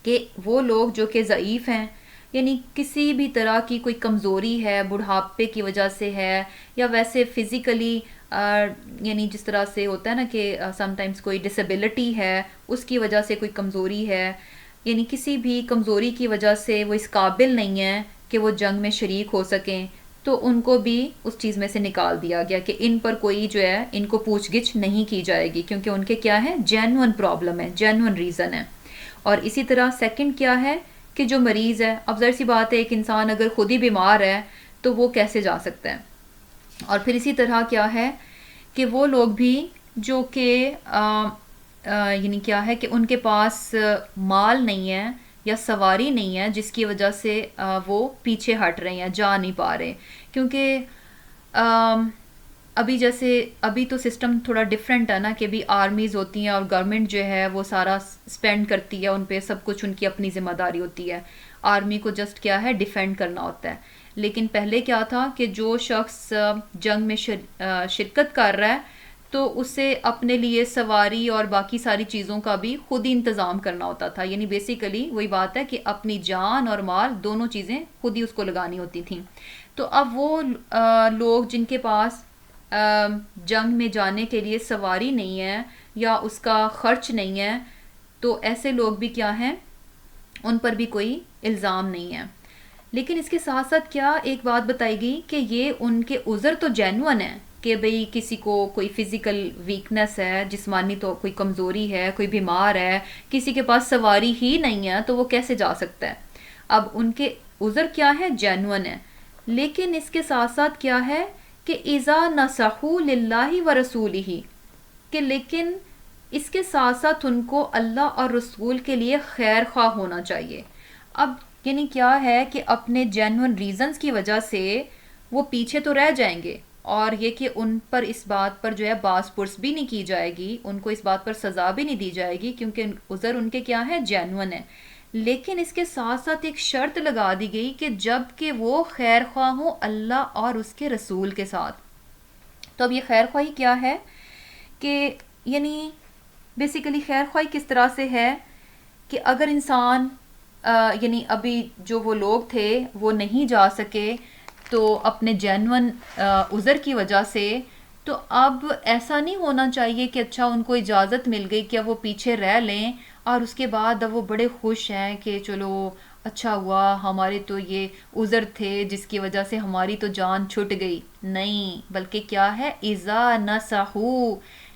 کہ وہ لوگ جو کہ ضعیف ہیں، یعنی کسی بھی طرح کی کوئی کمزوری ہے، بڑھاپے کی وجہ سے ہے، یا ویسے فزیکلی یعنی جس طرح سے ہوتا ہے نا کہ سم ٹائمز کوئی ڈسیبلٹی ہے، اس کی وجہ سے کوئی کمزوری ہے، یعنی کسی بھی کمزوری کی وجہ سے وہ اس قابل نہیں ہیں کہ وہ جنگ میں شریک ہو سکیں، تو ان کو بھی اس چیز میں سے نکال دیا گیا کہ ان پر کوئی جو ہے ان کو پوچھ گچھ نہیں کی جائے گی، کیونکہ ان کے کیا ہے جینون پرابلم ہے، جینون ریزن ہے. اور اسی طرح سیکنڈ کیا ہے کہ جو مریض ہے، اب ظاہر سی بات ہے ایک انسان اگر خود ہی بیمار ہے تو وہ کیسے جا سکتا ہے. اور پھر اسی طرح کیا ہے کہ وہ لوگ بھی جو کہ یعنی کیا ہے کہ ان کے پاس مال نہیں ہے یا سواری نہیں ہے، جس کی وجہ سے وہ پیچھے ہٹ رہے ہیں، جا نہیں پا رہے. کیونکہ ابھی جیسے ابھی تو سسٹم تھوڑا ڈیفرنٹ ہے نا کہ بھی آرمیز ہوتی ہیں اور گورنمنٹ جو ہے وہ سارا سپینڈ کرتی ہے، ان پہ سب کچھ ان کی اپنی ذمہ داری ہوتی ہے. آرمی کو جسٹ کیا ہے ڈیفینڈ کرنا ہوتا ہے. لیکن پہلے کیا تھا کہ جو شخص جنگ میں شرکت کر رہا ہے تو اسے اپنے لیے سواری اور باقی ساری چیزوں کا بھی خود ہی انتظام کرنا ہوتا تھا. یعنی بیسیکلی وہی بات ہے کہ اپنی جان اور مال دونوں چیزیں خود ہی اس کو لگانی ہوتی تھیں. تو اب وہ لوگ جن کے پاس جنگ میں جانے کے لیے سواری نہیں ہے یا اس کا خرچ نہیں ہے، تو ایسے لوگ بھی کیا ہیں، ان پر بھی کوئی الزام نہیں ہے. لیکن اس کے ساتھ ساتھ کیا ایک بات بتائی گئی کہ یہ ان کے عذر تو جینون ہے کہ بھئی کسی کو کوئی فزیکل ویکنس ہے، جسمانی تو کوئی کمزوری ہے، کوئی بیمار ہے، کسی کے پاس سواری ہی نہیں ہے تو وہ کیسے جا سکتا ہے. اب ان کے عذر کیا ہے جینون ہے. لیکن اس کے ساتھ ساتھ کیا ہے کہ اذا نصحوا للہ ورسولہ، کہ لیکن اس کے ساتھ ساتھ ان کو اللہ اور رسول کے لیے خیر خواہ ہونا چاہیے. اب یعنی کیا ہے کہ اپنے جینون ریزنز کی وجہ سے وہ پیچھے تو رہ جائیں گے، اور یہ کہ ان پر اس بات پر جو ہے باز پرس بھی نہیں کی جائے گی، ان کو اس بات پر سزا بھی نہیں دی جائے گی، کیونکہ عذر ان کے کیا ہے جینون ہے. لیکن اس کے ساتھ ساتھ ایک شرط لگا دی گئی کہ جب کہ وہ خیر خواہ ہوں اللہ اور اس کے رسول کے ساتھ. تو اب یہ خیر خواہی کیا ہے کہ یعنی بیسیکلی خیر خواہی کس طرح سے ہے کہ اگر انسان یعنی ابھی جو وہ لوگ تھے وہ نہیں جا سکے تو اپنے جینون عذر کی وجہ سے، تو اب ایسا نہیں ہونا چاہیے کہ اچھا ان کو اجازت مل گئی کہ وہ پیچھے رہ لیں اور اس کے بعد اب وہ بڑے خوش ہیں کہ چلو اچھا ہوا ہمارے تو یہ عذر تھے جس کی وجہ سے ہماری تو جان چھٹ گئی، نہیں، بلکہ کیا ہے، اذا نصحو،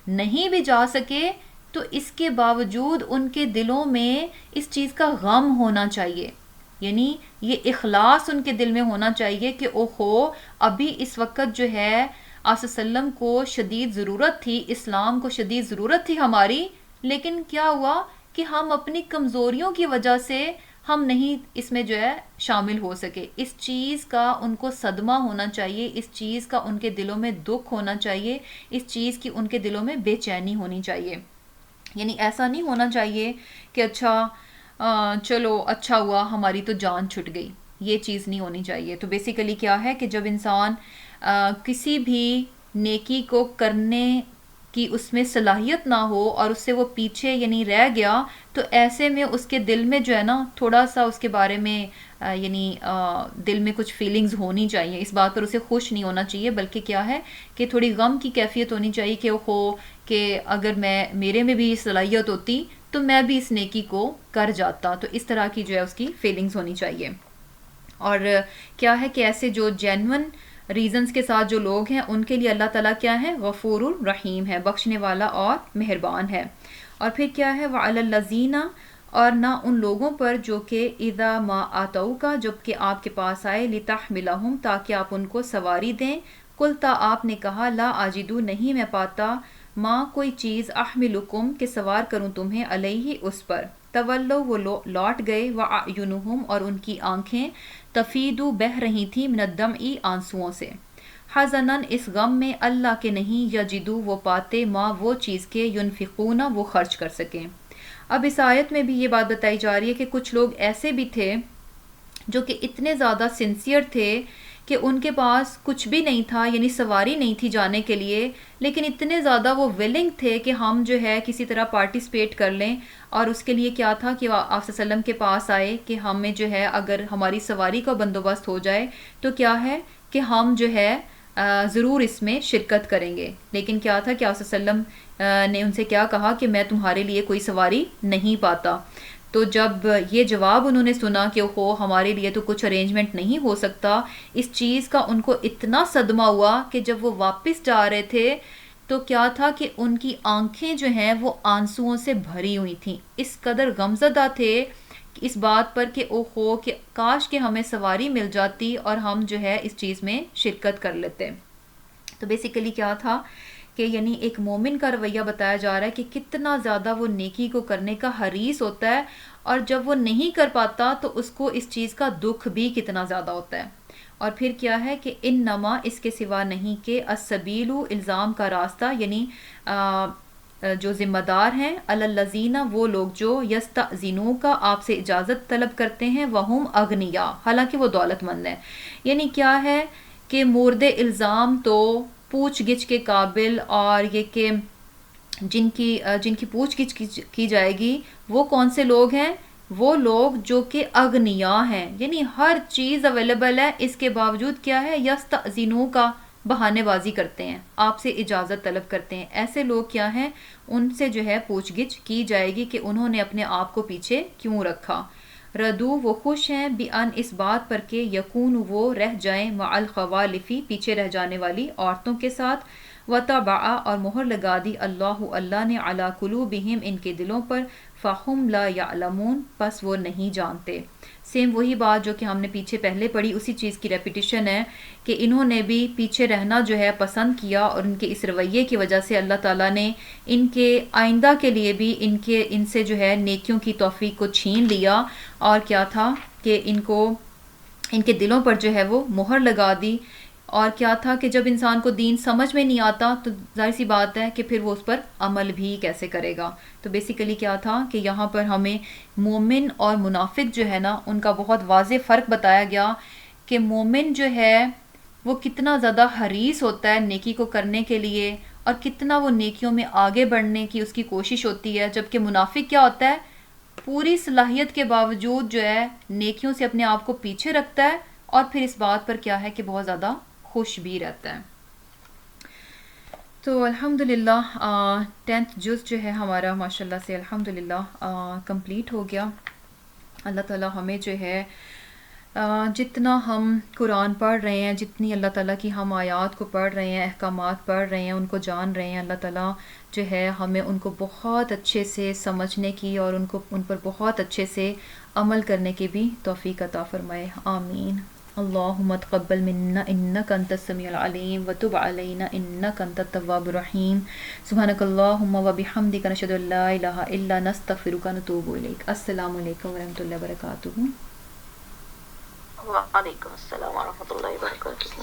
نہیں بھی جا سکے تو اس کے باوجود ان کے دلوں میں اس چیز کا غم ہونا چاہیے، یعنی یہ اخلاص ان کے دل میں ہونا چاہیے کہ اوہو ابھی اس وقت جو ہے آپ صلی اللہ علیہ وسلم کو شدید ضرورت تھی، اسلام کو شدید ضرورت تھی ہماری، لیکن کیا ہوا کہ ہم اپنی کمزوریوں کی وجہ سے ہم نہیں اس میں جو ہے شامل ہو سکے۔ اس چیز کا ان کو صدمہ ہونا چاہیے، اس چیز کا ان کے دلوں میں دکھ ہونا چاہیے، اس چیز کی ان کے دلوں میں بے چینی ہونی چاہیے، یعنی ایسا نہیں ہونا چاہیے کہ اچھا چلو اچھا ہوا ہماری تو جان چھٹ گئی، یہ چیز نہیں ہونی چاہیے۔ تو بیسیکلی کیا ہے کہ جب انسان کسی بھی نیکی کو کرنے کی اس میں صلاحیت نہ ہو اور اس سے وہ پیچھے یعنی رہ گیا، تو ایسے میں اس کے دل میں جو ہے نا تھوڑا سا اس کے بارے میں یعنی دل میں کچھ فیلنگز ہونی چاہیے، اس بات پر اسے خوش نہیں ہونا چاہیے، بلکہ کیا ہے کہ تھوڑی غم کی کیفیت ہونی چاہیے کہ کہ اگر میرے میں بھی صلاحیت ہوتی تو میں بھی اس نیکی کو کر جاتا، تو اس طرح کی جو ہے اس کی فیلنگز ہونی چاہیے۔ اور کیا ہے کہ ایسے جو جینون ریزنز کے ساتھ جو لوگ ہیں ان کے لیے اللہ تعالیٰ کیا ہے، غفور الرحیم ہے، بخشنے والا اور مہربان ہے۔ اور پھر کیا ہے، وَعَلَى الَّذِينَ، اور نہ ان لوگوں پر جو کہ اذا ما آتوکا، جب کہ آپ کے پاس آئے، لتحملہم، تاکہ آپ ان کو سواری دیں، قلتا، آپ نے کہا، لا آجدو، نہیں میں پاتا، ماں کوئی چیز، احملکم، کہ سوار کروں تمہیں، علیہ، اس پر، تولو، وہ لوٹ گئے، وَأَعْيُنُهُمْ، اور ان کی آنکھیں، تفیدو، بہہ رہی تھیں، من الدمع، آنسوؤں سے، حزنن، اس غم میں، اللہ کے نہیں، یجدو، وہ پاتے، ماں وہ چیز کے، ینفقون، وہ خرچ کر سکیں۔ اب اس آیت میں بھی یہ بات بتائی جا رہی ہے کہ کچھ لوگ ایسے بھی تھے جو کہ اتنے زیادہ سنسیئر تھے کہ ان کے پاس کچھ بھی نہیں تھا، یعنی سواری نہیں تھی جانے کے لیے، لیکن اتنے زیادہ وہ ویلنگ تھے کہ ہم جو ہے کسی طرح پارٹیسپیٹ کر لیں، اور اس کے لیے کیا تھا کہ آپ صلی اللہ علیہ وسلم کے پاس آئے کہ ہمیں جو ہے اگر ہماری سواری کا بندوبست ہو جائے تو کیا ہے کہ ہم جو ہے ضرور اس میں شرکت کریں گے۔ لیکن کیا تھا کہ آپ صلی اللہ علیہ وسلم نے ان سے کیا کہا کہ میں تمہارے لیے کوئی سواری نہیں پاتا۔ تو جب یہ جواب انہوں نے سنا کہ ہمارے لیے تو کچھ ارینجمنٹ نہیں ہو سکتا، اس چیز کا ان کو اتنا صدمہ ہوا کہ جب وہ واپس جا رہے تھے تو کیا تھا کہ ان کی آنکھیں جو ہیں وہ آنسوؤں سے بھری ہوئی تھیں، اس قدر غمزدہ تھے اس بات پر کہ کہ کاش کہ ہمیں سواری مل جاتی اور ہم جو ہے اس چیز میں شرکت کر لیتے۔ تو بیسیکلی کیا تھا کہ یعنی ایک مومن کا رویہ بتایا جا رہا ہے کہ کتنا زیادہ وہ نیکی کو کرنے کا حریص ہوتا ہے، اور جب وہ نہیں کر پاتا تو اس کو اس چیز کا دکھ بھی کتنا زیادہ ہوتا ہے۔ اور پھر کیا ہے کہ انما، اس کے سوا نہیں، کہ السبیل، الزام کا راستہ، یعنی جو ذمہ دار ہیں، علی الذین، وہ لوگ جو یستأذنوک، آپ سے اجازت طلب کرتے ہیں، وہم اغنیا، حالانکہ وہ دولت مند ہیں، یعنی کیا ہے کہ مورد الزام تو پوچھ گچھ کے قابل، اور یہ کہ جن کی پوچھ گچھ کی جائے گی وہ کون سے لوگ ہیں، وہ لوگ جو کہ اغنیا ہیں، یعنی ہر چیز اویلیبل ہے، اس کے باوجود کیا ہے، یستأذنوک کا بہانے بازی کرتے ہیں، آپ سے اجازت طلب کرتے ہیں، ایسے لوگ کیا ہیں، ان سے جو ہے پوچھ گچھ کی جائے گی کہ انہوں نے اپنے آپ کو پیچھے کیوں رکھا۔ ردو، وہ خوش ہیں، بِأَن، اس بات پر کہ یکون، وہ رہ جائیں، مع الخوالفی، پیچھے رہ جانے والی عورتوں کے ساتھ، وَطَبَعَ، اور مہر لگا دی، اللہ نے، عَلَى قُلُوبِهِمْ، ان کے دلوں پر، فَهُمْ لَا يَعْلَمُونَ، پس وہ نہیں جانتے۔ سیم وہی بات جو کہ ہم نے پیچھے پہلے پڑھی، اسی چیز کی ریپیٹیشن ہے کہ انہوں نے بھی پیچھے رہنا جو ہے پسند کیا، اور ان کے اس رویے کی وجہ سے اللہ تعالیٰ نے ان کے آئندہ کے لیے بھی ان سے جو ہے نیکیوں کی توفیق کو چھین لیا، اور کیا تھا کہ ان کے دلوں پر جو ہے وہ مہر لگا دی۔ اور کیا تھا کہ جب انسان کو دین سمجھ میں نہیں آتا تو ظاہر سی بات ہے کہ پھر وہ اس پر عمل بھی کیسے کرے گا۔ تو بیسیکلی کیا تھا کہ یہاں پر ہمیں مومن اور منافق جو ہے نا ان کا بہت واضح فرق بتایا گیا کہ مومن جو ہے وہ کتنا زیادہ حریص ہوتا ہے نیکی کو کرنے کے لیے، اور کتنا وہ نیکیوں میں آگے بڑھنے کی اس کی کوشش ہوتی ہے، جبکہ منافق کیا ہوتا ہے، پوری صلاحیت کے باوجود جو ہے نیکیوں سے اپنے آپ کو پیچھے رکھتا ہے، اور پھر اس بات پر کیا ہے کہ بہت زیادہ خوش بھی رہتا ہے۔ تو الحمدللہ 10th جز جو ہے ہمارا ماشاءاللہ سے الحمدللہ کمپلیٹ ہو گیا، اللہ تعالیٰ ہمیں جو ہے جتنا ہم قرآن پڑھ رہے ہیں، جتنی اللہ تعالیٰ کی ہم آیات کو پڑھ رہے ہیں، احکامات پڑھ رہے ہیں، ان کو جان رہے ہیں، اللہ تعالیٰ جو ہے ہمیں ان کو بہت اچھے سے سمجھنے کی اور ان پر بہت اچھے سے عمل کرنے کی بھی توفیق عطا فرمائے، آمین۔ اللہم تقبل منا انک انت السمیع العلیم وتب علینا انک انت التواب الرحیم، سبحانک اللہم وبحمدک نشہد ان لا الہ الا انت نستغفرک ونتوب الیک۔ السلام علیکم ورحمۃ اللہ وبرکاتہ۔ وعلیکم السلام ورحمۃ اللہ وبرکاتہ۔